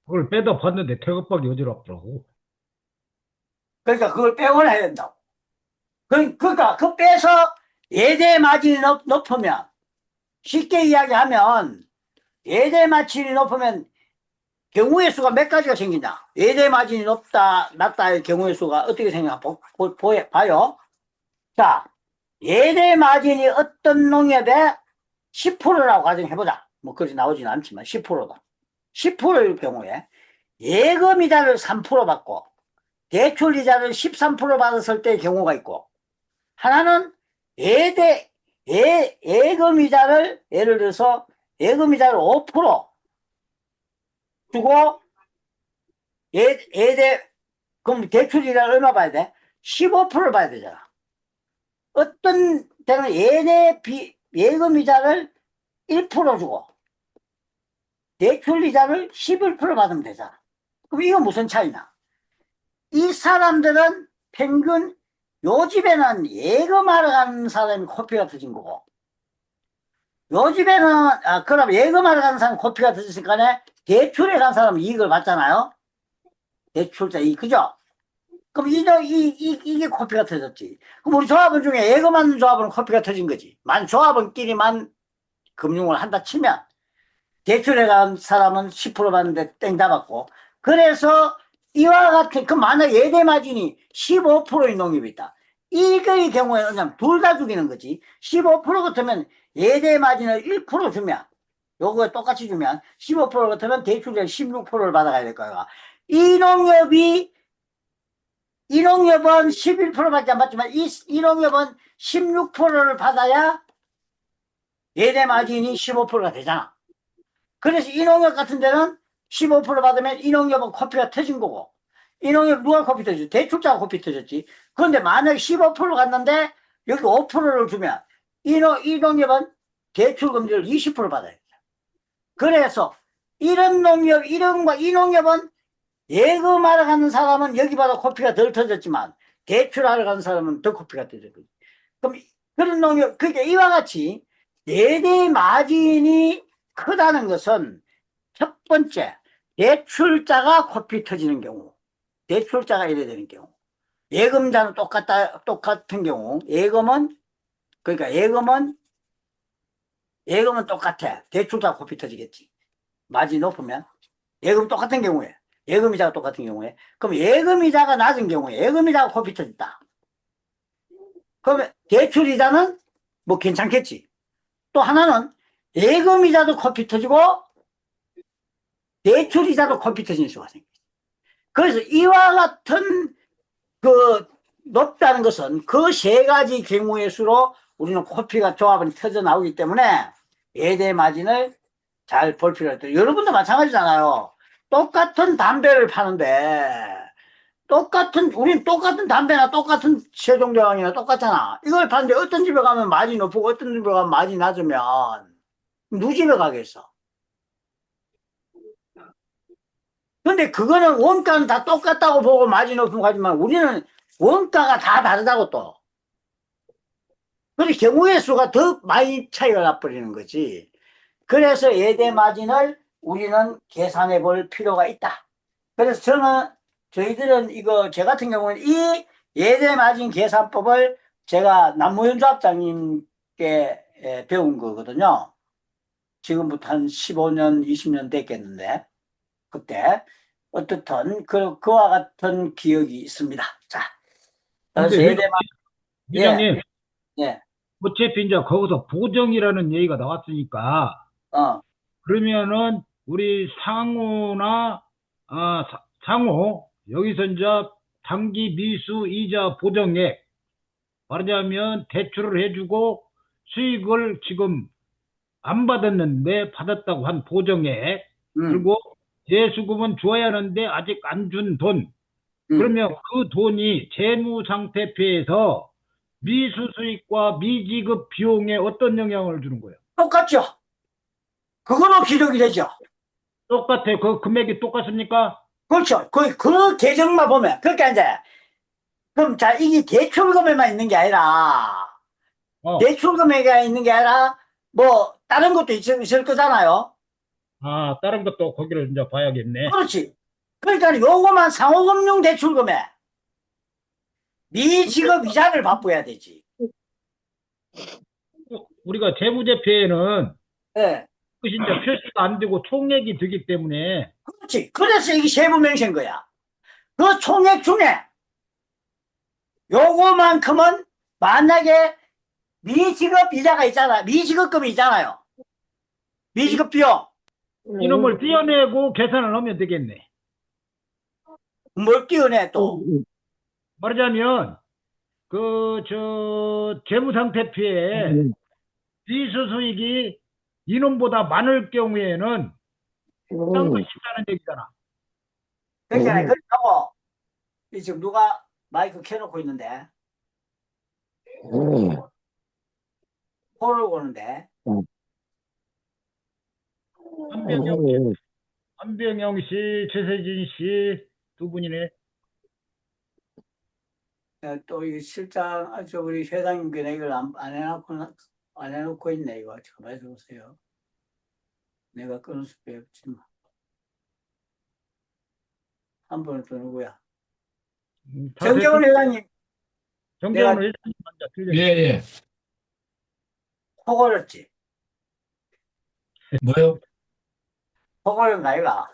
그걸 빼다 봤는데 태극박이 어지럽더라고. 그러니까 그걸 빼오라 해야 된다고. 그러니까 그 빼서 예대 마진이 높으면 쉽게 이야기하면 예대 마진이 높으면 경우의 수가 몇 가지가 생긴다. 예대 마진이 낮다의 경우의 수가 어떻게 생겨 봐요. 자, 예대 마진이 어떤 농협의 10%라고 가정해보자. 뭐 그렇게 나오지는 않지만 10%다. 10%의 경우에 예금이자를 3% 받고 대출이자를 13% 받았을 때의 경우가 있고, 하나는 예금이자를 예를 들어서 예금이자를 5% 주고 그럼 대출이자를 얼마 봐야 돼? 15%를 봐야 되잖아. 어떤 때는 예금이자를 1% 주고 대출이자를 11% 받으면 되잖아. 그럼 이거 무슨 차이나? 이 사람들은 평균 요 집에는 예금하러 가는 사람이 코피가 터진 거고, 요 집에는 그럼 예금하러 가는 사람이 코피가 터졌으니까 대출에 간 사람은 이익을 받잖아요. 대출자 이익, 그죠? 그럼 이게 코피가 터졌지. 그럼 우리 조합원 중에 예금하는 조합은 코피가 터진 거지. 만 조합원끼리만 금융을 한다 치면 대출에 간 사람은 10% 받는데 땡 다 받고. 그래서 이와 같은 그 만약 예대 마진이 15%의 농협이 있다. 이거의 경우에 둘 다 죽이는 거지. 15% 같으면 예대 마진을 1% 주면, 요거 똑같이 주면 15% 같으면 대출에 16%를 받아가야 될 거야. 이 농협은 11%밖에 안 받지만 이 농협은 16%를 받아야 예대 마진이 15%가 되잖아. 그래서 이 농협 같은 데는 15% 받으면 이 농협은 코피가 터진 거고, 이 농협 누가 코피 터졌지? 대출자가 코피 터졌지. 그런데 만약에 15% 갔는데 여기 5%를 주면 이 농협은 대출 금리를 20% 받아야 돼. 그래서 이런 농협, 이 농협은 예금하러 가는 사람은 여기보다 코피가 덜 터졌지만 대출하러 가는 사람은 더 코피가 터졌거든. 그럼 그런 농협, 그러니까 이와 같이 예대 마진이 크다는 것은 첫 번째, 대출자가 코피 터지는 경우, 대출자가 이래 되는 경우, 예금자는 똑같은 경우, 그러니까 예금은 똑같아. 대출자가 코피 터지겠지. 마진이 높으면. 예금 똑같은 경우에, 예금이자가 똑같은 경우에, 그럼 예금이자가 낮은 경우에, 예금이자가 코피 터졌다. 그러면 대출이자는 뭐 괜찮겠지. 또 하나는 예금이자도 코피 터지고 대출이자도 코피 터지는 수가 생겨. 그래서 이와 같은 높다는 것은 그 세 가지 경우의 수로 우리는 코피가 조합은 터져 나오기 때문에 예대 마진을 잘 볼 필요가 있다. 여러분도 마찬가지잖아요. 똑같은 담배를 파는데 우린 똑같은 담배나 똑같은 세종대왕이나 똑같잖아. 이걸 파는데 어떤 집에 가면 마진이 높고 어떤 집에 가면 마진이 낮으면 누구 집에 가겠어? 근데 그거는 원가는 다 똑같다고 보고 마진 높은 거 하지만 우리는 원가가 다 다르다고 또. 그래서 경우의 수가 더 많이 차이가 나버리는 거지. 그래서 예대 마진을 우리는 계산해 볼 필요가 있다. 그래서 저희들은 제 같은 경우는 이 예대 마진 계산법을 제가 남무현 조합장님께 배운 거거든요. 지금부터 한 15년, 20년 됐겠는데, 그때. 어떻든, 그와 같은 기억이 있습니다. 자, 그래서 근데 예대 마진, 예, 회장님, 예. 어차피 이제 거기서 보정이라는 얘기가 나왔으니까, 어, 그러면은 우리 상호나, 상호, 여기서 이제 단기 미수 이자 보정액, 말하자면 대출을 해주고 수익을 지금 안 받았는데 받았다고 한 보정액, 음, 그리고 예수금은 줘야 하는데 아직 안 준 돈, 음. 그러면 그 돈이 재무상태표에서 미수수익과 미지급 비용에 어떤 영향을 주는 거예요? 똑같죠? 그거로 기록이 되죠? 똑같아요. 그 금액이 똑같습니까? 그렇죠. 그 계정만 보면. 그러니까 이제, 그럼 자, 이게 대출금에만 있는 게 아니라, 어. 대출금액이 있는 게 아니라, 뭐, 다른 것도 있을 거잖아요? 다른 것도 거기를 이제 봐야겠네. 그렇지. 그러니까 요거만 상호금융 대출금액, 근데 미지급 이자를 바꿔야 되지. 우리가 재무제표에는 예. 그것이 이제 표시가 안 되고 총액이 되기 때문에, 그렇지. 그래서 이게 세부명시인 거야. 그 총액 중에 요거만큼은 만약에 미지급 이자가 있잖아. 미지급금이 있잖아요. 미지급 비용. 이놈을 떼어내고 계산을 하면 되겠네. 뭘 띄워내 또. 말하자면, 재무상태표에 비수수익이 이놈보다 많을 경우에는 딴 거 쉽다는 얘기잖아. 그러니까 그렇다고 이 지금 누가 마이크 켜놓고 있는데 폰을 보는데 한병영, 한병영 씨, 최세진 씨 두 분이네. 또 이 실장 우리 회장님께 이걸 안 해놓고 있네. 이거 가만히 보세요. 내가 끊을 수밖에 없지만 한 번은 또 누구야? 다 됐고, 정재훈 회장님, 내가 정재훈 회장님 먼저 들려. 예, 예. 코 골었지? 뭐요? 코 골은 나이가.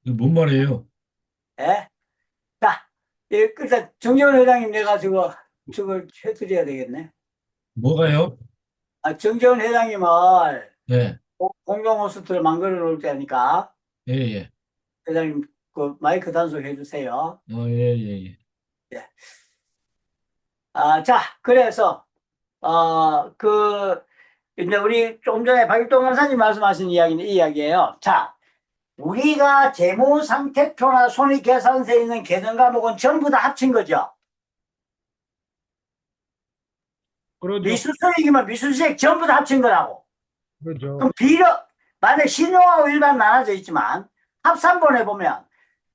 이거 뭔 말이에요? 예? 자, 일단 정재훈 회장님 내가 저걸 해드려야 되겠네. 뭐가요? 정재훈 회장님을 네, 공동 호스트를 만들어 놓을 테니까 예, 예. 회장님 그 마이크 단속해 주세요. 예, 예, 예. 예. 자, 그래서 이제 우리 좀 전에 박일동 강사님 말씀하신 이야기는 이 이야기예요. 자, 우리가 재무상태표나 손익계산서에 있는 계정 과목은 전부 다 합친 거죠. 그러죠. 미수수익이면 미수수익 전부 다 합친 거라고. 그러죠. 그럼 만약 신용하고 일반 나눠져 있지만 합산본에 보면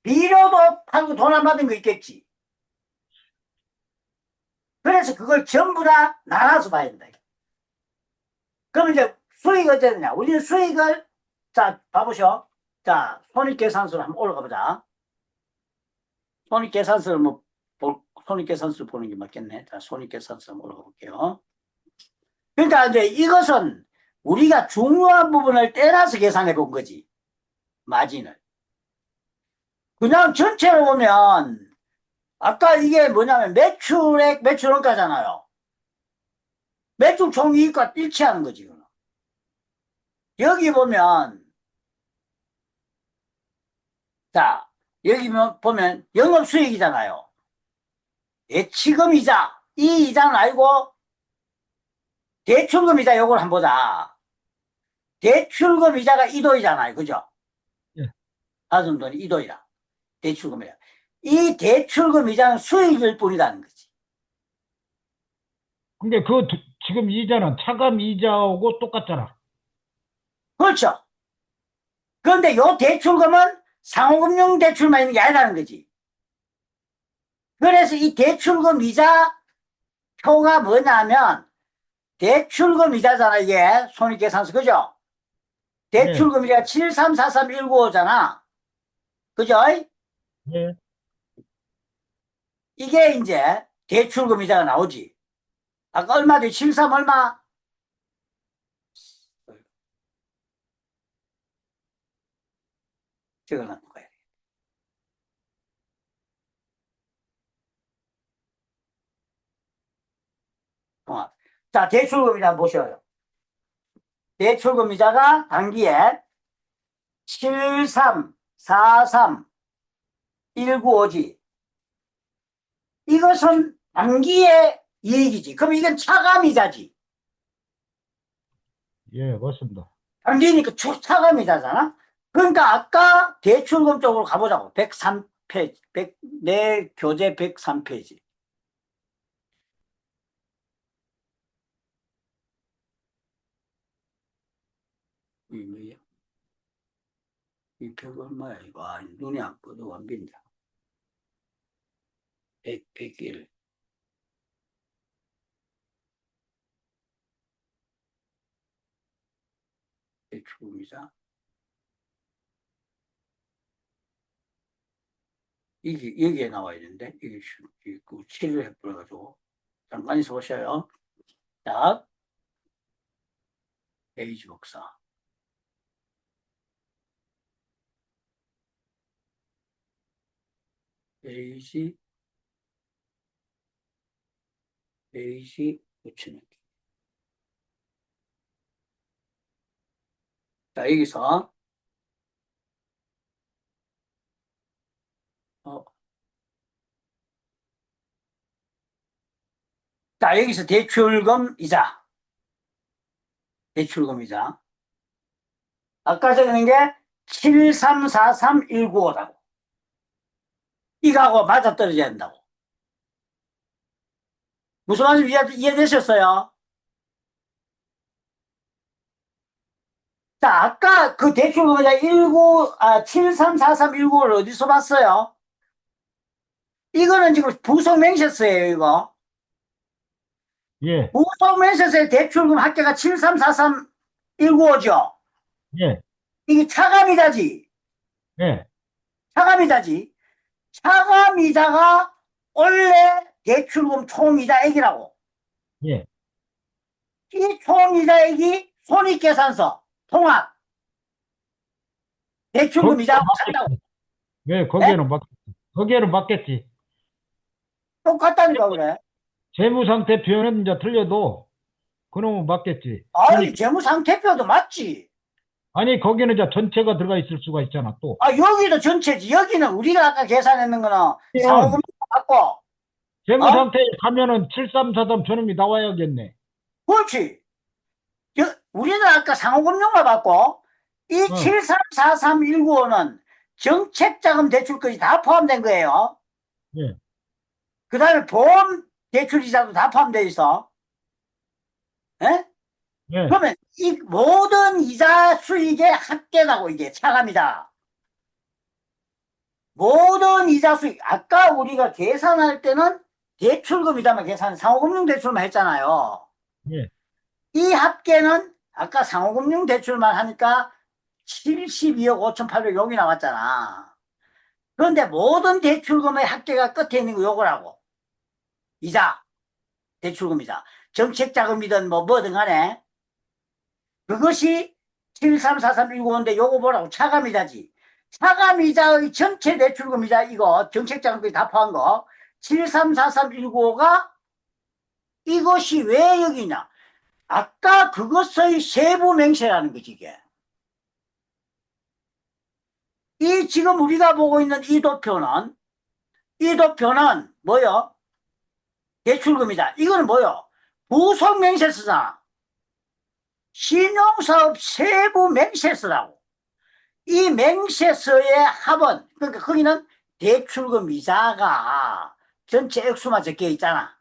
비료도 팔고 돈 안 받은 거 있겠지. 그래서 그걸 전부 다 나눠서 봐야 된다. 그럼 이제 수익이 어떻게 되냐? 우리는 수익을, 자, 봐보셔. 자, 손익계산서를 한번 올라가 보자. 손익계산서를 손익계산서 보는 게 맞겠네. 자, 손익계산서 한번 올라가 볼게요. 그러니까 이제 이것은 우리가 중요한 부분을 떼놔서 계산해 본 거지. 마진을. 그냥 전체로 보면, 아까 이게 뭐냐면 매출액, 매출원가잖아요. 매출 총이익과 일치하는 거지. 이거는. 여기 보면, 자, 여기 보면 영업수익이잖아요. 예치금이자, 이 이자는 알고 대출금이자 요걸 한번 보자. 대출금 이자가 2도이잖아요. 그죠? 예. 받은 돈이 2도이다. 대출금이자. 이 대출금 이자는 수익일 뿐이라는 거지. 근데 지금 이자는 차감 이자하고 똑같잖아. 그렇죠. 그런데 요 대출금은 상호금융 대출만 있는 게 아니라는 거지. 그래서 이 대출금 이자 표가 뭐냐면 대출금 이자잖아. 이게 손익계산서. 그죠? 네. 대출금 이자가 7343195잖아. 그죠? 네. 이게 이제 대출금 이자가 나오지. 아까 얼마지? 73 얼마? 적어놓은 거야. 통합. 자, 대출금이자 보셔요. 대출금이자가 단기에 7343195지. 이것은 단기의 이익이지. 그럼 이건 차감이자지. 예, 맞습니다. 단기니까 차감이자잖아. 그러니까 아까 대출금 쪽으로 가보자고. 103페이지. 내 교재 103페이지. 이 뭐야? 이 벽 얼마야, 이거? 아, 눈이 안 꺼져, 완빈다. 101. 대출금이자. 이게, 여기에 나와야 되는데, 이게 7을 해버려가지고. 잠깐 있어 보셔요. 자, 페이지 복사. 페이지 붙여넣기. 자, 여기서, 자, 여기서 대출금 이자. 대출금 이자. 아까 적은 게 7343195라고. 이거하고 맞아떨어져야 된다고. 무슨 말인지 이해되셨어요? 자, 아까 그 대출금이자 734319를 어디서 봤어요? 이거는 지금 부속명세서예요, 이거. 예, 부속명세서의 대출금 합계가 7343195죠? 예, 이게 차감이자지. 예, 차감이자지. 차감이자가 원래 대출금 총이자액이라고. 예. 이 총이자액이 손익계산서, 통합, 대출금 이자하고 같다고. 왜 거기에는 맞겠지. 똑같다니까, 그래. 재무상태표는 이제 틀려도 그놈은 맞겠지. 아니, 재무상태표도 맞지. 아니, 거기는 이제 전체가 들어가 있을 수가 있잖아, 또. 아, 여기도 전체지. 여기는 우리가 아까 계산했는 거는 상호금융 맞고. 재무상태에 가면은 7343 저놈이 나와야겠네. 그렇지. 우리는 아까 상호금융만 받고, 이 734319는 정책자금 대출까지 다 포함된 거예요. 예, 그 다음에 보험 대출이자도 다 포함되어 있어. 예? 예, 그러면 이 모든 이자 수익의 합계라고 이게 차감이다. 모든 이자 수익. 아까 우리가 계산할 때는 대출금이자만 계산, 상호금융 대출만 했잖아요. 예, 이 합계는 아까 상호금융 대출만 하니까 72억 5,800억이 나왔잖아. 그런데 모든 대출금의 합계가 끝에 있는 거 요거라고. 이자, 대출금이자. 정책자금이든 뭐든 간에. 그것이 7343195인데 요거 뭐라고? 차감이자지. 차감이자의 전체 대출금이자 이거 정책자금까지 다 포함한 거 7343195가 이것이 왜 여기냐? 아까 그것의 세부 맹세라는 거지 이게. 이 지금 우리가 보고 있는 이 도표는 뭐요? 대출금이다. 이거는 뭐요? 부속 맹세서잖아. 신용사업 세부 맹세서라고. 이 맹세서의 합은, 그러니까 거기는 대출금 이자가 전체 액수만 적혀 있잖아.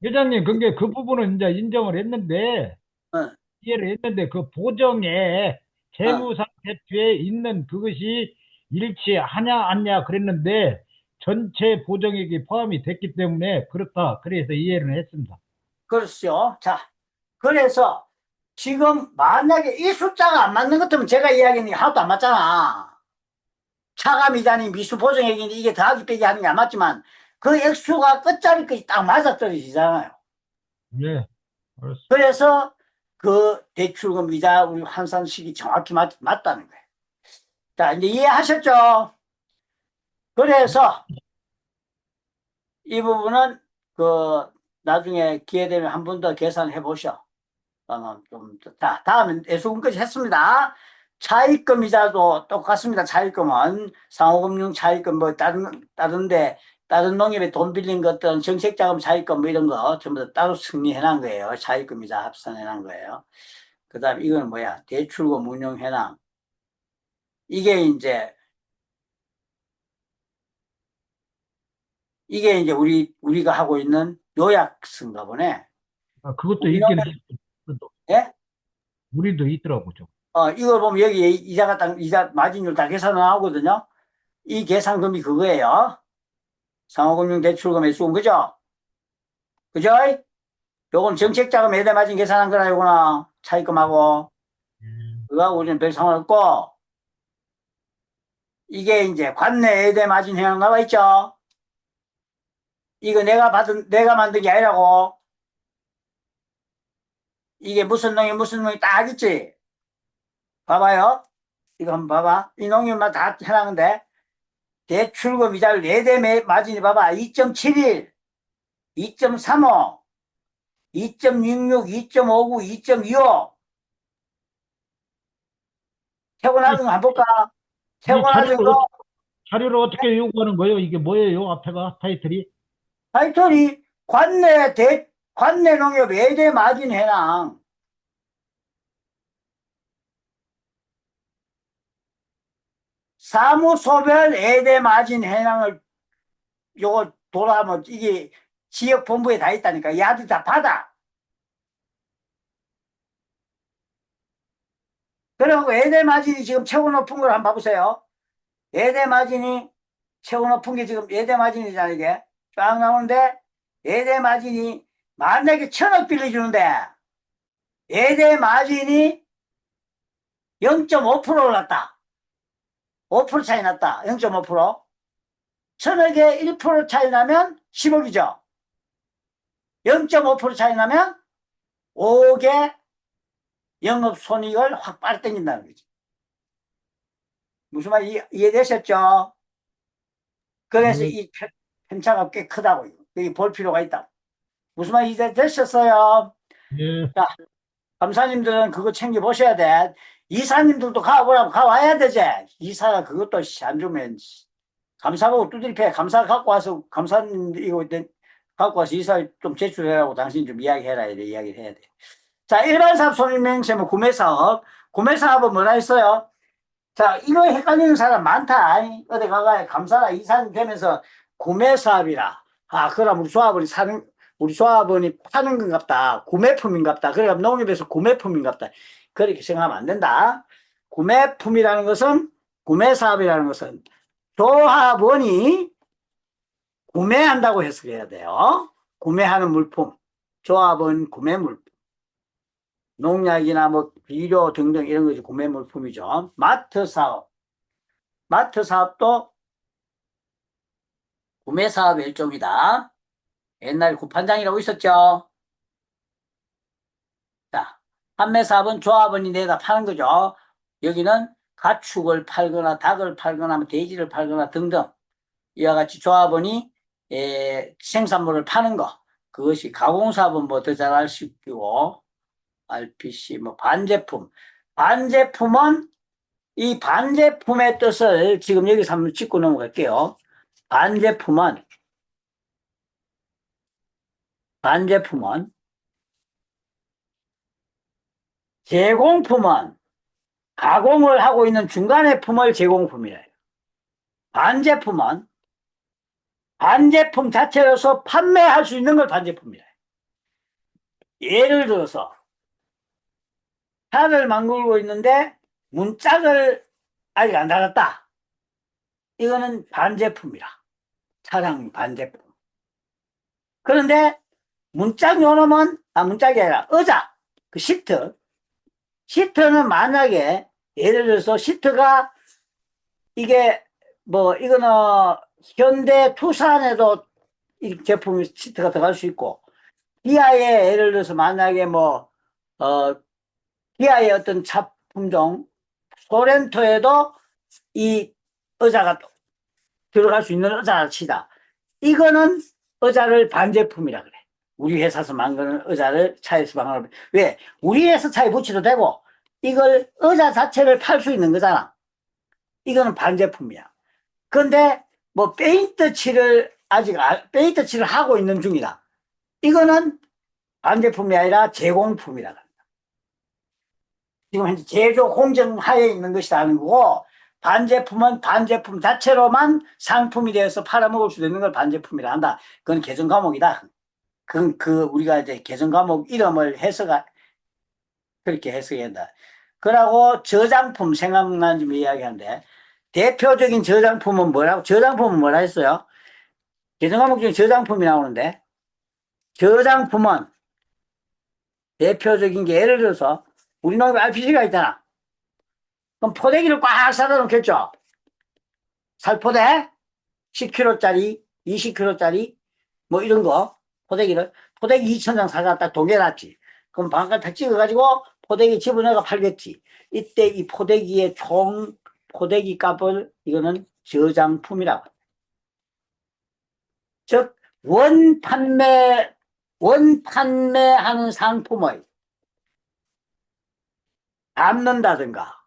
회장님, 그게 그 부분은 이제 인정을 했는데, 어, 이해를 했는데, 그 보정에 어. 재무상태표에 있는 그것이 일치하냐, 않냐 그랬는데, 전체 보정액이 포함이 됐기 때문에 그렇다. 그래서 이해를 했습니다. 그렇죠. 자, 그래서 지금 만약에 이 숫자가 안 맞는 것 같으면 제가 이야기하는 게 하나도 안 맞잖아. 차감이자니 미수보정액이니 이게 더하기 빼기 하는 게 안 맞지만 그 액수가 끝자리까지 딱 맞아떨어지잖아요. 예, 알았습니다. 그래서 그 대출금 이자 우리 환산식이 정확히 맞다는 거예요. 자, 이제 이해하셨죠? 그래서 이 부분은 그 나중에 기회 되면 한 번 더 계산해 보셔. 그러면 좀, 자, 다음은 애수금까지 했습니다. 차입금 이자도 똑같습니다. 차입금은 상호금융 차입금 뭐 다른데 다른 농협에 돈 빌린 것들은 정책자금 차입금 뭐 이런 거 전부 다 따로 승리해 놓은 거예요. 차입금 이자 합산해 놓은 거예요. 그다음 이거는 뭐야? 대출금 운용 현황. 이게 이제 우리가 하고 있는 요약서인가 보네. 아, 그것도 우리 있긴 농협, 해. 그것도. 예? 우리도 있더라고, 좀. 이걸 보면 여기 이자가 딱, 이자 마진율 다 계산 나오거든요. 이 계산금이 그거예요. 상호금융 대출금 매수금, 그죠? 그죠? 요건 정책자금 매달 마진 계산한 거라, 요거나. 차입금하고. 그거하고 우리는 별 상관없고, 이게 이제 관내 예대 마진 현황 나와 있죠? 이거 내가 만든 게 아니라고. 이게 무슨 농이 딱 있지? 봐봐요. 이거 한번 봐봐. 이 농협만 다 해놨는데, 대출금 이자율 예대 마진이 봐봐. 2.71, 2.35, 2.66, 2.59, 2.25. 최고 낮은 거 한번 볼까? 이 최고 낮은 거, 자료를 어떻게 요구하는 거예요? 이게 뭐예요? 앞에가 타이틀이? 타이틀이 관내 농협 예대 마진 해랑 사무소별 예대 마진 해랑을 요거 돌아가면 이게 지역 본부에 다 있다니까. 야들 다 받아. 그리고 예대 마진이 지금 최고 높은 걸 한번 봐보세요. 예대 마진이 최고 높은 게 지금 예대 마진이잖아, 이게. 쫙 나오는데, 예대 마진이 만약에 1,000억 빌려주는데, 예대 마진이 0.5% 올랐다. 5% 차이 났다. 0.5%. 1,000억에 1% 차이 나면 10억이죠. 0.5% 차이 나면 5억의 영업손익을 확 빨아당긴다는 거지. 무슨 말 이해되셨죠? 그래서 네. 이 편차가 꽤 크다고. 여기 볼 필요가 있다. 무슨 말 이해되셨어요? 예. 자, 감사님들은 그거 챙겨보셔야 돼. 이사님들도 가보라고 가와야 되지. 이사가 그것도 안 주면 감사하고 두드리 패. 감사 갖고 와서 감사님 이거 갖고 와서 이사 좀 제출해라고 당신 좀 이야기해라. 이래 이야기를 해야 돼. 자, 일반 사업 손익맹세면 구매 사업. 구매 사업은 뭐라 했어요? 자, 이거 헷갈리는 사람 많다. 어디 가가 감사가 이사님 되면서 구매 사업이라. 아, 그럼 우리 조합원이 파는 건갑다. 구매품인갑다. 그러니까 농협에서 구매품인갑다. 그렇게 생각하면 안 된다. 구매품이라는 것은, 구매 사업이라는 것은 조합원이 구매한다고 해석해야 돼요. 구매하는 물품. 조합원 구매 물품. 농약이나 뭐 비료 등등 이런 것이 구매 물품이죠. 마트 사업. 마트 사업도 구매 사업의 일종이다. 옛날에 구판장이라고 있었죠. 자, 판매 사업은 조합원이 내다 파는 거죠. 여기는 가축을 팔거나 닭을 팔거나 뭐 돼지를 팔거나 등등 이와 같이 조합원이 생산물을 파는 거. 그것이 가공사업은 뭐 더 잘 알 수 있고 RPC 뭐 반제품. 반제품은 이 반제품의 뜻을 지금 여기서 한번 짚고 넘어갈게요. 반제품은 제공품은 가공을 하고 있는 중간의 품을 제공품이래요. 반제품은 반제품 자체로서 판매할 수 있는 걸 반제품이래요. 예를 들어서 차를 만들고 있는데 문짝을 아직 안 달았다. 이거는 반제품이라. 차량 반제품. 그런데 문짝 요놈은 문짝이 아니라 의자, 그 시트는 만약에 예를 들어서 시트가 이게 뭐 이거는 현대 투싼에도 이 제품이 시트가 들어갈 수 있고 기아에 예를 들어서 만약에 기아의 어떤 차 품종 소렌토에도 이 의자가 들어갈 수 있는 의자를 치다. 이거는 의자를 반제품이라 그래. 우리 회사에서 만드는 의자를 차에서 방을 왜? 우리 회사 차에 붙여도 되고 이걸 의자 자체를 팔 수 있는 거잖아. 이거는 반제품이야. 근데 뭐 페인트 칠을 아직 페인트 칠을 하고 있는 중이다. 이거는 반제품이 아니라 제공품이라. 지금 현재 제조 공정 하에 있는 것이라는 거고, 반제품은 반제품 자체로만 상품이 되어서 팔아먹을 수 있는 걸 반제품이라 한다. 그건 개정 과목이다. 우리가 이제 개정 과목 이름을 그렇게 해석해야 한다. 그러고 저장품 생각나는 좀 이야기하는데, 대표적인 저장품은 뭐라 했어요? 개정 과목 중에 저장품이 나오는데, 저장품은 대표적인 게 예를 들어서, 우리 놈에 RPG가 있잖아. 그럼 포대기를 꽉 사다 놓겠죠? 살포대 10kg짜리, 20kg짜리, 뭐 이런 거, 포대기 2,000장 사갖다 독여놨지. 그럼 방앗간 다 찍어가지고 포대기 집어넣어가 팔겠지. 이때 이 포대기의 총 포대기 값을 이거는 저장품이라고. 즉, 원 판매하는 상품의 담는다든가,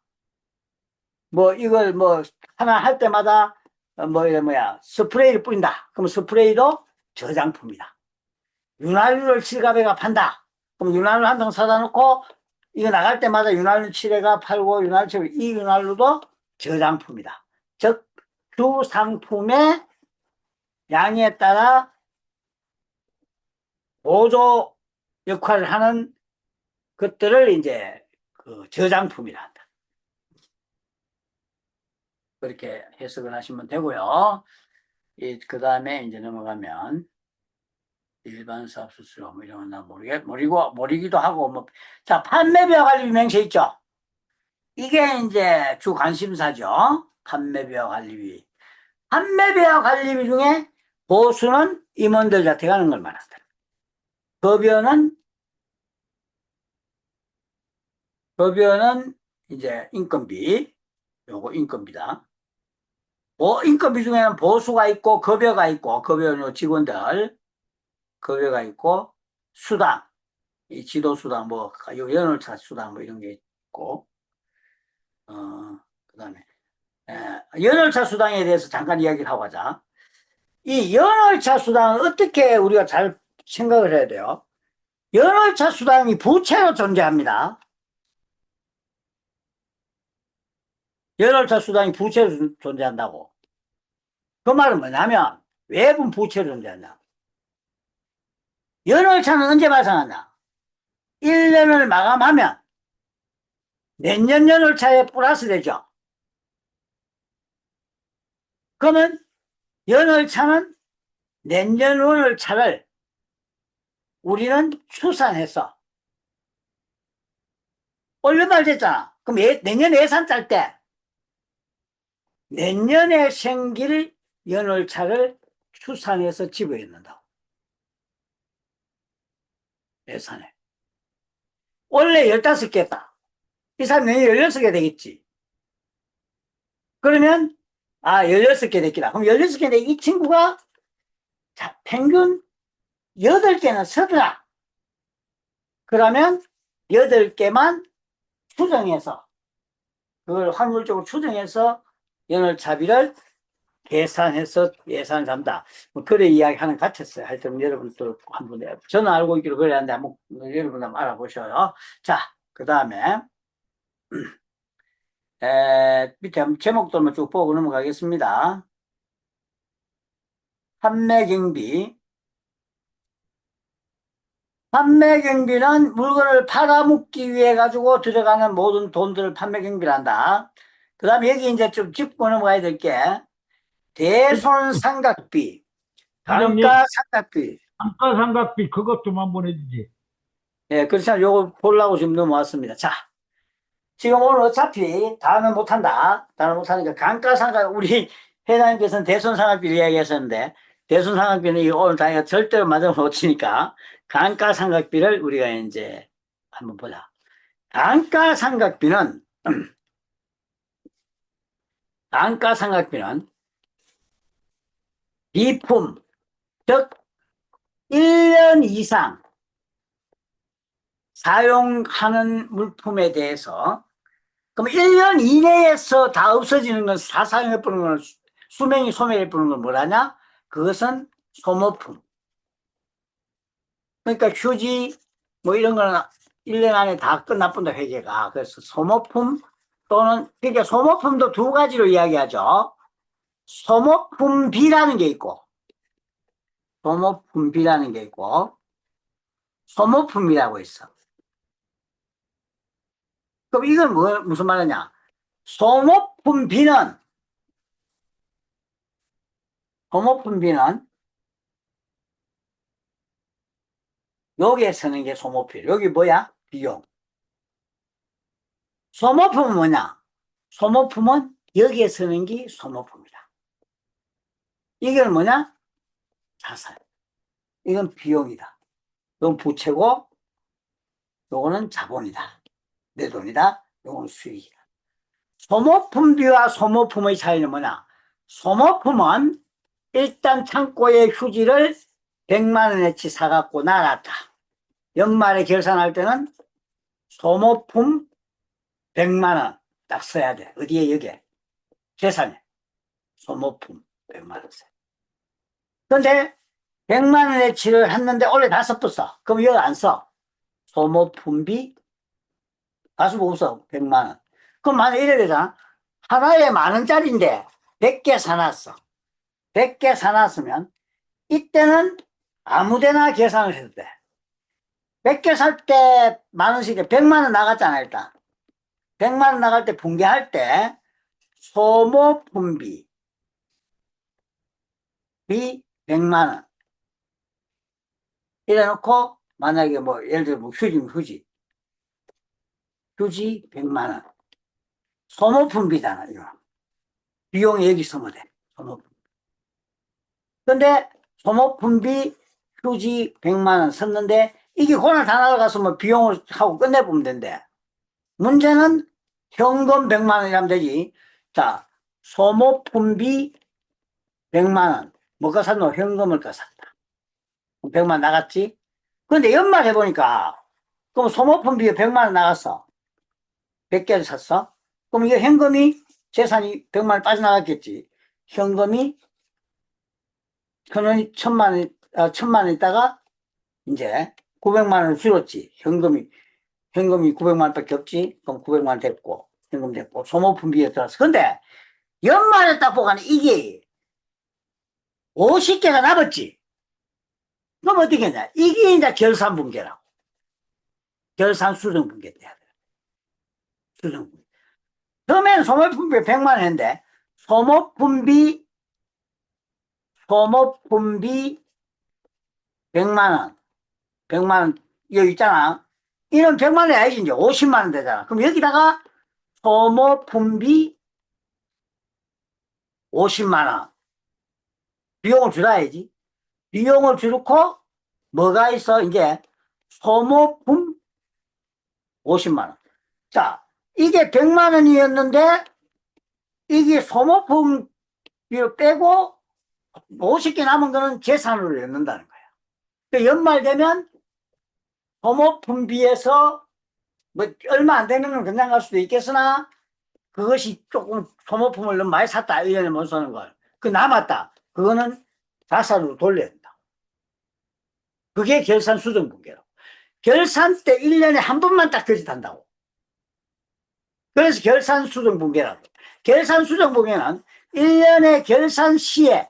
뭐 이걸 뭐 하나 할 때마다 스프레이를 뿌린다. 그럼 스프레이도 저장품이다. 윤활유를 칠갑에가 판다. 그럼 윤활유 한 통 사다 놓고 이거 나갈 때마다 윤활유 칠해가 팔고 이 윤활유도 저장품이다. 즉, 주 상품의 양에 따라 보조 역할을 하는 것들을 이제 그 저장품이라 한다. 그렇게 해석을 하시면 되고요. 그 다음에 이제 넘어가면 일반 사업 수수료 뭐 이런 건 나 모르기도 하고 뭐. 자, 판매비와 관리비 명세 있죠. 이게 이제 주 관심사죠. 판매비와 관리비. 판매비와 관리비 중에 보수는 임원들 자택 하는 걸 말한다. 급여는 이제 인건비, 요거 인건비다. 인건비 중에는 보수가 있고 급여가 있고, 급여는 직원들 급여가 있고, 수당, 이 지도수당, 뭐 연월차 수당 뭐 이런 게 있고, 그다음에 연월차 수당에 대해서 잠깐 이야기를 하고 가자. 이 연월차 수당은 어떻게 우리가 잘 생각을 해야 돼요? 연월차 수당이 부채로 존재합니다. 연월차 수당이 부채로 존재한다고. 그 말은 뭐냐면 외분 부채로 존재한다. 연월차는 언제 발생한다? 1년을 마감하면 내년 연월차에 플러스 되죠. 그러면 연월차는 내년 월차를 우리는 추산해서 올려말 됐잖아. 그럼 내년 예산 짤 때 내년에 생길 연월차를 추산해서 집어넣는다고. 예산에. 원래 15개였다. 이 사람 내년 16개 되겠지. 그러면 16개 됐기다. 그럼 16개인데 이 친구가 자, 평균 8개는 서더라. 그러면 8개만 추정해서 그걸 확률적으로 추정해서 연월차비를 계산해서 예산을 잡는다. 뭐 그래 이야기하는 것 같았어요. 하여튼 여러분도 한번 저는 알고 있기로 그래 하는데 한번 여러분 한번 알아보셔요. 자, 그 다음에 밑에 한번 제목들만 쭉 보고 넘어가겠습니다. 판매경비. 판매경비는 물건을 팔아먹기 위해 가지고 들어가는 모든 돈들을 판매경비를 한다. 그 다음에 여기 이제 좀 짚고 넘어가야 될 게 대손상각비, 사장님, 감가상각비. 감가상각비 그것 좀 한번 해주지. 예, 그렇지만 요거 보려고 지금 넘어왔습니다. 자, 지금 오늘 어차피 단어 못한다. 단어 못하니까 감가상각, 우리 회장님께서는 대손상각비를 이야기하셨는데, 대손상각비는 오늘 다이가 절대로 맞아 못 치니까, 감가상각비를 우리가 이제 한번 보자. 감가상각비는, 감가상각비는 비품, 즉, 1년 이상 사용하는 물품에 대해서, 그럼 1년 이내에서 다 없어지는 건, 다 사용해버리는 건, 수명이 소멸해버리는 건 뭐라냐? 그것은 소모품. 그러니까 휴지, 뭐 이런 거는 1년 안에 다 끝나본다, 회계가. 그래서 소모품 또는, 그러니까 소모품도 두 가지로 이야기하죠. 소모품비라는 게 있고, 소모품비라는 게 있고, 소모품이라고 있어. 그럼 이건 무슨 말이냐? 소모품비는 여기에 쓰는 게 소모품. 여기 뭐야? 비용. 소모품은 뭐냐? 소모품은 여기에 쓰는 게 소모품이다. 이건 뭐냐? 자산. 이건 비용이다. 이건 부채고, 요거는 자본이다. 내 돈이다. 요건 수익이다. 소모품비와 소모품의 차이는 뭐냐? 소모품은 일단 창고에 휴지를 100만 원어치 사갖고 놔놨다. 연말에 결산할 때는 소모품 100만 원 딱 써야 돼. 어디에? 여기에. 계산에. 소모품 100만 원 써. 근데 100만 원어치를 했는데 원래 다 써봤어. 그럼 여기 안 써. 소모품비 가수고 없어. 100만 원. 그럼 만약 이래 되잖아. 하나에 10,000원짜리인데 100개 사놨어. 100개 사놨으면 이때는 아무데나 계산을 해도 돼. 100개 살 때 10,000원씩 100만 원 나갔잖아. 일단 100만 원 나갈 때 분개할 때 소모품비 100만 원 이래 놓고, 만약에 뭐 예를 들어 뭐 휴지 100만 원 소모품비잖아. 이거 비용이 여기 있으면 돼. 소모품. 근데 소모품비 휴지 100만 원 썼는데 이게 고날 다 날아갔으면 비용을 하고 끝내보면 된대. 문제는 현금 100만 원이라면 되지. 자, 소모품비 100만 원. 뭐가 샀노? 현금을 까 샀다. 100만 원 나갔지? 근데 연말 해보니까, 그럼 소모품비 100만 원 나갔어. 100개를 샀어? 그럼 이게 현금이, 재산이 100만 원 빠져나갔겠지. 현금이 1,000만 원 있다가, 이제 900만 원을 줄었지. 현금이 900만 원밖에 없지. 그럼 900만 원 됐고, 현금 됐고, 소모품비에 들어갔어. 근데 연말에 딱 보고 이게 50개가 남았지. 그럼 어떻게 했냐? 이게 이제 결산분계라고. 결산수정분계 돼야 돼. 수정분계. 처음에는 소모품비 100만 원 했는데, 소모품비 100만 원. 100만 원, 여기 있잖아. 이런 100만 원이 아니지, 이제 50만 원 되잖아. 그럼 여기다가 소모품비 50만 원. 비용을 줄여야지. 비용을 줄고, 뭐가 있어? 이제 소모품 50만 원. 자, 이게 100만 원이었는데, 이게 소모품 비를 빼고 50개 남은 거는 계산으로 넣는다는 거야. 그 연말 되면 소모품비에서 뭐 얼마 안 되는 건 그냥 갈 수도 있겠으나, 그것이 조금 소모품을 너무 많이 샀다. 1년에 못 사는 걸. 그 남았다. 그거는 자산으로 돌려야 된다. 그게 결산 수정 분계라고. 결산 때 1년에 한 번만 딱 거짓한다고. 그래서 결산 수정 분계라고. 결산 수정 분계는 1년에 결산 시에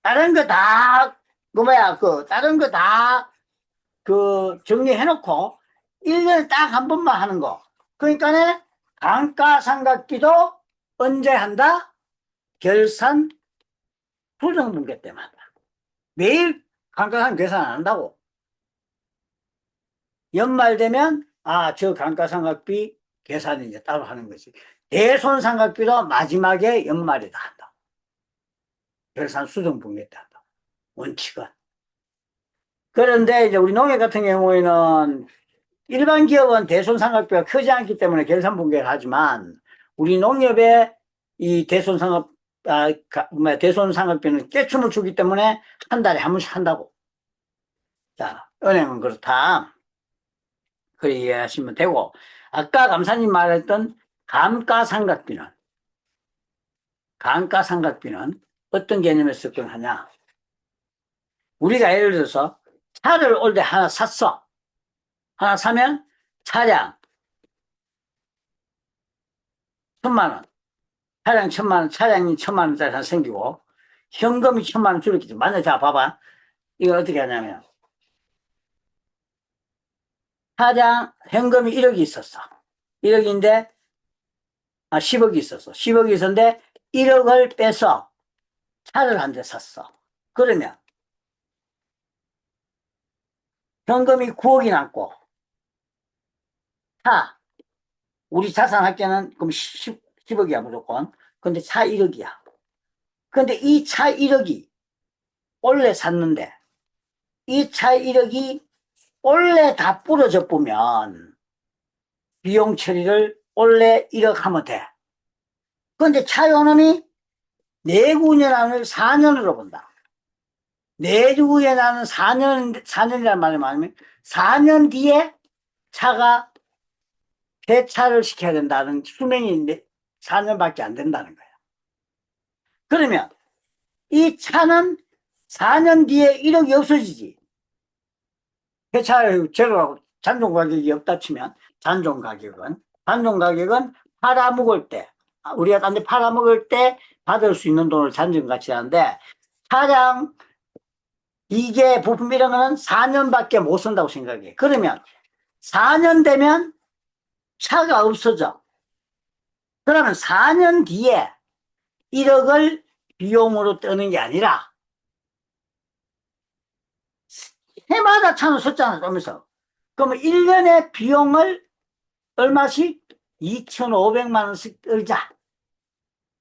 다른 거 다, 다른 거 다, 정리해놓고 1년에 딱 한 번만 하는 거. 그러니까 감가상각비도 언제 한다? 결산 수정 분계 때만 한다. 매일 감가상각 계산 안 한다고. 연말 되면, 저 감가상각비 계산이 이제 따로 하는 거지. 대손상각비도 마지막에 연말에 다 한다. 결산 수정 분계 때 한다. 원칙은. 그런데 이제 우리 농협 같은 경우에는 일반 기업은 대손상각비가 크지 않기 때문에 결산 분계를 하지만, 우리 농협의 이 대손상각비는 떼춤을 추기 때문에 한 달에 한 번씩 한다고. 자, 은행은 그렇다. 그렇게 이해하시면 되고, 아까 감사님 말했던 감가상각비는 어떤 개념에서 접근하냐? 우리가 예를 들어서 차를 올 때 하나 샀어. 하나 사면 차량 1,000만 원, 차량 1,000만 원, 차량이 1,000만 원짜리 하나 생기고 현금이 1,000만 원 줄었겠지. 만약 자 봐봐. 이걸 어떻게 하냐면 차량 현금이 1억이 있었어. 1억인데 10억이 있었어. 10억이 있었는데 1억을 빼서 차를 한 대 샀어. 그러면 현금이 9억이 남고 차 우리 자산 합계는 그럼 10억이야 무조건. 근데 차 1억이야. 근데 이 차 1억이 원래 샀는데 이 차 1억이 원래 다 부러져 보면 비용 처리를 원래 1억 하면 돼. 그런데 차 요놈이 내구연한을 4년으로 본다. 내구연한은 4년이란 말이 뭐냐면 4년 뒤에 차가 폐차를 시켜야 된다는 수명이 4년밖에 안 된다는 거야. 그러면 이 차는 4년 뒤에 1억이 없어지지. 폐차 제로하고 잔존 가격이 없다 치면 잔존 가격은 팔아먹을 때 우리가 딴 데 팔아먹을 때 받을 수 있는 돈을 잔존 가치하는데 차량 이게 부품 이런 거는 4년밖에 못 쓴다고 생각해. 그러면 4년 되면 차가 없어져. 그러면 4년 뒤에 1억을 비용으로 뜨는 게 아니라 해마다 차는 썼잖아. 그러면서 그러면 1년에 비용을 얼마씩? 2,500만 원씩 떨자.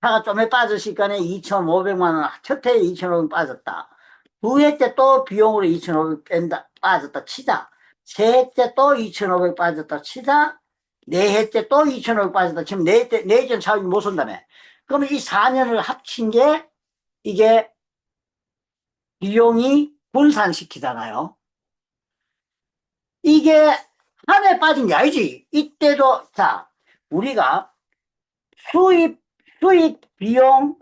차가 좀에 빠졌을 거네. 2,500만 원. 첫 해에 2,500만 원 빠졌다. 두 해째 또 비용으로 2,500 뺀다. 빠졌다 치자. 세 해째 또 2,500 빠졌다 치자. 네 해째 또 2,500 빠졌다 치면 네 해째 차를 못 쓴다며. 그러면 이 4년을 합친 게 이게 비용이 분산시키잖아요. 이게 한 해 빠진 게 아니지. 이때도 자 우리가 수입 비용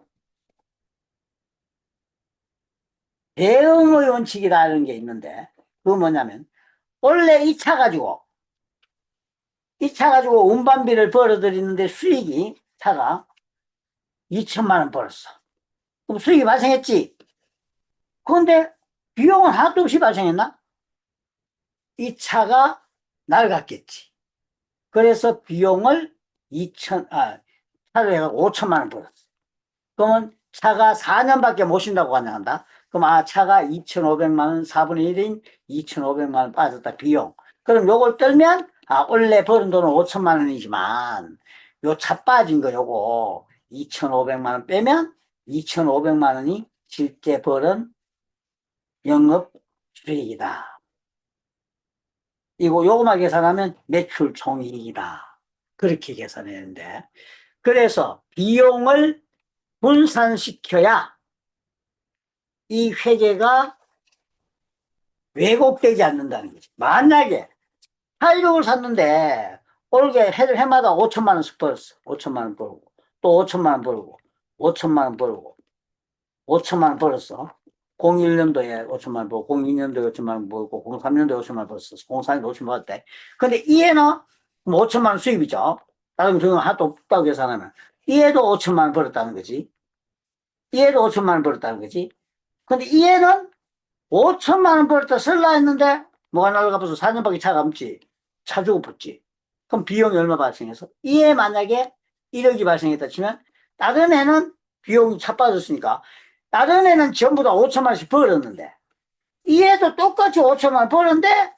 대응의 원칙이라는 게 있는데 그건 뭐냐면 원래 이 차 가지고 운반비를 벌어들이는데 수익이 차가 2천만 원 벌었어. 그럼 수익이 발생했지. 그런데 비용은 하나도 없이 발생했나? 이 차가 낡았겠지. 그래서 비용을 차를 해가지고 5천만 원 벌었어. 그러면 차가 4년밖에 못 쉰다고 가정한다. 그럼 차가 2,500만 원 4분의 1인 2,500만 원 빠졌다 비용. 그럼 요걸 떨면 원래 벌은 돈은 5천만 원이지만 요 차 빠진 거 요거 2,500만 원 빼면 2,500만 원이 실제 벌은 영업 수익이다. 이거 요거만 계산하면 매출 총이익이다. 그렇게 계산했는데 그래서 비용을 분산시켜야 이 회계가 왜곡되지 않는다는 거지. 만약에 차이력을 샀는데 올해 해마다 5천만 원씩 벌었어. 5천만 원 벌고 또 5천만 원 벌고 5천만 원 벌고 5천만 원 벌었어. 01년도에 5천만 원 벌고 02년도에 5천만 원 벌고 03년도에 5천만 원 벌었어. 04년도에 5천만 원 벌었대. 근데 이해는 5천만 원 수입이죠. 다른 비용 하나도 없다고 계산하면 이해도 5천만 원 벌었다는 거지. 이해도 5천만 원 벌었다는 거지. 근데 이해는 5천만 원 벌었다 쓸라 했는데 뭐가 날아가 벌써 4년밖에 차가 없지. 차 주고 붙지. 그럼 비용이 얼마 발생해서? 이해 만약에 1억이 발생했다 치면 다른 애는 비용이 차 빠졌으니까 다른 애는 전부 다 5천만 원씩 벌었는데 이해도 똑같이 5천만 원 벌었는데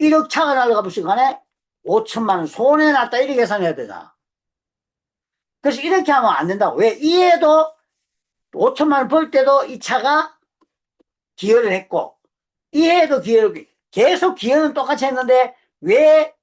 1억 차가 날아가 붙을 간에 5천만 원 손해났다 이렇게 계산해야 되잖아. 그래서 이렇게 하면 안 된다고. 왜? 이해도 5천만 원 벌 때도 이 차가 기여를 했고 이해도 기여를 계속 기여는 똑같이 했는데 왜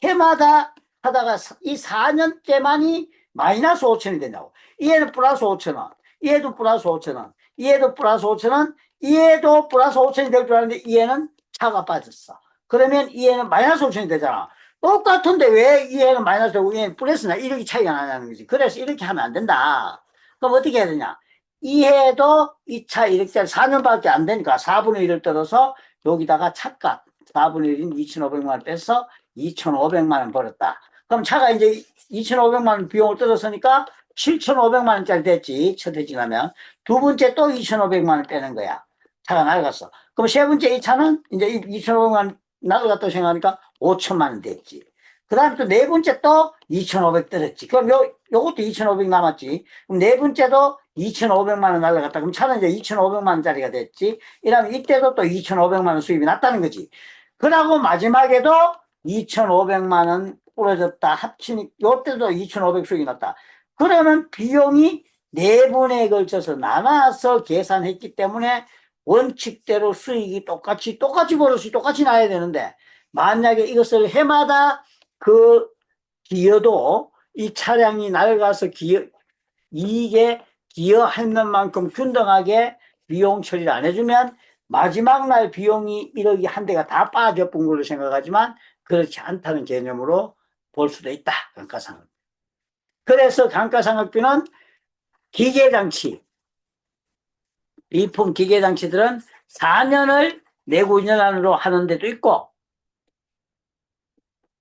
해마다 하다가 이 4년째만이 마이너스 5천이 되냐고. 이해는 플러스 5천원, 이해도 플러스 5천원, 이해도 플러스 5천원, 이해도 플러스 5천이 될 줄 알았는데 이해는 차가 빠졌어. 그러면 이 애는 마이너스 5천이 되잖아. 똑같은데 왜 이 애는 마이너스고 이 애는 플러스나 이렇게 차이가 나냐는 거지. 그래서 이렇게 하면 안 된다. 그럼 어떻게 해야 되냐? 이 해도 이 차 이렇게 4년밖에 안 되니까 4분의 1을 떨어서 여기다가 차값 4분의 1인 2,500만 원 빼서 2,500만 원 벌었다. 그럼 차가 이제 2,500만 원 비용을 떨었으니까 7,500만 원짜리 됐지. 첫 해지나면. 두 번째 또 2,500만 원 빼는 거야. 차가 날아갔어. 그럼 세 번째 이 차는 이제 2,500만 원 날아갔다고 생각하니까 5천만 원 됐지. 그 다음에 또 네 번째 또 2,500 떨었지. 그럼 요것도 2,500 남았지. 그럼 네 번째도 2,500만 원 날라갔다. 그럼 차는 이제 2,500만 원짜리가 됐지. 이러면 이때도 또 2,500만 원 수입이 났다는 거지. 그러고 마지막에도 2,500만 원 부러졌다. 합치니, 요때도 2,500 수익이 났다. 그러면 비용이 네 번에 걸쳐서 나눠서 계산했기 때문에 원칙대로 수익이 똑같이 벌어서 똑같이 나야 되는데, 만약에 이것을 해마다 그 기여도 이 차량이 낡아서 이익에 기여하는 만큼 균등하게 비용 처리를 안 해주면 마지막 날 비용이 1억이 한 대가 다 빠져본 걸로 생각하지만 그렇지 않다는 개념으로 볼 수도 있다. 감가상각. 그래서 감가상각비는 기계장치, 리폼 기계장치들은 4년을 내구년 안으로 하는 데도 있고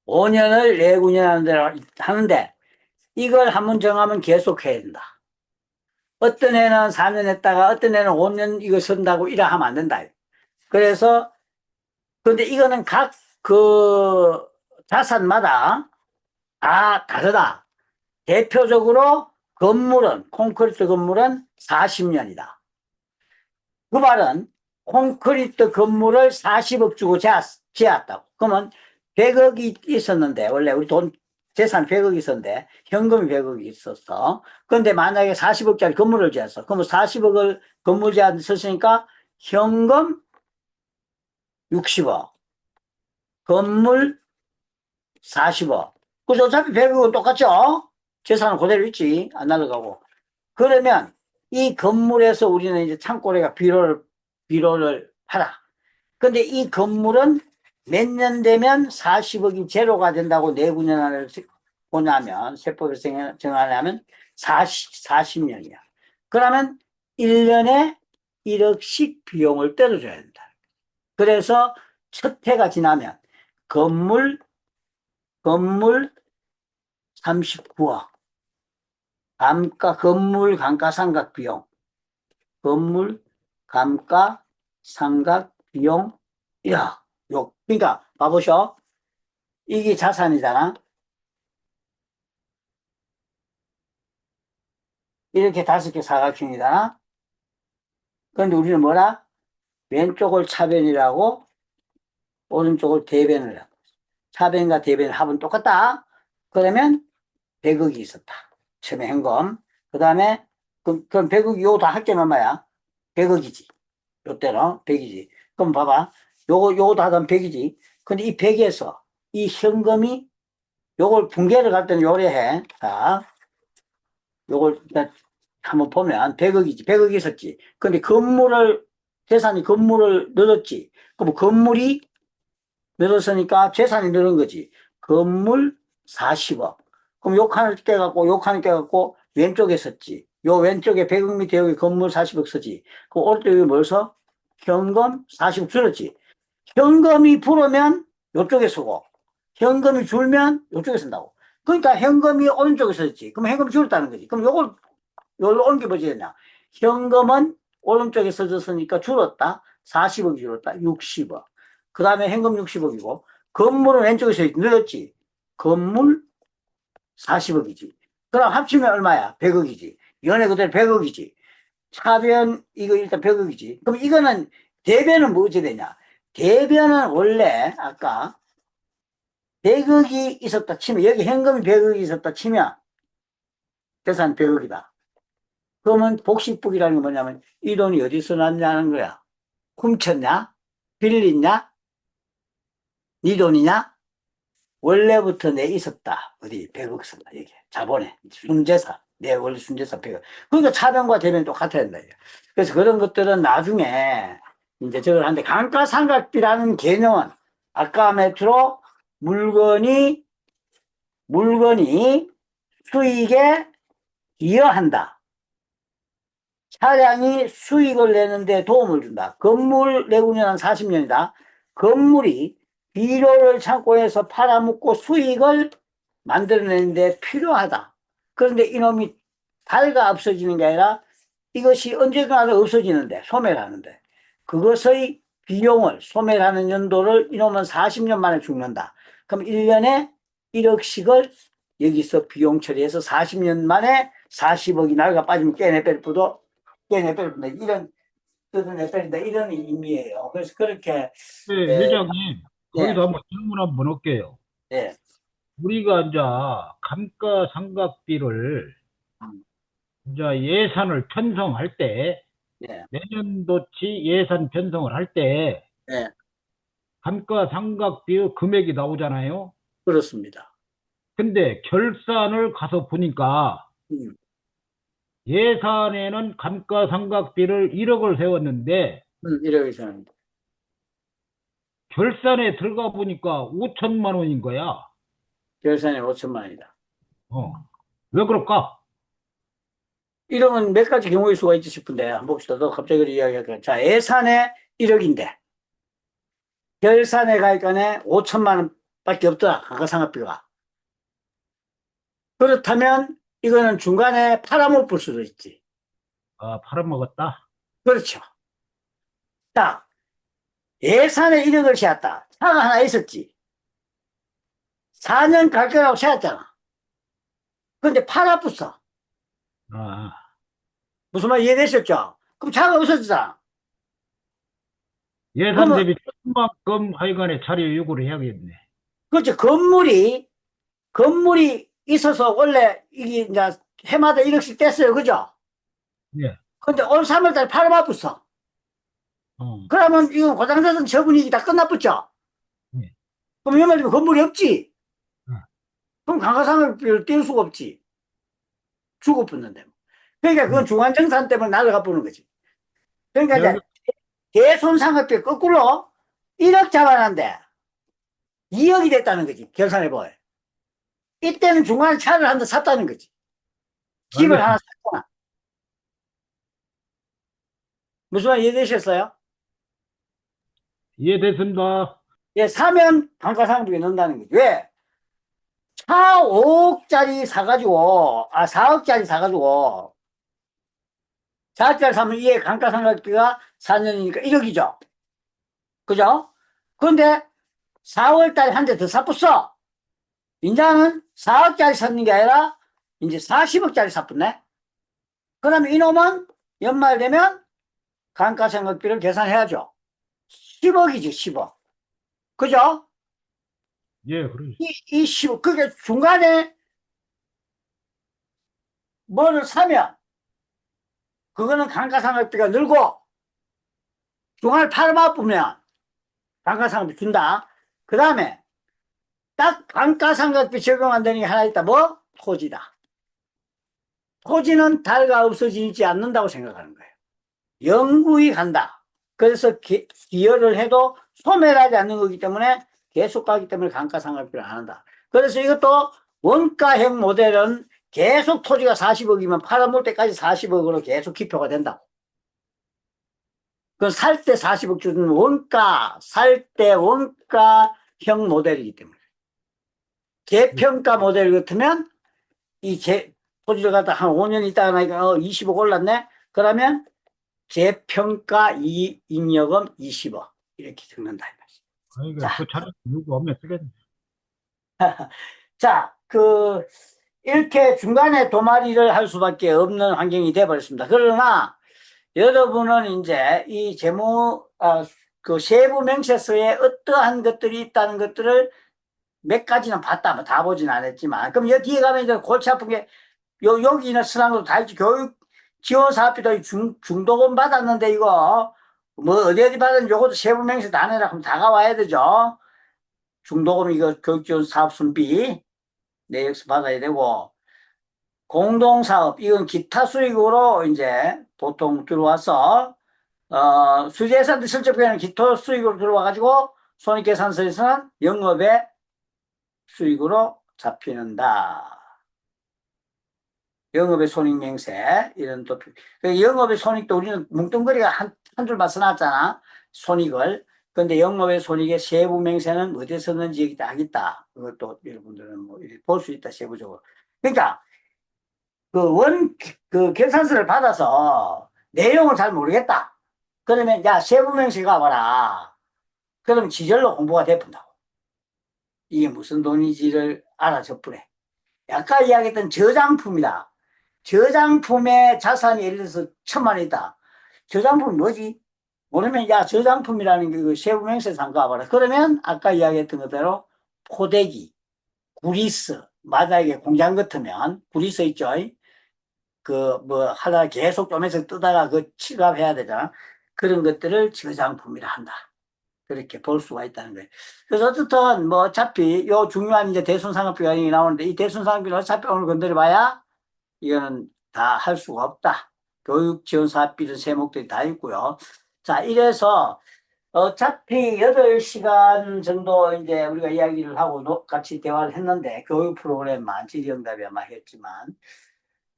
5년을 내구년 안으로 하는데 이걸 한번 정하면 계속 해야 된다. 어떤 애는 4년 했다가 어떤 애는 5년 이거 쓴다고 이래 하면 안 된다. 그래서 근데 이거는 각 그 자산마다 다 다르다. 대표적으로 건물은 콘크리트 건물은 40년이다. 그 말은 콘크리트 건물을 40억 주고 지었다고. 그러면 100억이 있었는데 원래 우리 돈 재산 100억이 있었는데 현금이 100억이 있었어. 그런데 만약에 40억짜리 건물을 지었어. 그러면 40억을 건물 지었으니까 현금 60억, 건물 40억. 그래서 어차피 100억은 똑같죠? 재산은 그대로 있지. 안 날아가고. 그러면 이 건물에서 우리는 이제 창고래가 비료를 팔아. 근데 이 건물은 몇 년 되면 40억이 제로가 된다고 내구년을 보냐면, 세법을 정하냐면 40년이야. 그러면 1년에 1억씩 비용을 떨어줘야 된다. 그래서 첫 해가 지나면 건물 39억. 건물 감가상각 비용. 건물 감가상각 비용. 야, 그러니까 봐보셔. 이게 자산이잖아. 이렇게 5개 사각형이잖아. 그런데 우리는 뭐라? 왼쪽을 차변이라고 오른쪽을 대변을 하고. 차변과 대변 합은 똑같다. 그러면 100억이 있었다. 처음에 현금. 그 다음에 그럼 100억이 요거 다 합계는 얼마야? 100억이지. 요때는 100이지. 그럼 봐봐. 요거 다 하면 100이지. 근데 이 100에서 이 현금이 요걸 분계를 갈 때는 요래 해. 자, 요걸 일단 한번 보면 100억이지. 100억이 있었지. 근데 재산이 건물을 늘었지. 그럼 건물이 늘었으니까 재산이 늘은 거지. 건물 40억. 그럼 요 칸을 떼갖고 왼쪽에 썼지. 요 왼쪽에 100억 밑에 여기 건물 40억 쓰지. 그 오른쪽에 뭘 써? 현금 40억 줄었지. 현금이 불으면 요쪽에 쓰고 현금이 줄면 요쪽에 쓴다고. 그러니까 현금이 오른쪽에 썼지. 그럼 현금이 줄었다는 거지. 그럼 요걸 여기로 옮겨보지 않냐. 현금은 오른쪽에 써졌으니까 줄었다. 40억이 줄었다. 60억. 그 다음에 현금 60억이고 건물은 왼쪽에서 늘었지. 건물 40억이지. 그럼 합치면 얼마야? 100억이지. 연애 그대로 100억이지. 차변 이거 일단 100억이지. 그럼 이거는 대변은 뭐 어찌 되냐? 대변은 원래 아까 100억이 있었다 치면 여기 현금이 100억이 있었다 치면 재산 100억이다. 그러면 복식북이라는 게 뭐냐면 이 돈이 어디서 났냐는 거야. 훔쳤냐? 빌렸냐? 네 돈이냐? 원래부터 내 있었다. 어디 100억 썼다. 이게 자본에 순재산. 내 원래 순재산 100억. 그러니까 차변과 대변이 똑같아야 된다. 그래서 그런 것들은 나중에 이제 저걸 하는데, 감가상각비라는 개념은 아까 메트로 물건이 수익에 기여한다. 차량이 수익을 내는데 도움을 준다. 건물 내구년 한 40년이다. 건물이 비료를 창고에서 팔아먹고 수익을 만들어내는데 필요하다. 그런데 이놈이 달가 없어지는 게 아니라 이것이 언제든 없어지는데, 소멸하는데, 그것의 비용을, 소멸하는 연도를 이놈은 40년 만에 죽는다. 그럼 1년에 1억씩을 여기서 비용 처리해서 40년 만에 40억이 날가 빠지면 깨내뺄 뿐다. 이런 뜻은 내뺄다. 이런 의미예요. 그래서 그렇게 네, 예, 회장님, 예, 거기서 한번 질문 한번 할게요. 예, 우리가 이제 감가상각비를 음, 이제 예산을 편성할 때, 예, 내년도치 예산 편성을 할 때, 예, 감가상각비의 금액이 나오잖아요. 그렇습니다. 근데 결산을 가서 보니까 음, 예산에는 감가상각비를 1억을 세웠는데 이렇게 생각합니다. 결산에 들어가 보니까 5천만 원인 거야. 결산이 5천만 원이다. 어. 왜 그럴까? 이러면 몇 가지 경우일 수가 있지 싶은데, 한번 봅시다. 또 갑자기 이야기할게요. 자, 예산에 1억인데, 결산에 가니까 5천만 원 밖에 없더라. 감가상각비가. 그렇다면, 이거는 중간에 팔아먹을 수도 있지. 아, 팔아먹었다. 그렇죠. 자, 예산에 1억을 세웠다. 차가 하나 있었지. 4년 갈 거라고 세웠잖아. 근데 팔아붙어. 아, 무슨 말 이해되셨죠? 그럼 차가 없어지잖아. 예산 그러면, 대비 조금만큼 하여간에 자료 요구를 해야겠네. 그렇죠. 건물이 있어서 원래 이게 이제 해마다 1억씩 뗐어요. 그죠? 예. 근데 올 3월달에 팔아붙어. 어. 그러면 이건 고장자산 처분이 다 끝났붙죠? 예. 그럼 연말이면 건물이 없지? 어. 그럼 감가상각비를 띄울 수가 없지. 주고 붙는데. 그러니까 그건 예. 중간정산 때문에 날아가 보는 거지. 그러니까 여기, 이제 대손상각비 거꾸로 1억 잡아놨는데 2억이 됐다는 거지. 계산해봐요. 이때는 중간에 차를 한 대 샀다는 거지. 집을 하나 알겠습니다. 샀구나. 무슨 말 이해되셨어요? 이해됐습니다. 예, 사면 감가상각비 넣는다는 거지. 왜? 차 5억짜리 사가지고, 4억짜리 사가지고, 4억짜리 사면 이게 감가상각비가 4년이니까 1억이죠. 그죠? 그런데 4월달에 한 대 더 샀었어. 이제는 4억짜리 샀는 게 아니라 이제 40억짜리 샀었네. 그러면 이놈은 연말 되면 감가상각비를 계산해야죠. 10억이지, 10억. 그죠? 예, 그러죠. 이 10억. 그게 중간에 뭐를 사면 그거는 감가상각비가 늘고 중간에 팔아보면 감가상각비 준다. 그 다음에 딱 감가상각비 적용 안 되는 게 하나 있다. 뭐? 토지다. 토지는 달가 없어지지 않는다고 생각하는 거예요. 영구히 간다. 그래서 기여를 해도 소멸하지 않는 거기 때문에 계속 가기 때문에 감가상각비를 안 한다. 그래서 이것도 원가형 모델은 계속 토지가 40억이면 팔아먹을 때까지 40억으로 계속 기표가 된다고. 그건 살 때 40억 주는 살 때 원가형 모델이기 때문에. 재평가 모델 같으면 토지를 갖다 한 5년 있다가 나니까 20억 올랐네? 그러면 재평가 잉여금 20억. 이렇게 적는다. 그러니까 자, 그 자료 요구 없면 쓰겠네. 자, 이렇게 중간에 도마리를 할 수밖에 없는 환경이 되어버렸습니다. 그러나 여러분은 이제 이 그 세부 명세서에 어떠한 것들이 있다는 것들을 몇 가지는 봤다. 뭐 다 보진 않았지만. 그럼 여기 뒤에 가면 이제 골치 아픈 게 여기는 쓰는 다 있지. 교육 지원 사업비도 중도금 받았는데 이거 뭐 어디 받았는지 요것도 세부 명세 다 내라. 그럼 다가와야 되죠. 중도금 이거 교육 지원 사업 순비 내역서 받아야 되고 공동사업 이건 기타 수익으로 이제 보통 들어와서 수지예산도 실적 변화는 기토 수익으로 들어와가지고 손익계산서에서는 영업의 수익으로 잡히는다. 영업의 손익맹세 이런 또 영업의 손익도 우리는 뭉뚱그리가 한 줄만 써놨잖아. 손익을. 근데 영업의 손익의 세부맹세는 어디서 썼는지 여기 딱 있다. 그것도 여러분들은 뭐 볼 수 있다, 세부적으로. 그러니까 그 결산서를 받아서 내용을 잘 모르겠다. 그러면 야 세부명시 가봐라. 그러면 지절로 공부가 돼본다고. 이게 무슨 돈인지를 알아줘버려. 아까 이야기했던 저장품이다. 저장품의 자산이 예를 들어서 1,000만 원 있다. 저장품이 뭐지? 모르면 야 저장품이라는 게 그 세부명세 상가봐라. 그러면 아까 이야기했던 것대로 포대기, 구리스, 만약에 공장 같으면 구리스 있죠? 그 뭐 하나 계속 쪼매서 뜨다가 그 취급해야 되잖아. 그런 것들을 저장품이라 한다. 그렇게 볼 수가 있다는 거예요. 그래서 어쨌든 뭐 어차피 요 중요한 이제 대손산업비가 나오는데 이 대손산업비는 어차피 오늘 건드려봐야 이거는 다 할 수가 없다. 교육지원사업비는 세목들이 다 있고요. 자, 이래서 어차피 8시간 정도 이제 우리가 이야기를 하고 같이 대화를 했는데 교육 프로그램만 질의응답이 아마 했지만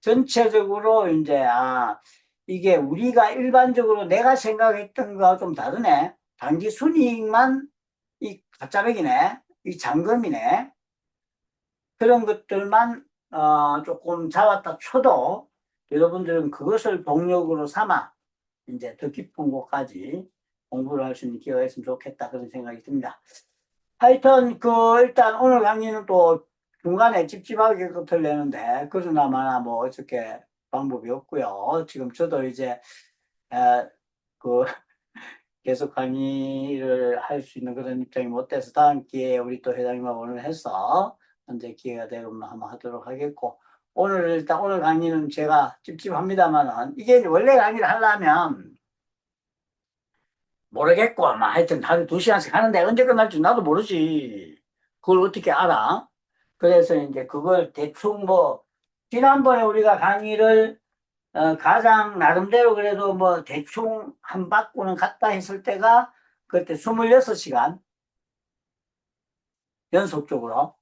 전체적으로 이제 이게 우리가 일반적으로 내가 생각했던 거와 좀 다르네. 단기 순이익만 이 가짜백이네. 이 잔금이네. 그런 것들만 조금 잡았다 쳐도 여러분들은 그것을 동력으로 삼아 이제 더 깊은 곳까지 공부를 할 수 있는 기회가 있으면 좋겠다 그런 생각이 듭니다. 하여튼 일단 오늘 강의는 또 중간에 찝찝하게 끝을 내는데 그러나마나 뭐 어떻게 방법이 없고요. 지금 저도 이제 그 계속 강의를 할 수 있는 그런 입장이 못 돼서 다음 기회에 우리 또 회장님하고 오늘 해서 언제 기회가 되면 한번 하도록 하겠고 일단 오늘 강의는 제가 찝찝합니다만은 이게 원래 강의를 하려면 모르겠고 아마 하여튼 하루 2시간씩 하는데 언제 끝날지 나도 모르지. 그걸 어떻게 알아? 그래서 이제 그걸 대충 뭐 지난번에 우리가 강의를 가장 나름대로 그래도 뭐 대충 한 바꾸는 갔다 했을 때가 그때 26시간 연속적으로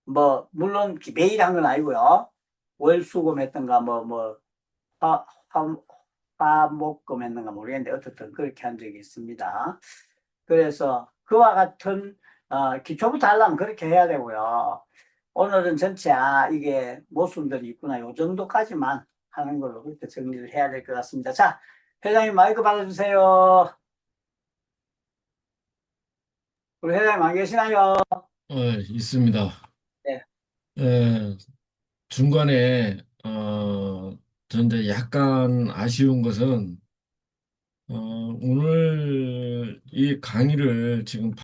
뭐 물론 매일 한 건 아니고요. 월수금 했던가 화, 화, 화목금 했는가 모르겠는데 어쨌든 그렇게 한 적이 있습니다. 그래서 그와 같은 기초부터 하려면 그렇게 해야 되고요. 오늘은 전체 이게 모순들이 있구나 요 정도까지만 하는 걸로 그렇게 정리를 해야 될 것 같습니다. 자, 회장님 마이크 받아주세요. 우리 회장님 안 계시나요? 있습니다. 네. 에, 중간에, 전데 약간 아쉬운 것은, 오늘 이 강의를 지금